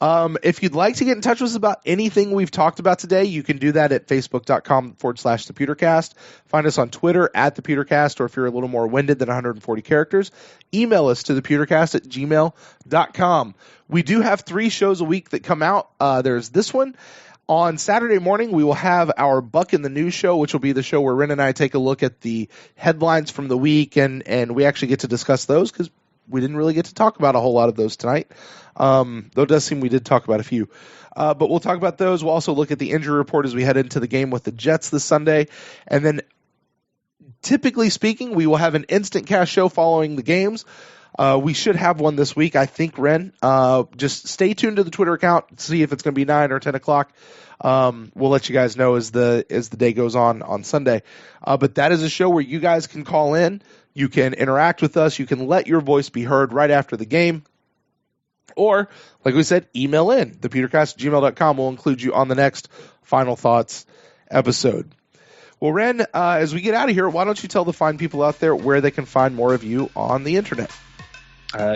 If you'd like to get in touch with us about anything we've talked about today, you can do that at facebook.com/thepewtercast. Find us on Twitter @thepewtercast, or if you're a little more winded than 140 characters, email us to thepewtercast@gmail.com. We do have 3 shows a week that come out. There's this one. On Saturday morning, we will have our Buck in the News show, which will be the show where Ren and I take a look at the headlines from the week, and we actually get to discuss those because we didn't really get to talk about a whole lot of those tonight, though it does seem we did talk about a few. But we'll talk about those. We'll also look at the injury report as we head into the game with the Jets this Sunday. And then, typically speaking, we will have an InstantCast show following the games. We should have one this week, I think, Ren. Just stay tuned to the Twitter account, see if it's going to be 9 or 10 o'clock. We'll let you guys know as the day goes on Sunday. But that is a show where you guys can call in. You can interact with us. You can let your voice be heard right after the game. Or, like we said, email in. thepewtercast@gmail.com will include you on the next Final Thoughts episode. Well, Ren, as we get out of here, why don't you tell the fine people out there where they can find more of you on the internet?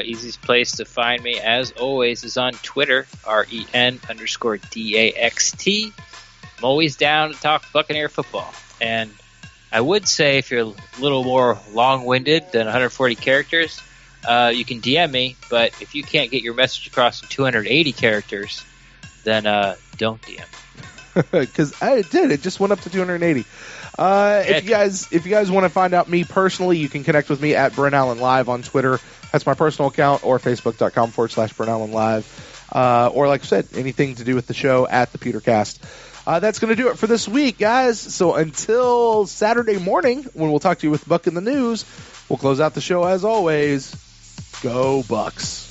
Easiest place to find me, as always, is on Twitter, REN_DAXT. I'm always down to talk Buccaneer football. And I would say if you're a little more long-winded than 140 characters, you can DM me. But if you can't get your message across in 280 characters, then don't DM. Because I did. It just went up to 280. If you guys want to find out me personally, you can connect with me at Brent Allen Live on Twitter. That's my personal account, or facebook.com/Brent Allen Live. Or like I said, anything to do with the show at the PewterCast. That's going to do it for this week, guys. So until Saturday morning, when we'll talk to you with Buck in the News, we'll close out the show as always. Go Bucs.